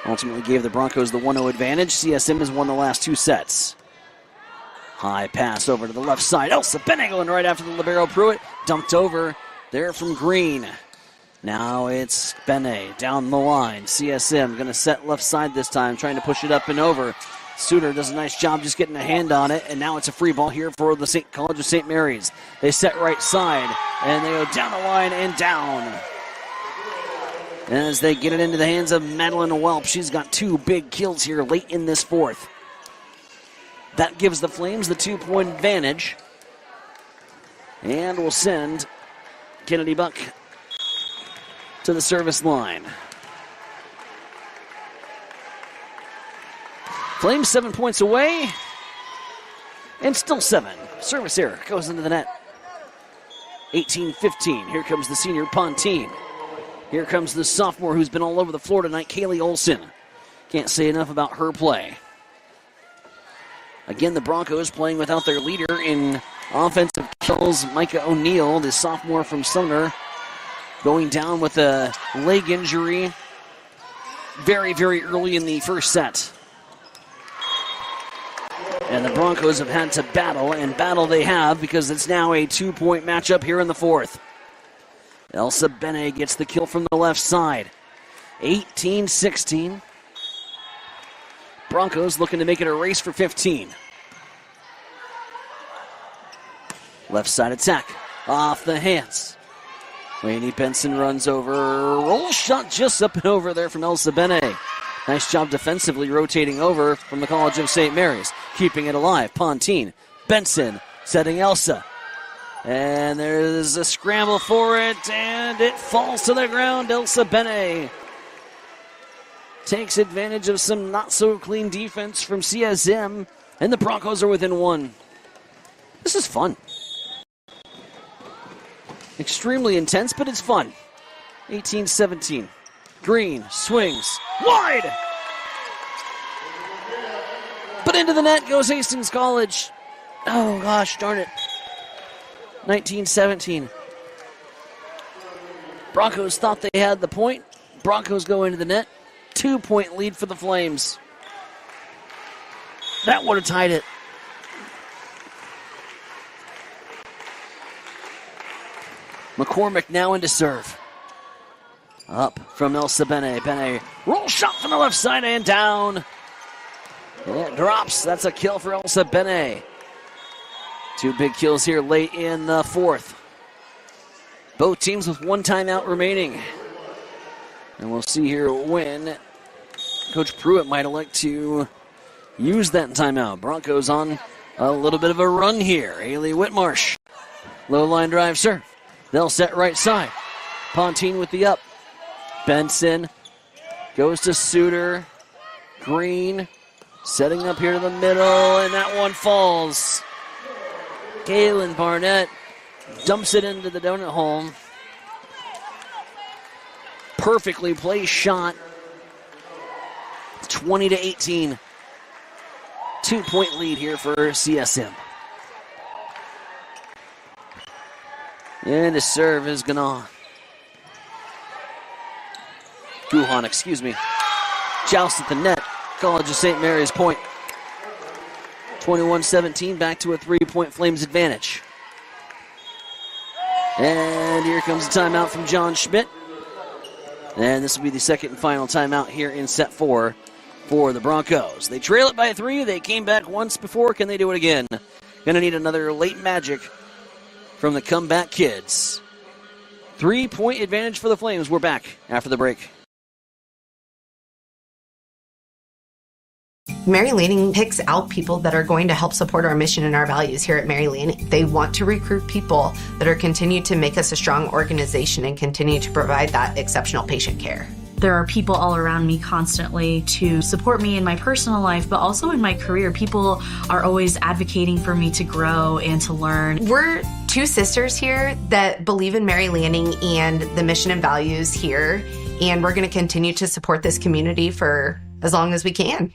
Ultimately gave the Broncos the 1-0 advantage. CSM has won the last 2 sets. High pass over to the left side. Elsa Bene going right after the libero Pruitt. Dumped over there from Green. Now it's Bene down the line. CSM going to set left side this time, trying to push it up and over. Suter does a nice job just getting a hand on it, and now it's a free ball here for the College of St. Mary's. They set right side, and they go down the line and down. As they get it into the hands of Madeline Welp, she's got 2 big kills here late in this fourth. That gives the Flames the 2-point advantage, and will send Kennedy Buck to the service line. Flames 7 points away, and still 7. Service error goes into the net. 18-15. Here comes the senior Pontine. Here comes the sophomore who's been all over the floor tonight, Kaylee Olson. Can't say enough about her play. Again, the Broncos playing without their leader in offensive kills, Micah O'Neill, the sophomore from Sumner, going down with a leg injury very, very early in the first set. And the Broncos have had to battle, and battle they have, because it's now a 2-point matchup here in the fourth. Elsa Bene gets the kill from the left side. 18-16. Broncos looking to make it a race for 15. Left side attack. Off the hands. Lainey Benson runs over. Roll shot just up and over there from Elsa Bene. Nice job defensively rotating over from the College of St. Mary's. Keeping it alive. Pontine. Benson setting Elsa. And there's a scramble for it, and it falls to the ground. Elsa Bene takes advantage of some not-so-clean defense from CSM, and the Broncos are within 1. This is fun. Extremely intense, but it's fun. 18-17. Green swings wide. But into the net goes Hastings College. Oh, gosh, darn it. 19-17. Broncos thought they had the point. Broncos go into the net. 2-point lead for the Flames. That would have tied it. McCormick now into serve. Up from Elsa Bene. Bene, roll shot from the left side and down. And it drops. That's a kill for Elsa Bene. 2 big kills here late in the fourth. Both teams with 1 timeout remaining. And we'll see here when Coach Pruitt might elect to use that timeout. Broncos on a little bit of a run here. Haley Whitmarsh. Low line drive serve. They'll set right side. Pontine with the up. Benson goes to Suter. Green setting up here to the middle, and that one falls. Kaylin Barnett dumps it into the donut hole. Perfectly placed shot. 20-18. 2-point lead here for CSM. And the serve is Guhan, excuse me. Joust at the net. College of St. Mary's point. 21-17, back to a 3-point Flames advantage. And here comes a timeout from John Schmidt. And this will be the second and final timeout here in set 4 for the Broncos. They trail it by 3. They came back once before. Can they do it again? Going to need another late magic from the comeback kids. 3-point advantage for the Flames. We're back after the break. Mary Lanning picks out people that are going to help support our mission and our values here at Mary Lanning. They want to recruit people that are continue to make us a strong organization and continue to provide that exceptional patient care. There are people all around me constantly to support me in my personal life, but also in my career. People are always advocating for me to grow and to learn. We're 2 sisters here that believe in Mary Lanning and the mission and values here, and we're going to continue to support this community for as long as we can.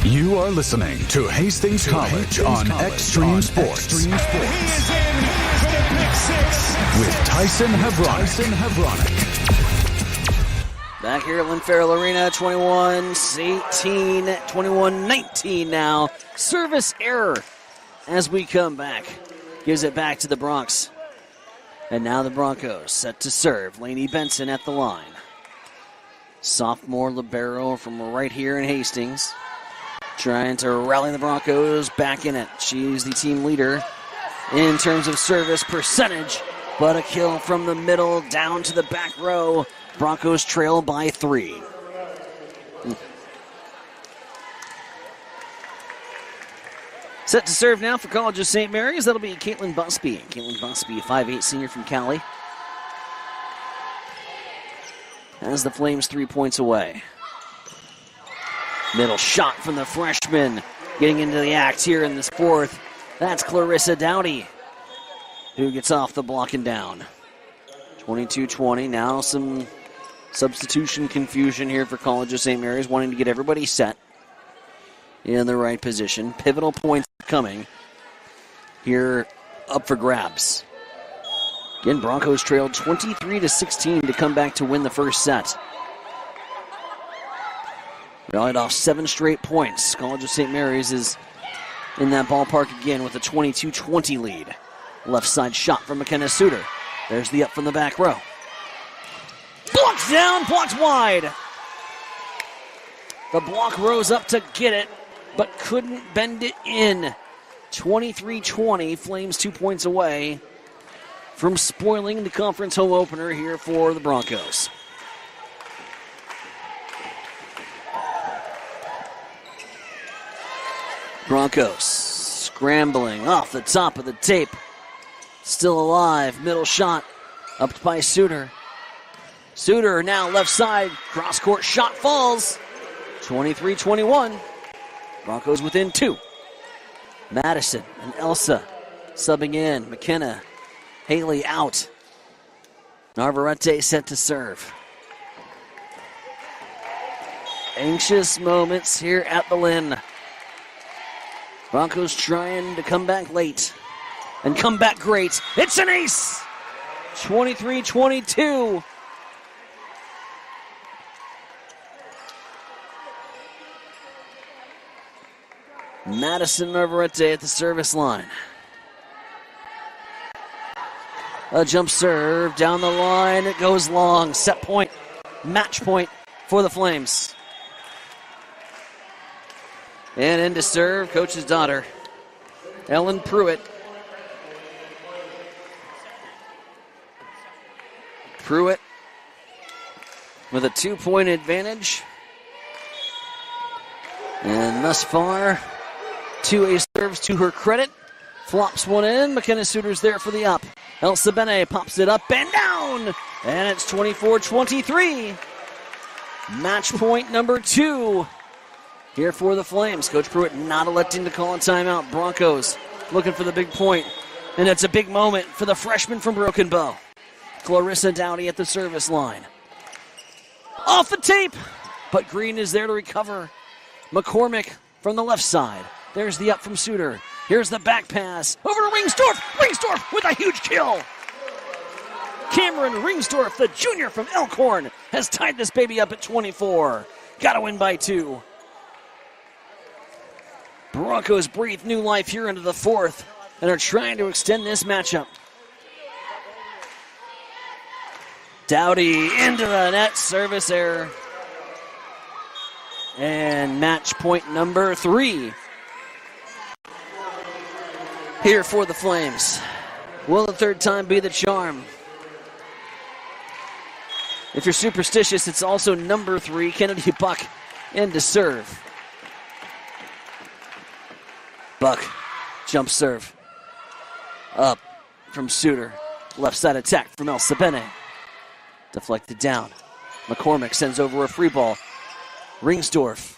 You are listening to Hastings College on Extreme Sports. He is in for the pick 6. With Tyson Hebronic. Back here at Lynn Farrell Arena, 21-18, 21-19 now. Service error as we come back. Gives it back to the Bronx. And now the Broncos set to serve. Lainey Benson at the line. Sophomore libero from right here in Hastings. Trying to rally the Broncos back in it. She's the team leader in terms of service percentage, but a kill from the middle down to the back row. Broncos trail by 3. Set to serve now for College of St. Mary's. That'll be Caitlin Busby. Caitlin Busby, 5'8" senior from Cali. As the Flames 3 points away. Middle shot from the freshman. Getting into the act here in this fourth. That's Clarissa Dowdy, who gets off the block and down. 22-20. Now some substitution confusion here for College of St. Mary's, wanting to get everybody set in the right position. Pivotal points coming here up for grabs. Again, Broncos trailed 23-16 to come back to win the first set. Rallied off 7 straight points. College of St. Mary's is in that ballpark again with a 22-20 lead. Left side shot from McKenna Suter. There's the up from the back row. Blocked down, blocked wide. The block rose up to get it, but couldn't bend it in. 23-20, Flames 2 points away from spoiling the conference home opener here for the Broncos. Broncos scrambling off the top of the tape. Still alive. Middle shot up by Suter. Suter now left side. Cross court shot falls. 23-21. Broncos within 2. Madison and Elsa subbing in. McKenna. Haley out. Narvarete set to serve. Anxious moments here at the Lynn. Broncos trying to come back late and come back great. It's an ace! 23-22. Madison Navarrete at the service line. A jump serve down the line. It goes long. Set point. Match point for the Flames. And in to serve, coach's daughter, Ellen Pruitt. Pruitt with a 2-point advantage. And thus far, 2 ace serves to her credit. Flops one in. McKenna Suter's there for the up. Elsa Bene pops it up and down. And it's 24-23. Match point number 2 here for the Flames. Coach Pruitt not electing to call a timeout. Broncos looking for the big point. And it's a big moment for the freshman from Broken Bow. Clarissa Dowdy at the service line. Off the tape, but Green is there to recover. McCormick from the left side. There's the up from Suter. Here's the back pass over to Ringstorff. Ringstorff with a huge kill. Cameron Ringstorff, the junior from Elkhorn, has tied this baby up at 24. Got to win by 2. Broncos breathe new life here into the 4th and are trying to extend this matchup. Dowdy into the net, service error. And match point number 3 here for the Flames. Will the third time be the charm? If you're superstitious, it's also number 3, Kennedy Buck, in to serve. Buck, jump serve. Up from Suter. Left side attack from Elsa Bene. Deflected down. McCormick sends over a free ball. Ringstorff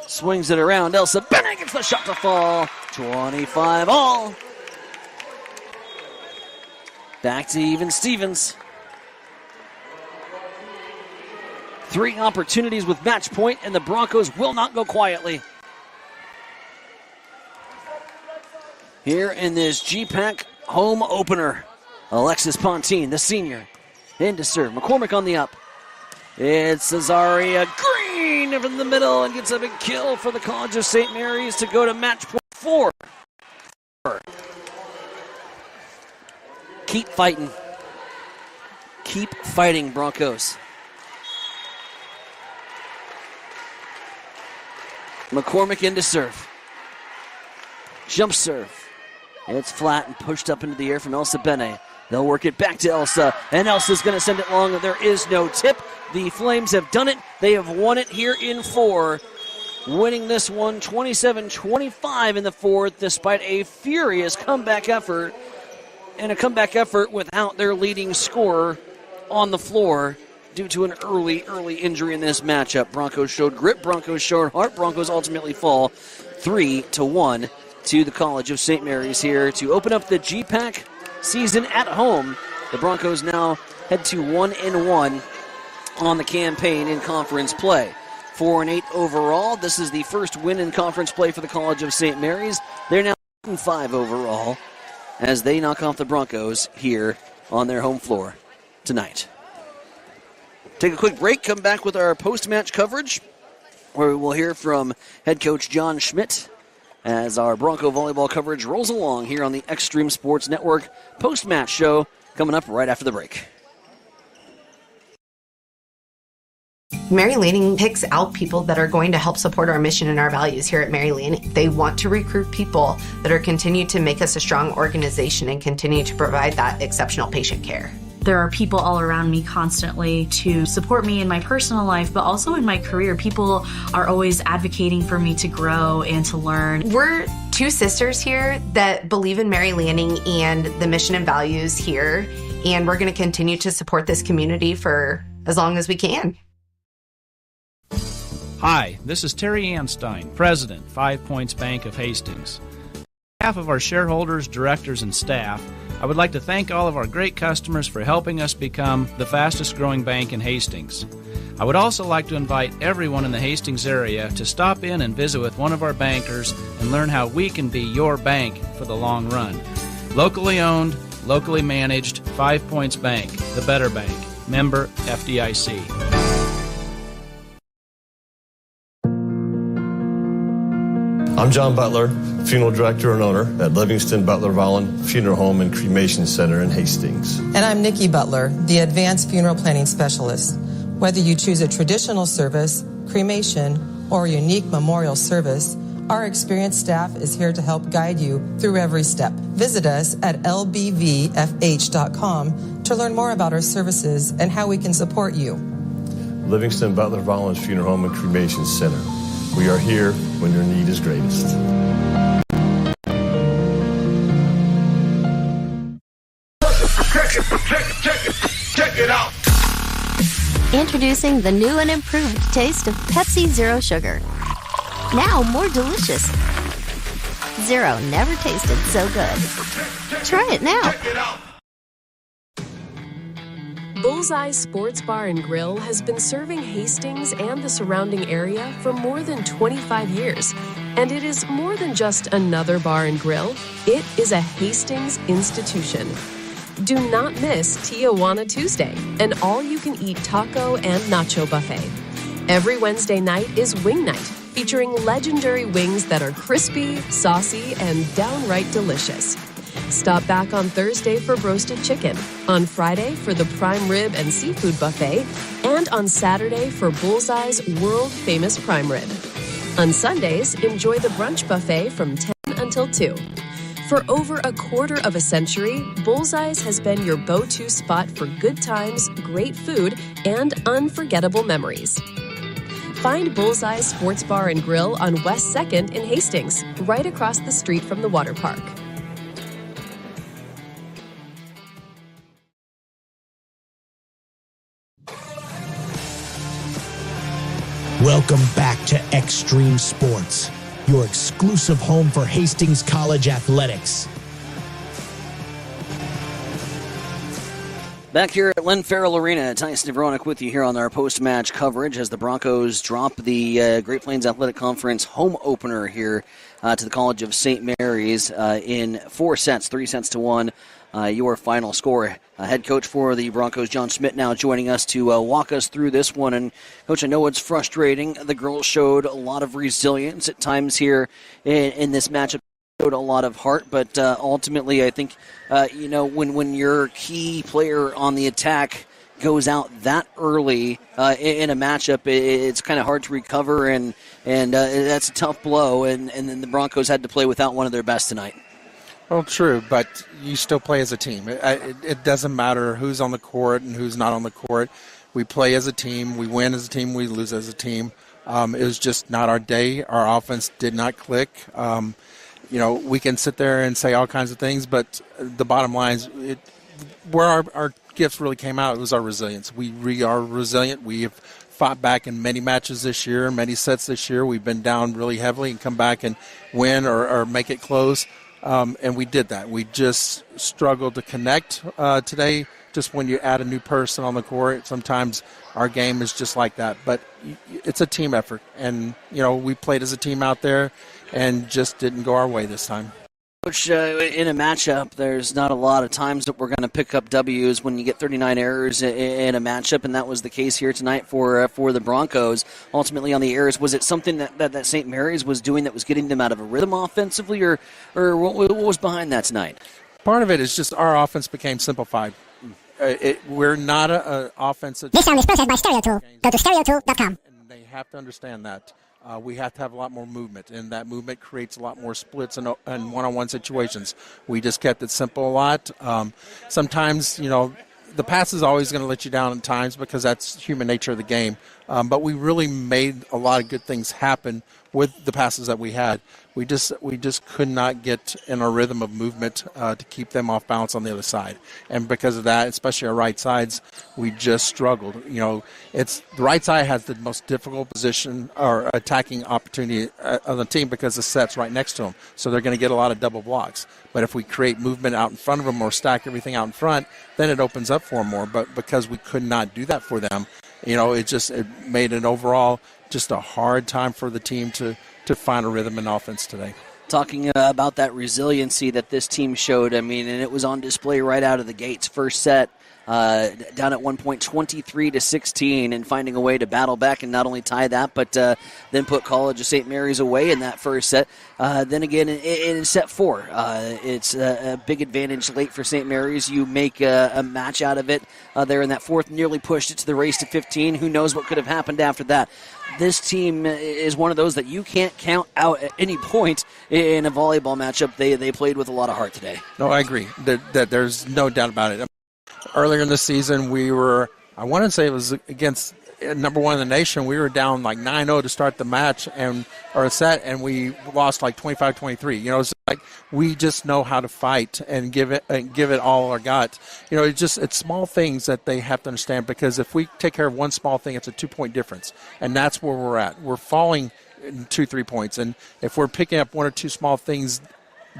swings it around. Elsa Bene gets the shot to fall. 25 all. Back to even Stevens. 3 opportunities with match point, and the Broncos will not go quietly. Here in this GPAC home opener, Alexis Pontine, the senior, in to serve. McCormick on the up. It's Azaria Green in the middle and gets a big kill for the College of St. Mary's to go to match point 4. Keep fighting. Keep fighting, Broncos. McCormick in to serve. Jump serve. It's flat and pushed up into the air from Elsa Bene. They'll work it back to Elsa, and Elsa's going to send it long. There is no tip. The Flames have done it. They have won it here in 4, winning this one 27-25 in the 4th, despite a furious comeback effort, and a comeback effort without their leading scorer on the floor due to an early injury in this matchup. Broncos showed grit. Broncos showed heart. Broncos ultimately fall 3-1 to the College of St. Mary's here to open up the GPAC season at home. The Broncos now head to 1-1 on the campaign in conference play. 4-8 overall. This is the first win in conference play for the College of St. Mary's. They're now 5 overall as they knock off the Broncos here on their home floor tonight. Take a quick break, come back with our post-match coverage where we will hear from head coach John Schmidt as our Bronco volleyball coverage rolls along here on the Extreme Sports Network post-match show coming up right after the break. Mary Lanning picks out people that are going to help support our mission and our values here at Mary Lanning. They want to recruit people that are continue to make us a strong organization and continue to provide that exceptional patient care. There are people all around me constantly to support me in my personal life, but also in my career. People are always advocating for me to grow and to learn. We're 2 sisters here that believe in Mary Lanning and the mission and values here, and we're going to continue to support this community for as long as we can. Hi, this is Terry Anstein, President, 5 Points Bank of Hastings. On behalf of our shareholders, directors, and staff, I would like to thank all of our great customers for helping us become the fastest growing bank in Hastings. I would also like to invite everyone in the Hastings area to stop in and visit with one of our bankers and learn how we can be your bank for the long run. Locally owned, locally managed, 5 Points Bank, the better bank. Member FDIC. I'm John Butler, funeral director and owner at Livingston Butler Volland Funeral Home and Cremation Center in Hastings. And I'm Nikki Butler, the advanced funeral planning specialist. Whether you choose a traditional service, cremation, or a unique memorial service, our experienced staff is here to help guide you through every step. Visit us at lbvfh.com to learn more about our services and how we can support you. Livingston Butler Volland Funeral Home and Cremation Center. We are here when your need is greatest. Check it out. Introducing the new and improved taste of Pepsi Zero Sugar. Now more delicious. Zero never tasted so good. Try it now. Bullseye Sports Bar and Grill has been serving Hastings and the surrounding area for more than 25 years. And it is more than just another bar and grill. It is a Hastings institution. Do not miss Tijuana Tuesday, an all-you-can-eat taco and nacho buffet. Every Wednesday night is Wing Night, featuring legendary wings that are crispy, saucy, and downright delicious. Stop back on Thursday for roasted chicken, on Friday for the prime rib and seafood buffet, and on Saturday for Bullseye's world-famous prime rib. On Sundays, enjoy the brunch buffet from 10 until 2. For over a quarter of a century, Bullseye's has been your go-to spot for good times, great food, and unforgettable memories. Find Bullseye Sports Bar and Grill on West 2nd in Hastings, right across the street from the water park. Welcome back to Extreme Sports, your exclusive home for Hastings College athletics. Back here at Len Farrell Arena, Tyson Nevronic with you here on our post-match coverage as the Broncos drop the Great Plains Athletic Conference home opener here to the College of St. Mary's in 4 sets, 3 sets to 1. Your final score. Head coach for the Broncos, John Schmidt, now joining us to walk us through this one. And, Coach, I know it's frustrating. The girls showed a lot of resilience at times here in this matchup. Showed a lot of heart, but ultimately I think, when your key player on the attack goes out that early in a matchup, it's kind of hard to recover, and that's a tough blow, and then the Broncos had to play without one of their best tonight. Well, true, but you still play as a team. It doesn't matter who's on the court and who's not on the court. We play as a team. We win as a team. We lose as a team. It was just not our day. Our offense did not click. We can sit there and say all kinds of things, but the bottom line is where our gifts really came out, it was our resilience. We are resilient. We have fought back in many matches this year, many sets this year. We've been down really heavily and come back and win or make it close. And we did that. We just struggled to connect today. Just when you add a new person on the court, sometimes our game is just like that. But it's a team effort. And, we played as a team out there and just didn't go our way this time. Coach, in a matchup, there's not a lot of times that we're going to pick up W's when you get 39 errors in a matchup, and that was the case here tonight for the Broncos. Ultimately, on the errors, was it something that St. Mary's was doing that was getting them out of a rhythm offensively, or what was behind that tonight? Part of it is just our offense became simplified. We're not an offensive. This sound is processed by StereoTool. Go to StereoTool.com. And they have to understand that. We have to have a lot more movement, and that movement creates a lot more splits and one-on-one situations. We just kept it simple a lot. Sometimes, the pass is always going to let you down at times because that's human nature of the game. But we really made a lot of good things happen with the passes that we had. We just could not get in a rhythm of movement to keep them off balance on the other side. And because of that, especially our right sides, we just struggled. It's the right side has the most difficult position or attacking opportunity on the team because the set's right next to them. So they're going to get a lot of double blocks. But if we create movement out in front of them or stack everything out in front, then it opens up for them more. But because we could not do that for them, it made an overall just a hard time for the team to find a rhythm in offense today. Talking about that resiliency that this team showed, and it was on display right out of the gates. First set, down at one point 23-16, and finding a way to battle back and not only tie that, but then put College of St. Mary's away in that first set. Then again, in set 4, it's a big advantage late for St. Mary's. You make a match out of it there in that fourth, nearly pushed it to the race to 15. Who knows what could have happened after that? This team is one of those that you can't count out at any point in a volleyball matchup. They played with a lot of heart today. No, I agree. That there's no doubt about it. Earlier in the season, we were, I want to say it was against number 1 in the nation. We were down like 9-0 to start the match or a set, and we lost like 25-23. You know, it's like we just know how to fight and give it all our got. You know, it's small things that they have to understand, because if we take care of one small thing, it's a 2-point difference, and that's where we're at. We're falling in 2-3 points, and if we're picking up 1 or 2 small things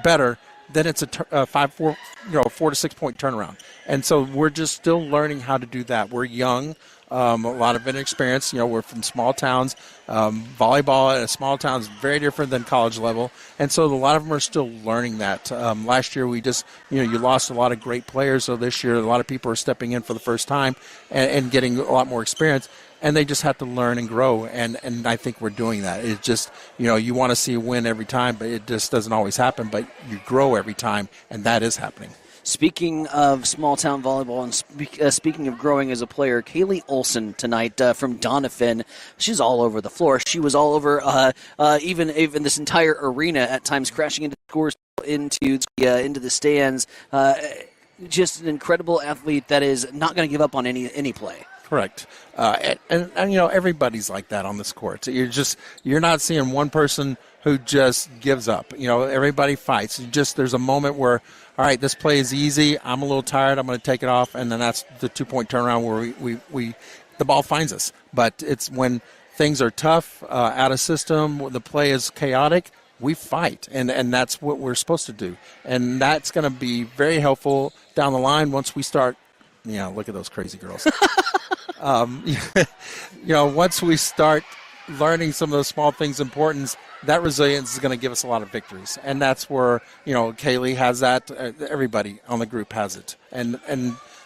better, then it's a 4 to 6 point turnaround. And so we're just still learning how to do that. We're young, a lot of inexperience. You know, we're from small towns. Volleyball in a small town is very different than college level. And so a lot of them are still learning that. Last year we just, you lost a lot of great players. So this year a lot of people are stepping in for the first time and getting a lot more experience. And they just have to learn and grow, and I think we're doing that. It's just, you want to see a win every time, but it just doesn't always happen. But you grow every time, and that is happening. Speaking of small-town volleyball and speaking of growing as a player, Kaylee Olson tonight from Doniphan, she's all over the floor. She was all over even this entire arena at times, crashing into scores, into the stands. Just an incredible athlete that is not going to give up on any play. Correct. And everybody's like that on this court. You're not seeing one person who just gives up. Everybody fights. There's a moment where, all right, this play is easy. I'm a little tired. I'm going to take it off. And then that's the 2-point turnaround where the ball finds us. But it's when things are tough, out of system, the play is chaotic, we fight. And that's what we're supposed to do. And that's going to be very helpful down the line once we start. Look at those crazy girls. Once we start learning some of those small things' importance, that resilience is going to give us a lot of victories. And that's where, Kaylee has that. Everybody on the group has it. And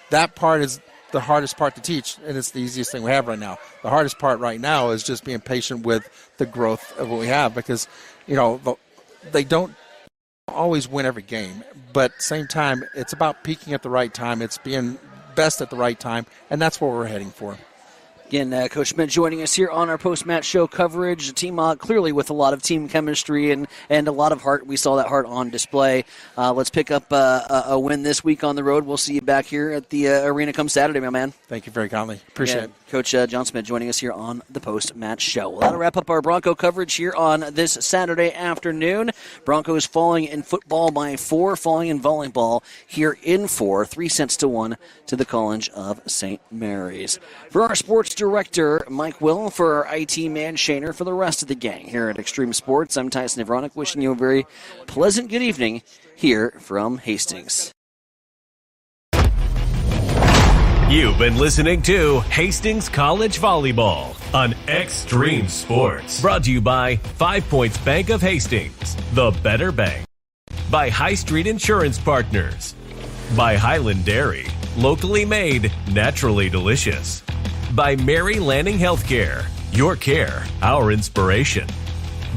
that part is the hardest part to teach, and it's the easiest thing we have right now. The hardest part right now is just being patient with the growth of what we have, because, they don't always win every game. But at the same time, it's about peaking at the right time. It's being best at the right time, and that's what we're heading for. Again, Coach Schmidt joining us here on our post-match show coverage. The team clearly with a lot of team chemistry and a lot of heart. We saw that heart on display. Let's pick up a win this week on the road. We'll see you back here at the arena come Saturday, my man. Thank you very kindly. Appreciate it. Coach John Schmidt joining us here on the post-match show. Well, that'll wrap up our Bronco coverage here on this Saturday afternoon. Broncos falling in football by 4, falling in volleyball here in 4, 3-1 to the College of St. Mary's. For our sports director, Mike Will, for our IT man, Shaner, for the rest of the gang here at Extreme Sports, I'm Tyson Ivronik, wishing you a very pleasant good evening here from Hastings. You've been listening to Hastings College Volleyball on Extreme Sports. Brought to you by 5 Points Bank of Hastings, the better bank. By High Street Insurance Partners. By Highland Dairy, locally made, naturally delicious. By Mary Lanning Healthcare, your care, our inspiration.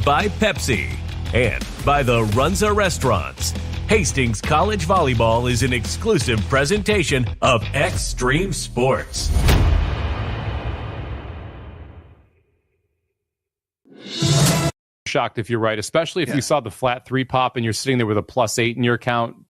By Pepsi. And by the Runza Restaurants. Hastings College Volleyball is an exclusive presentation of Extreme Sports. Shocked if you're right, especially if you saw the flat 3 pop and you're sitting there with a +8 in your account.